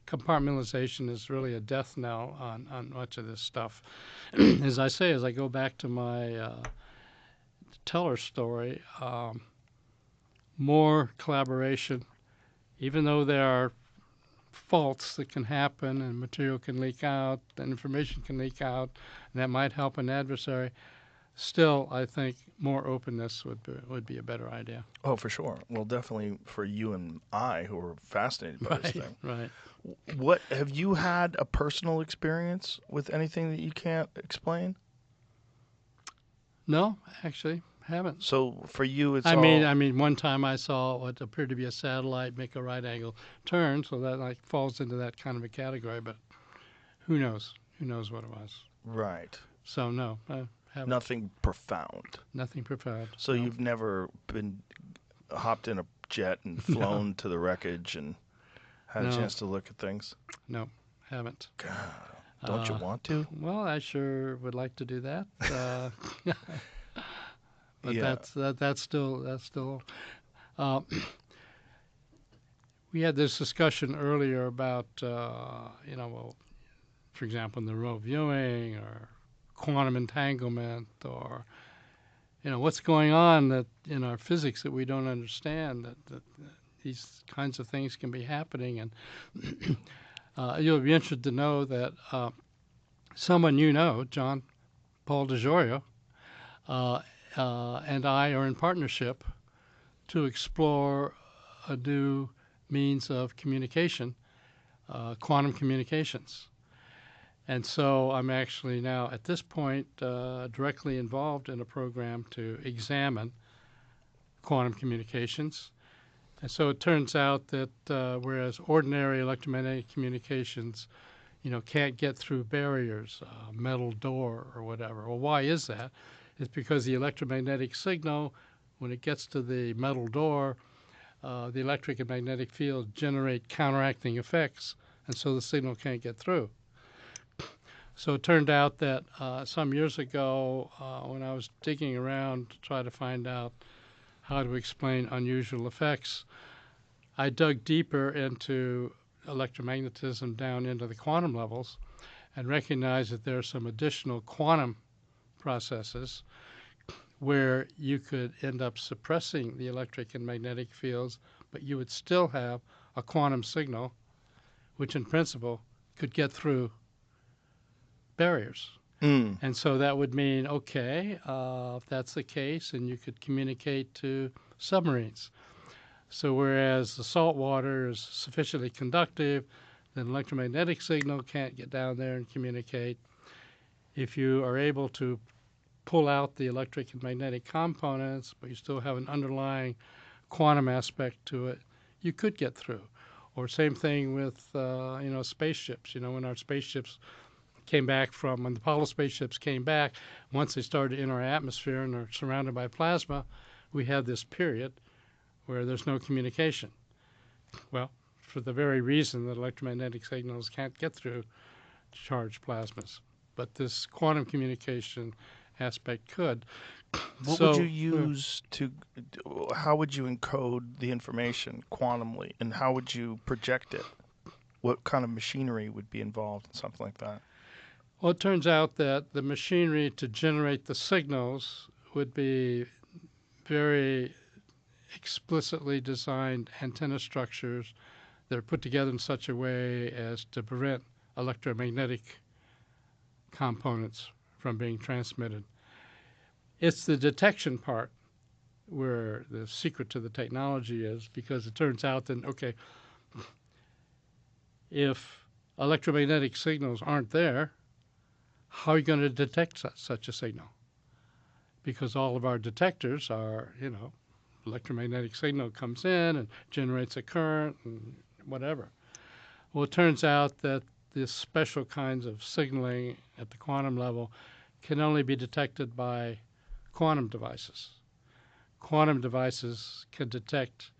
compartmentalization is really a death knell on much of this stuff. As I go back to my Teller story, more collaboration, even though there are faults that can happen and material can leak out and information can leak out, and that might help an adversary. Still, I think more openness would be a better idea. Oh, for sure. Well, definitely for you and I who are fascinated by this thing. Right. What have you had a personal experience with anything that you can't explain? No, actually, haven't. So for you, it's I mean, one time I saw what appeared to be a satellite make a right angle turn, so that falls into that kind of a category. But who knows? Who knows what it was? Right. So no, I haven't. Nothing profound. Nothing profound. So no. You've never been hopped in a jet and flown to the wreckage and had a chance to look at things? No, haven't. God, don't you want to? Well, I sure would like to do that. But Yeah. that's still. We had this discussion earlier about well, for example, in the remote viewing or quantum entanglement, or what's going on that in our physics that we don't understand, that these kinds of things can be happening. And you'll be interested to know that someone John Paul DeGioia, and I are in partnership to explore a new means of communication, quantum communications. And so I'm actually now, at this point, directly involved in a program to examine quantum communications And so it turns out that whereas ordinary electromagnetic communications, can't get through barriers, metal door or whatever. Well, why is that? It's because the electromagnetic signal, when it gets to the metal door, the electric and magnetic fields generate counteracting effects, and so the signal can't get through. So it turned out that some years ago, when I was digging around to try to find out how to explain unusual effects, I dug deeper into electromagnetism down into the quantum levels and recognized that there are some additional quantum processes where you could end up suppressing the electric and magnetic fields, but you would still have a quantum signal, which in principle could get through barriers. And so that would mean, okay, if that's the case, and you could communicate to submarines. So whereas the salt water is sufficiently conductive, then electromagnetic signal can't get down there and communicate. If you are able to pull out the electric and magnetic components, but you still have an underlying quantum aspect to it, you could get through. Or same thing with, spaceships. When our spaceships came back when the Apollo spaceships came back, once they started in our atmosphere and are surrounded by plasma, we had this period where there's no communication. Well, for the very reason that electromagnetic signals can't get through charged plasmas. But this quantum communication aspect could. What would you use how would you encode the information quantumly, and how would you project it? What kind of machinery would be involved in something like that? Well, it turns out that the machinery to generate the signals would be very explicitly designed antenna structures that are put together in such a way as to prevent electromagnetic components from being transmitted. It's the detection part where the secret to the technology is, because it turns out that, okay, if electromagnetic signals aren't there, how are you going to detect such a signal? Because all of our detectors are, electromagnetic signal comes in and generates a current and whatever. Well, it turns out that this special kinds of signaling at the quantum level can only be detected by quantum devices. Quantum devices can detect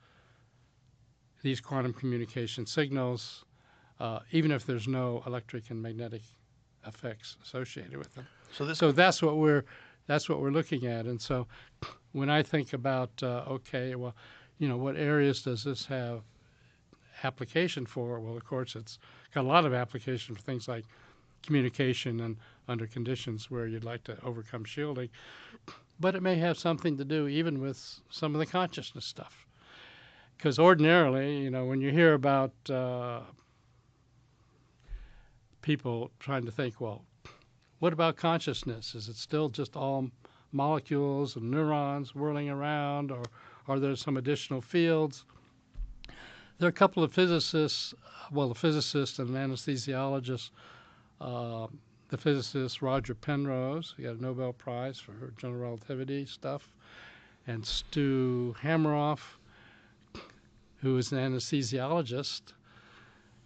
these quantum communication signals even if there's no electric and magnetic effects associated with them. So that's what we're looking at. And so when I think about what areas does this have application for? Well, of course, it's got a lot of application for things like communication and under conditions where you'd like to overcome shielding. But it may have something to do even with some of the consciousness stuff. Because ordinarily, when you hear about people trying to think, well, what about consciousness? Is it still just all molecules and neurons whirling around, or are there some additional fields? There are a couple of physicists, a physicist and an anesthesiologist. The physicist Roger Penrose, he got a Nobel Prize for general relativity stuff, and Stu Hameroff, who is an anesthesiologist.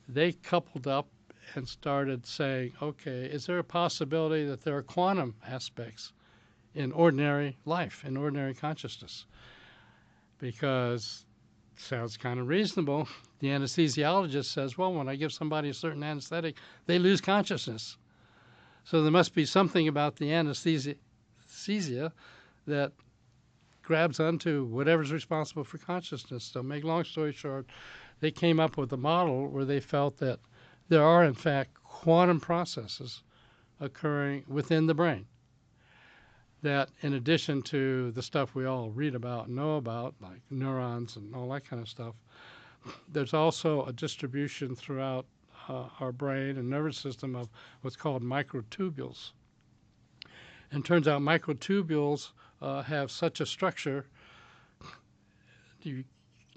They coupled up and started saying, okay, is there a possibility that there are quantum aspects in ordinary life, in ordinary consciousness? Because it sounds kind of reasonable. The anesthesiologist says, well, when I give somebody a certain anesthetic, they lose consciousness. So there must be something about the anesthesia that grabs onto whatever's responsible for consciousness. So make long story short, they came up with a model where they felt that there are, in fact, quantum processes occurring within the brain that, in addition to the stuff we all read about and know about, like neurons and all that kind of stuff, there's also a distribution throughout our brain and nervous system of what's called microtubules. And it turns out microtubules have such a structure. You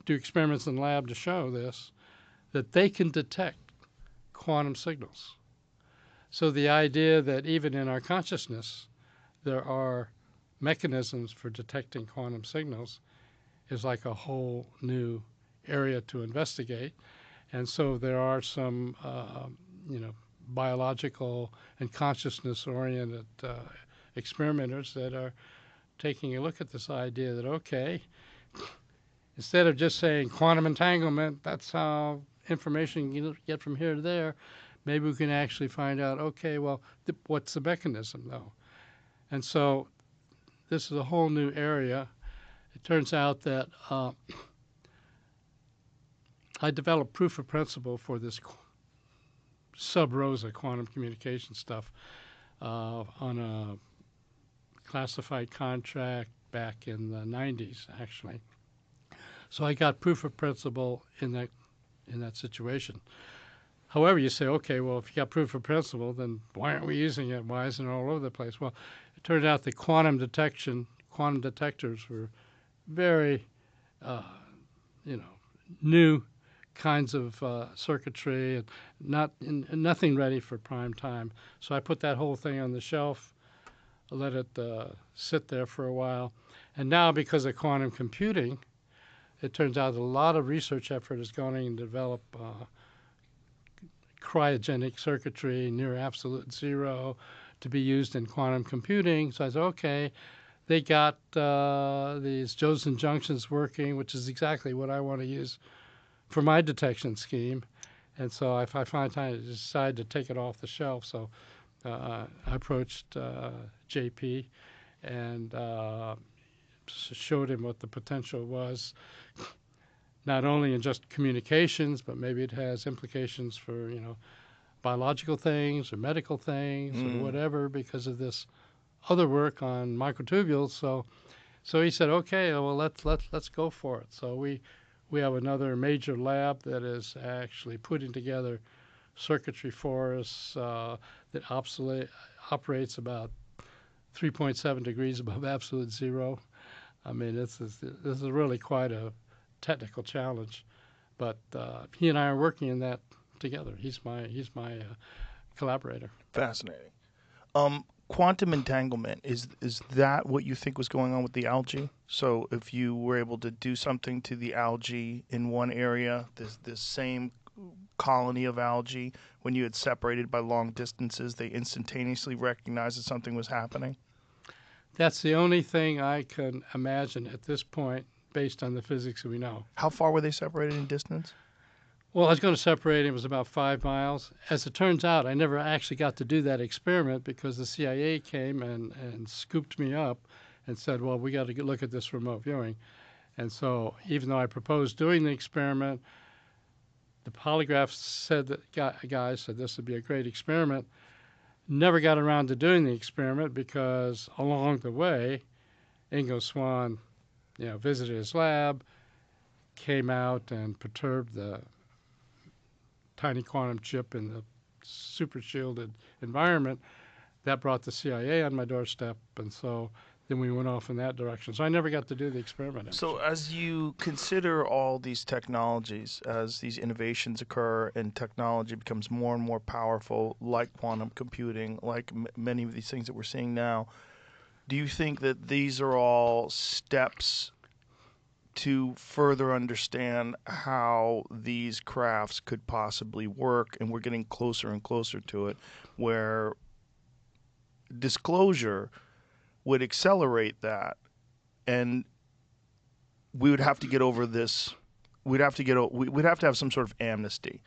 do experiments in the lab to show this, that they can detect quantum signals. So the idea that even in our consciousness there are mechanisms for detecting quantum signals is like a whole new area to investigate. And so there are some, biological and consciousness-oriented experimenters that are taking a look at this idea that, okay, instead of just saying quantum entanglement, that's how information you get from here to there, maybe we can actually find out, okay, well, what's the mechanism, though? And so this is a whole new area. It turns out that I developed proof of principle for this sub-rosa quantum communication stuff on a classified contract back in the 90s, actually. So I got proof of principle in that situation. However, you say, okay, well, if you got proof of principle, then why aren't we using it? Why isn't it all over the place? Well, it turned out that quantum detectors were very, new kinds of circuitry and nothing ready for prime time. So I put that whole thing on the shelf, let it sit there for a while. And now, because of quantum computing, it turns out a lot of research effort is going in to develop cryogenic circuitry near absolute zero to be used in quantum computing. So I said, okay, they got these Josephson junctions working, which is exactly what I want to use for my detection scheme. And so if I find time, I decide to take it off the shelf. So I approached JP and showed him what the potential was, not only in just communications, but maybe it has implications for, biological things or medical things or whatever because of this other work on microtubules. So he said, okay, well, let's go for it. So we have another major lab that is actually putting together circuitry for us that operates about 3.7 degrees above absolute zero. I mean, this is really quite a technical challenge, but he and I are working in that together. He's my collaborator. Fascinating. Quantum entanglement, is that what you think was going on with the algae? So if you were able to do something to the algae in one area, this same colony of algae, when you had separated by long distances, they instantaneously recognized that something was happening? That's the only thing I can imagine at this point based on the physics we know. How far were they separated in distance? Well, I was going to separate it. It was about 5 miles. As it turns out, I never actually got to do that experiment because the CIA came and scooped me up and said, well, we got to look at this remote viewing. And so even though I proposed doing the experiment, the polygraph said that guys said this would be a great experiment. Never got around to doing the experiment because along the way, Ingo Swann, visited his lab, came out and perturbed the tiny quantum chip in the super shielded environment. That brought the CIA on my doorstep, and so then we went off in that direction. So I never got to do the experiment. So as you consider all these technologies, as these innovations occur and technology becomes more and more powerful, like quantum computing, like many of these things that we're seeing now, do you think that these are all steps to further understand how these crafts could possibly work, and we're getting closer and closer to it, where disclosure would accelerate that, and we would have to get over this. We'd have to have some sort of amnesty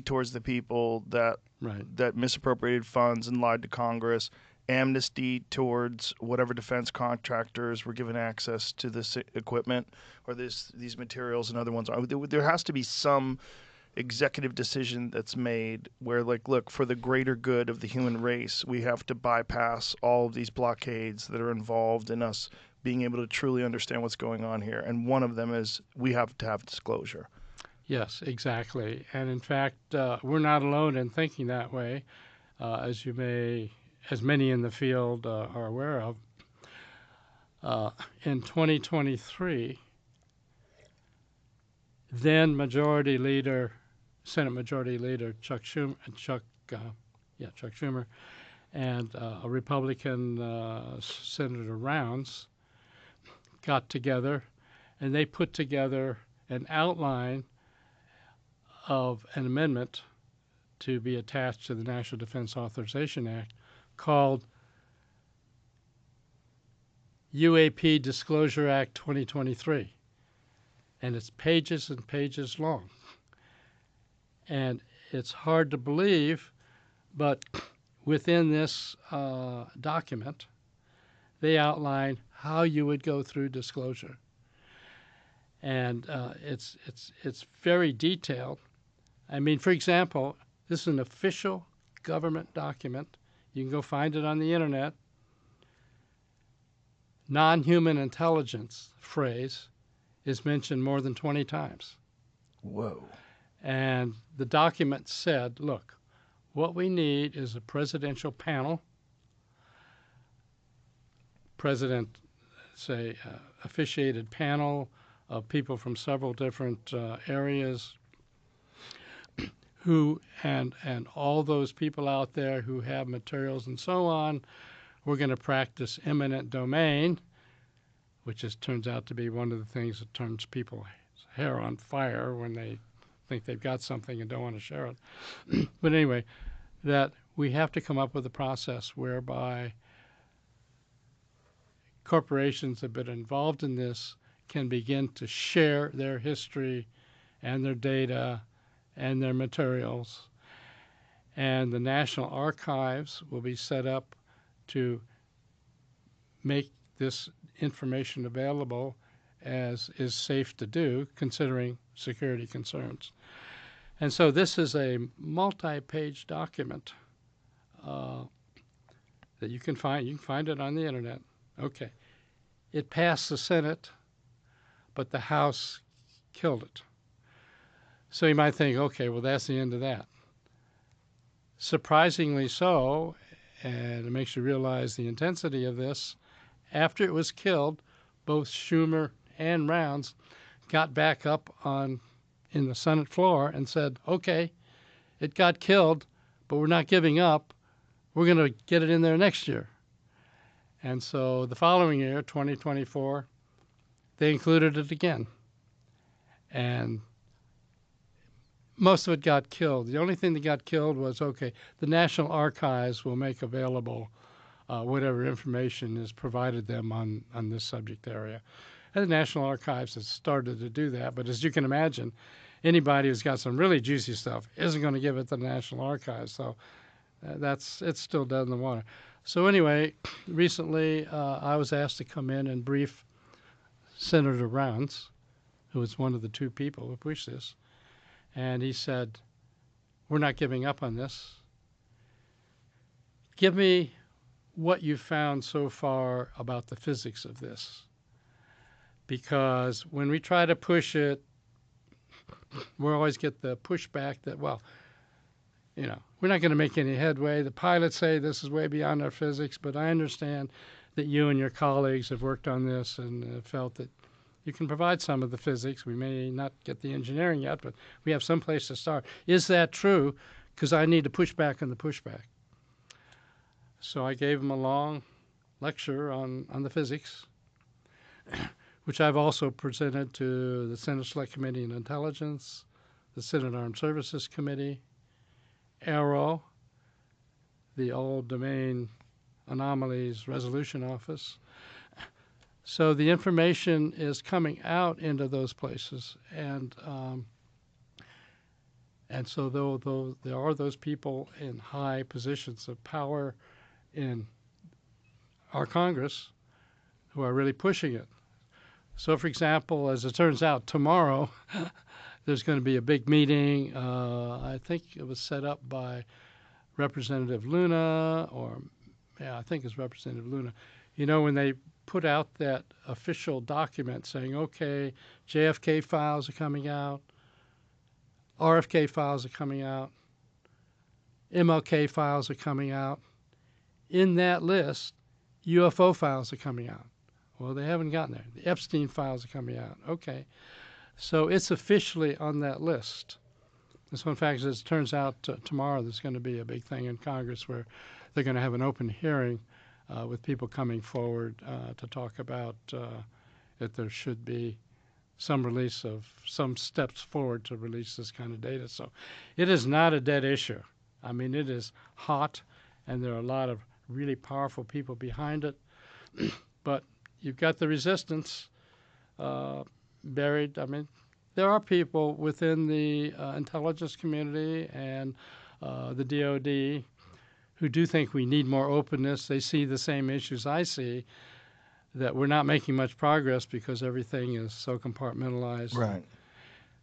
towards the people that misappropriated funds and lied to Congress, amnesty towards whatever defense contractors were given access to this equipment or these materials and other ones. There has to be some executive decision that's made where, like, look, for the greater good of the human race, we have to bypass all of these blockades that are involved in us being able to truly understand what's going on here. And one of them is we have to have disclosure. Yes, exactly. And in fact, we're not alone in thinking that way, as many in the field are aware of. In 2023, then Senate Majority Leader Chuck Schumer and a Republican Senator Rounds got together, and they put together an outline of an amendment to be attached to the National Defense Authorization Act called UAP Disclosure Act 2023. And it's pages and pages long. And it's hard to believe, but within this document, they outline how you would go through disclosure. And it's very detailed. I mean, for example, this is an official government document. You can go find it on the internet. Non-human intelligence phrase is mentioned more than 20 times. Whoa. And the document said, look, what we need is a presidential panel, president, say, officiated panel of people from several different areas who, and all those people out there who have materials and so on. We're going to practice eminent domain, which turns out to be one of the things that turns people's hair on fire when they think they've got something and don't want to share it. But anyway, that we have to come up with a process whereby corporations that have been involved in this can begin to share their history and their data and their materials. And the National Archives will be set up to make this information available as is safe to do, considering security concerns. And so this is a multi-page document that you can find. You can find it on the internet. Okay. It passed the Senate, but the House killed it. So you might think, okay, well, that's the end of that. Surprisingly so, and it makes you realize the intensity of this, after it was killed, both Schumer and Rounds got back up in the Senate floor and said, okay, it got killed, but we're not giving up. We're going to get it in there next year. And so the following year, 2024, they included it again. And most of it got killed. The only thing that got killed was, okay, the National Archives will make available whatever information is provided them on this subject area. And the National Archives has started to do that. But as you can imagine, anybody who's got some really juicy stuff isn't going to give it to the National Archives. So it's still dead in the water. So anyway, recently I was asked to come in and brief Senator Rounds, who was one of the two people who pushed this. And he said, we're not giving up on this. Give me what you found so far about the physics of this. Because when we try to push it, we always get the pushback that, well, you know, we're not going to make any headway. The pilots say this is way beyond our physics, but I understand that you and your colleagues have worked on this and felt that you can provide some of the physics. We may not get the engineering yet, but we have some place to start. Is that true? Because I need to push back on the pushback. So I gave him a long lecture on the physics, which I've also presented to the Senate Select Committee on Intelligence, the Senate Armed Services Committee, ARROW, the All Domain Anomalies Resolution Office. So the information is coming out into those places, and so though there are those people in high positions of power in our Congress who are really pushing it. So, for example, as it turns out, tomorrow there's going to be a big meeting. I think it was set up by Representative Luna, I think it's Representative Luna. You know, when they put out that official document saying, okay, JFK files are coming out, RFK files are coming out, MLK files are coming out. In that list, UFO files are coming out. Well, they haven't gotten there. The Epstein files are coming out. Okay. So it's officially on that list. And so, in fact, as it turns out, tomorrow there's going to be a big thing in Congress where they're going to have an open hearing with people coming forward to talk about that there should be some release of some steps forward to release this kind of data. So it is not a dead issue. I mean, it is hot, and there are a lot of really powerful people behind it. But you've got the resistance buried. I mean, there are people within the intelligence community and the DoD who do think we need more openness. They see the same issues I see, that we're not making much progress because everything is so compartmentalized. Right.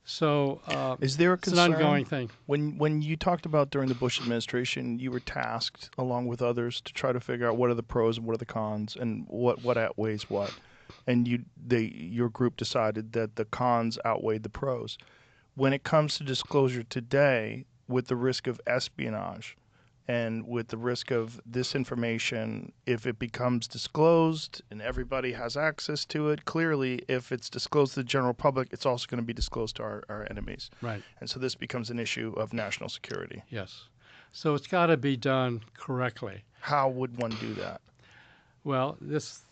So Is there a it's an concern? ongoing thing. When you talked about during the Bush administration, you were tasked, along with others, to try to figure out what are the pros and what are the cons, and what outweighs what. And your group decided that the cons outweighed the pros. When it comes to disclosure today, with the risk of espionage, and with the risk of this information, if it becomes disclosed and everybody has access to it, clearly, if it's disclosed to the general public, it's also going to be disclosed to our enemies. Right. And so this becomes an issue of national security. Yes. So it's got to be done correctly. How would one do that? Well, this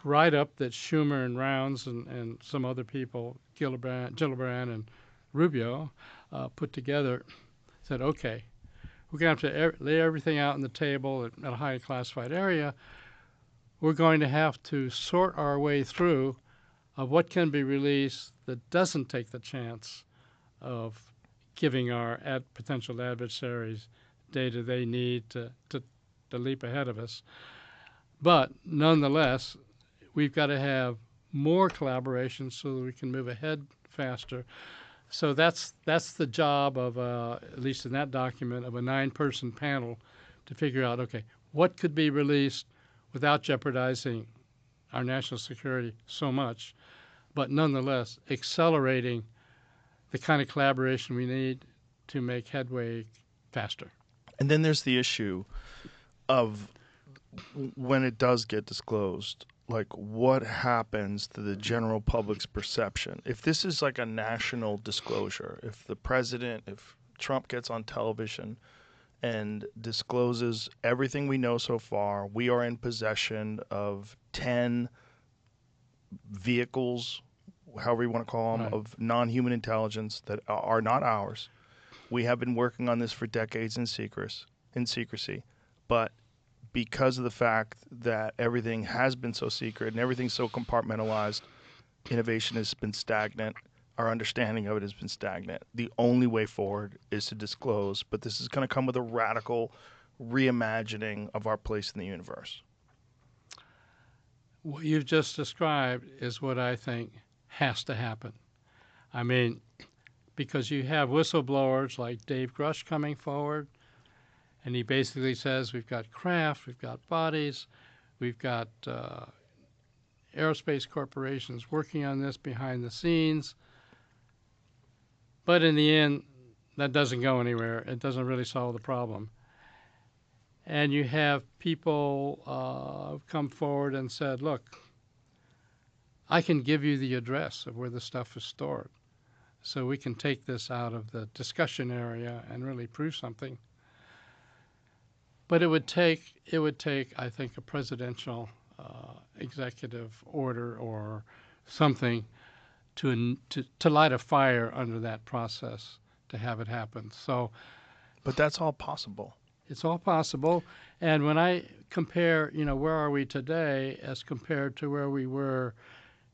write-up that Schumer and Rounds and some other people, Gillibrand and Rubio, put together, said, okay, we're going to have to lay everything out on the table at a highly classified area. We're going to have to sort our way through of what can be released that doesn't take the chance of giving our potential adversaries data they need to leap ahead of us. But nonetheless, we've got to have more collaboration so that we can move ahead faster. So that's the job of, at least in that document, of a 9-person panel to figure out, okay, what could be released without jeopardizing our national security so much, but nonetheless accelerating the kind of collaboration we need to make headway faster. And then there's the issue of when it does get disclosed, like what happens to the general public's perception? If this is like a national disclosure, if Trump gets on television and discloses everything we know so far, we are in possession of 10 vehicles, however you want to call them, right, of non-human intelligence that are not ours. We have been working on this for decades in secrecy, but because of the fact that everything has been so secret and everything's so compartmentalized, innovation has been stagnant. Our understanding of it has been stagnant. The only way forward is to disclose, but this is going to come with a radical reimagining of our place in the universe. What you've just described is what I think has to happen. I mean, because you have whistleblowers like Dave Grush coming forward, and he basically says we've got craft, we've got bodies, we've got aerospace corporations working on this behind the scenes. But in the end, that doesn't go anywhere. It doesn't really solve the problem. And you have people come forward and said, look, I can give you the address of where the stuff is stored. So we can take this out of the discussion area and really prove something. But it would take, I think, a presidential executive order or something to light a fire under that process to have it happen. So, but that's all possible. It's all possible. And when I compare, where are we today as compared to where we were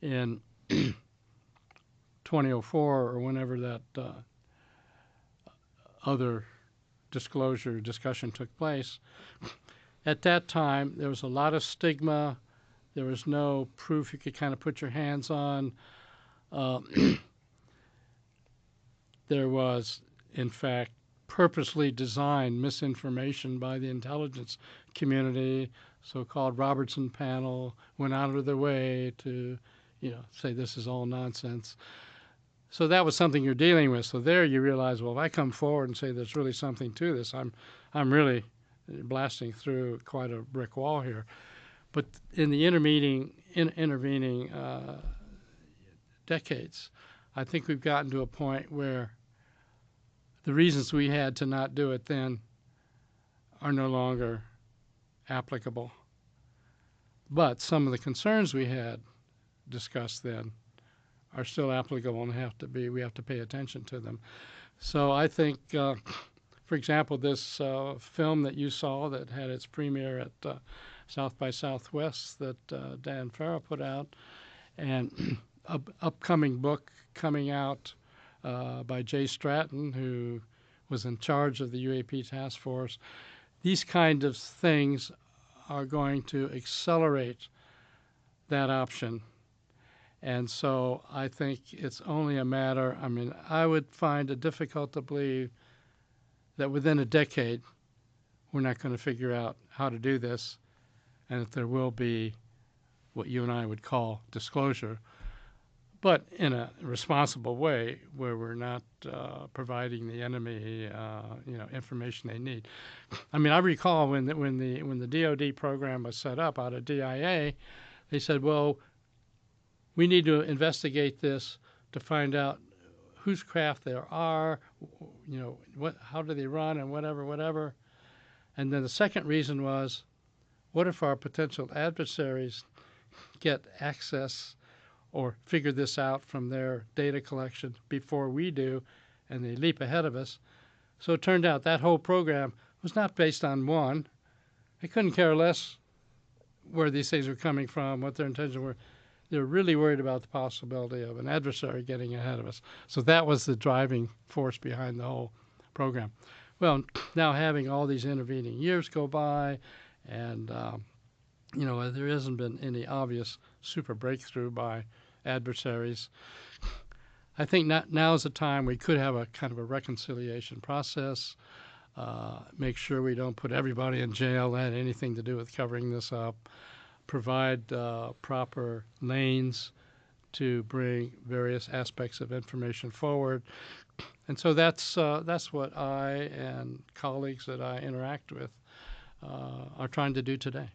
in 2004 or whenever that other discussion took place. At that time, there was a lot of stigma. There was no proof you could kind of put your hands on. There was, in fact, purposely designed misinformation by the intelligence community. So-called Robertson panel went out of their way to, say this is all nonsense. So that was something you're dealing with. So there you realize, well, if I come forward and say there's really something to this, I'm really blasting through quite a brick wall here. But in the intervening decades, I think we've gotten to a point where the reasons we had to not do it then are no longer applicable. But some of the concerns we had discussed then are still applicable and we have to pay attention to them. So I think, for example, this film that you saw that had its premiere at South by Southwest that Dan Farrow put out, and an upcoming book coming out by Jay Stratton, who was in charge of the UAP task force. These kind of things are going to accelerate that option. And so I think it's only a matter, I mean, I would find it difficult to believe that within a decade we're not going to figure out how to do this, and that there will be what you and I would call disclosure, but in a responsible way where we're not providing the enemy information they need. I mean, I recall when the DoD program was set up out of DIA, they said, well, we need to investigate this to find out whose craft there are, how do they run, and whatever. And then the second reason was, what if our potential adversaries get access or figure this out from their data collection before we do, and they leap ahead of us? So it turned out that whole program was not based on one. They couldn't care less where these things were coming from, what their intentions were. They're really worried about the possibility of an adversary getting ahead of us. So that was the driving force behind the whole program. Well, now having all these intervening years go by, and there hasn't been any obvious super breakthrough by adversaries, I think now is the time we could have a kind of a reconciliation process, make sure we don't put everybody in jail that had anything to do with covering this up, provide proper lanes to bring various aspects of information forward. And so that's what I and colleagues that I interact with are trying to do today.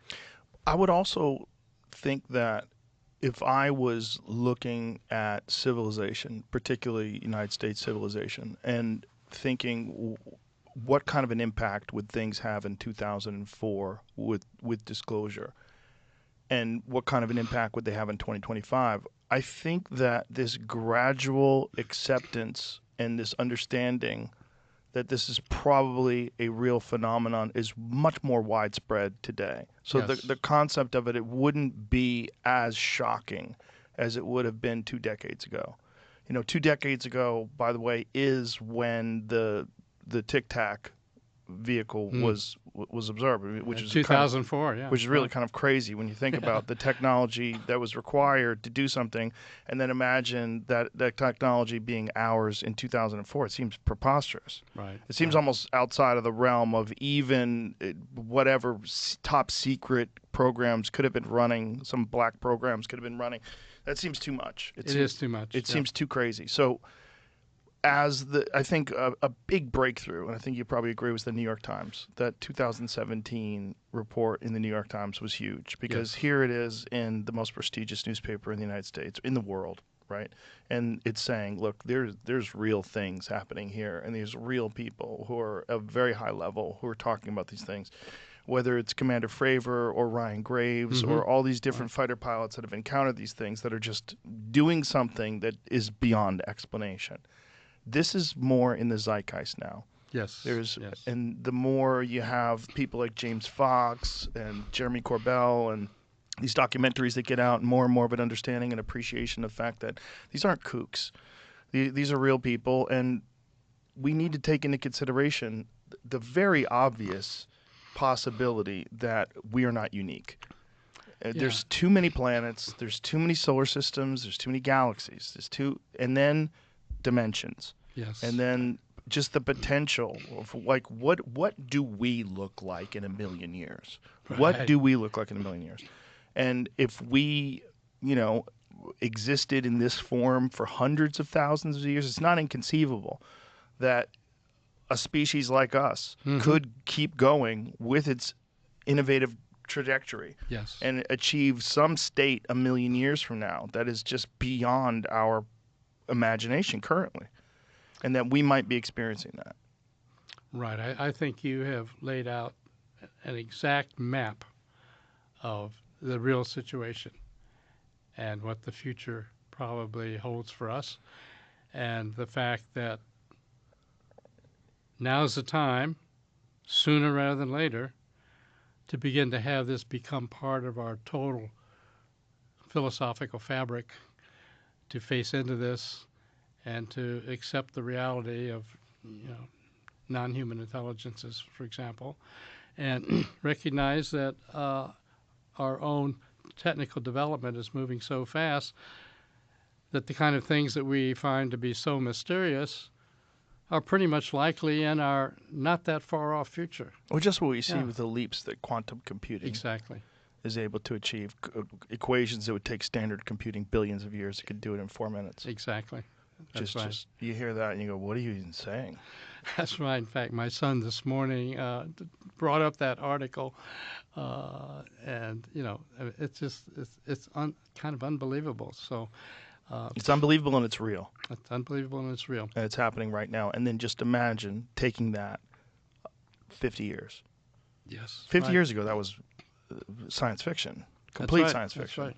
I would also think that if I was looking at civilization, particularly United States civilization, and thinking what kind of an impact would things have in 2004 with disclosure, and what kind of an impact would they have in 2025, I think that this gradual acceptance and this understanding that this is probably a real phenomenon is much more widespread today. So Yes. the concept of it wouldn't be as shocking as it would have been 2 decades ago. 2 decades ago, by the way, is when the Tic Tac vehicle was observed, which is 2004, which is really kind of crazy when you think about the technology that was required to do something, and then imagine that technology being ours in 2004. It seems preposterous. Right. It seems almost outside of the realm of even whatever top secret programs could have been running, some black programs could have been running. That seems too much. It is too much. It seems too crazy. So I think a big breakthrough, and I think you probably agree, was the New York Times. That 2017 report in the New York Times was huge, because here it is in the most prestigious newspaper in the United States, in the world, right? And it's saying, look, there's real things happening here, and there's real people who are at a very high level who are talking about these things. Whether it's Commander Fravor or Ryan Graves or all these different fighter pilots that have encountered these things that are just doing something that is beyond explanation. This is more in the zeitgeist now. Yes. And the more you have people like James Fox and Jeremy Corbell and these documentaries that get out, more and more of an understanding and appreciation of the fact that these aren't kooks. These are real people, and we need to take into consideration the very obvious possibility that we are not unique. There's too many planets, there's too many solar systems, there's too many galaxies, and then dimensions. Yes. And then just the potential of what do we look like in a million years? Right. What do we look like in a million years? And if we, existed in this form for hundreds of thousands of years, it's not inconceivable that a species like us could keep going with its innovative trajectory and achieve some state a million years from now that is just beyond our imagination currently, and that we might be experiencing that. Right. I think you have laid out an exact map of the real situation and what the future probably holds for us, and the fact that now's the time, sooner rather than later, to begin to have this become part of our total philosophical fabric, to face into this and to accept the reality of, non-human intelligences, for example, and recognize that our own technical development is moving so fast that the kind of things that we find to be so mysterious are pretty much likely in our not that far off future. Well, just what we see with the leaps that quantum computing Exactly. is able to achieve. Equations that would take standard computing billions of years, it could do it in 4 minutes. Exactly. That's right. Just you hear that and you go, what are you even saying? That's right. In fact, my son this morning brought up that article, and it's kind of unbelievable. So It's unbelievable and it's real. it's unbelievable and it's real. And it's happening right now. And then just imagine taking that 50 years. Yes. 50 right. years ago, that was science fiction, That's complete right. science That's fiction. right.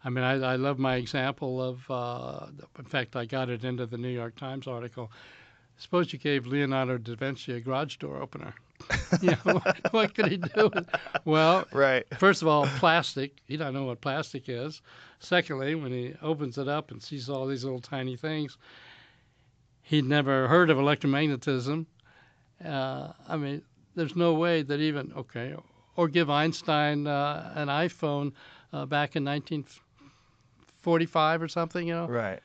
I mean, I love my example of, in fact, I got it into the New York Times article. Suppose you gave Leonardo da Vinci a garage door opener. What could he do? Well, Right. first of all, plastic. He doesn't know what plastic is. Secondly, when he opens it up and sees all these little tiny things, he'd never heard of electromagnetism. I mean, there's no way that even, or give Einstein an iPhone back in 1945 or something, Right.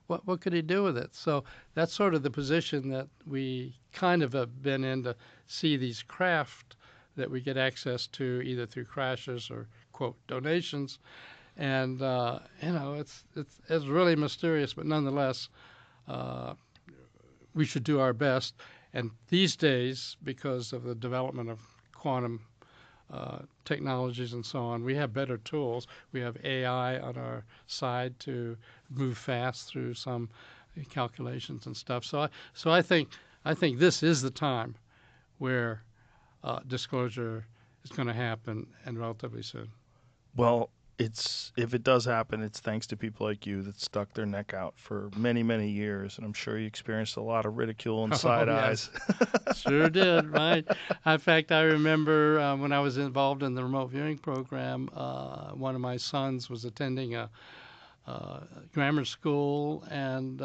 What could he do with it? So that's sort of the position that we kind of have been in, to see these craft that we get access to either through crashes or, quote, donations. And, it's really mysterious, but nonetheless, we should do our best. And these days, because of the development of quantum technologies and so on, we have better tools. We have AI on our side to move fast through some calculations and stuff. So I think this is the time where disclosure is going to happen, and relatively soon. Well, if it does happen, it's thanks to people like you that stuck their neck out for many, many years. And I'm sure you experienced a lot of ridicule and side eyes. Sure did, right? In fact, I remember when I was involved in the remote viewing program, one of my sons was attending a grammar school, and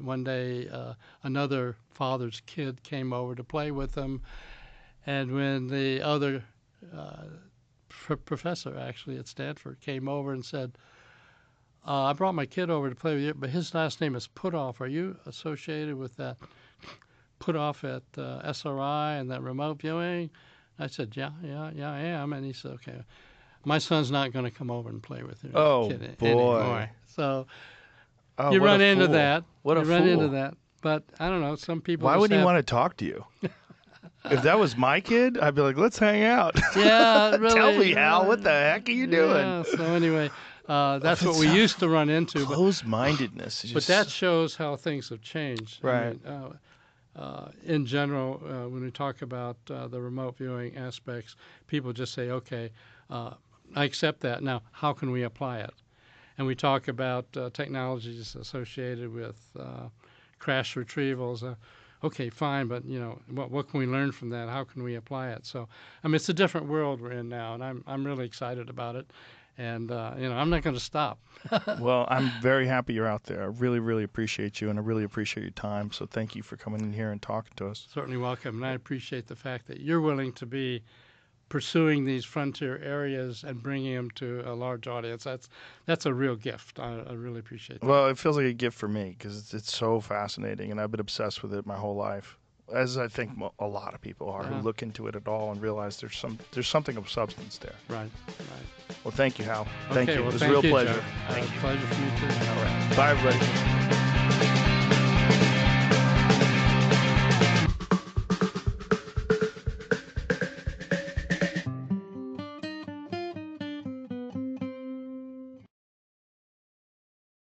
one day another father's kid came over to play with him. And when the other professor, actually at Stanford, came over and said, I brought my kid over to play with you, but his last name is Puthoff. Are you associated with that Puthoff at SRI and that remote viewing? I said, yeah, I am. And he said, okay, my son's not going to come over and play with you Boy. anymore. So Oh, you what run a into fool. that. What a you run fool. into that. But I don't know, some people Why just wouldn't he have- want to talk to you? If that was my kid, I'd be like, let's hang out. Yeah, really. Tell me, Hal, what the heck are you doing? Yeah, so anyway, that's what we used to run into. Closed-mindedness. But that shows how things have changed. Right. I mean, in general, when we talk about the remote viewing aspects, people just say, okay, I accept that. Now, how can we apply it? And we talk about technologies associated with crash retrievals. Okay, fine, but what can we learn from that? How can we apply it? So, I mean, it's a different world we're in now, and I'm really excited about it. And I'm not going to stop. Well, I'm very happy you're out there. I really, really appreciate you, and I really appreciate your time. So thank you for coming in here and talking to us. Certainly welcome, and I appreciate the fact that you're willing to be pursuing these frontier areas and bringing them to a large audience. That's a real gift. I really appreciate that. Well, it feels like a gift for me because it's so fascinating, and I've been obsessed with it my whole life, as I think a lot of people are who look into it at all and realize there's something of substance there. Right. Well, thank you, Hal. Thank you. Well, It was thank a real you, pleasure. Joe. Thank you. Pleasure for me too. All right. Bye, everybody.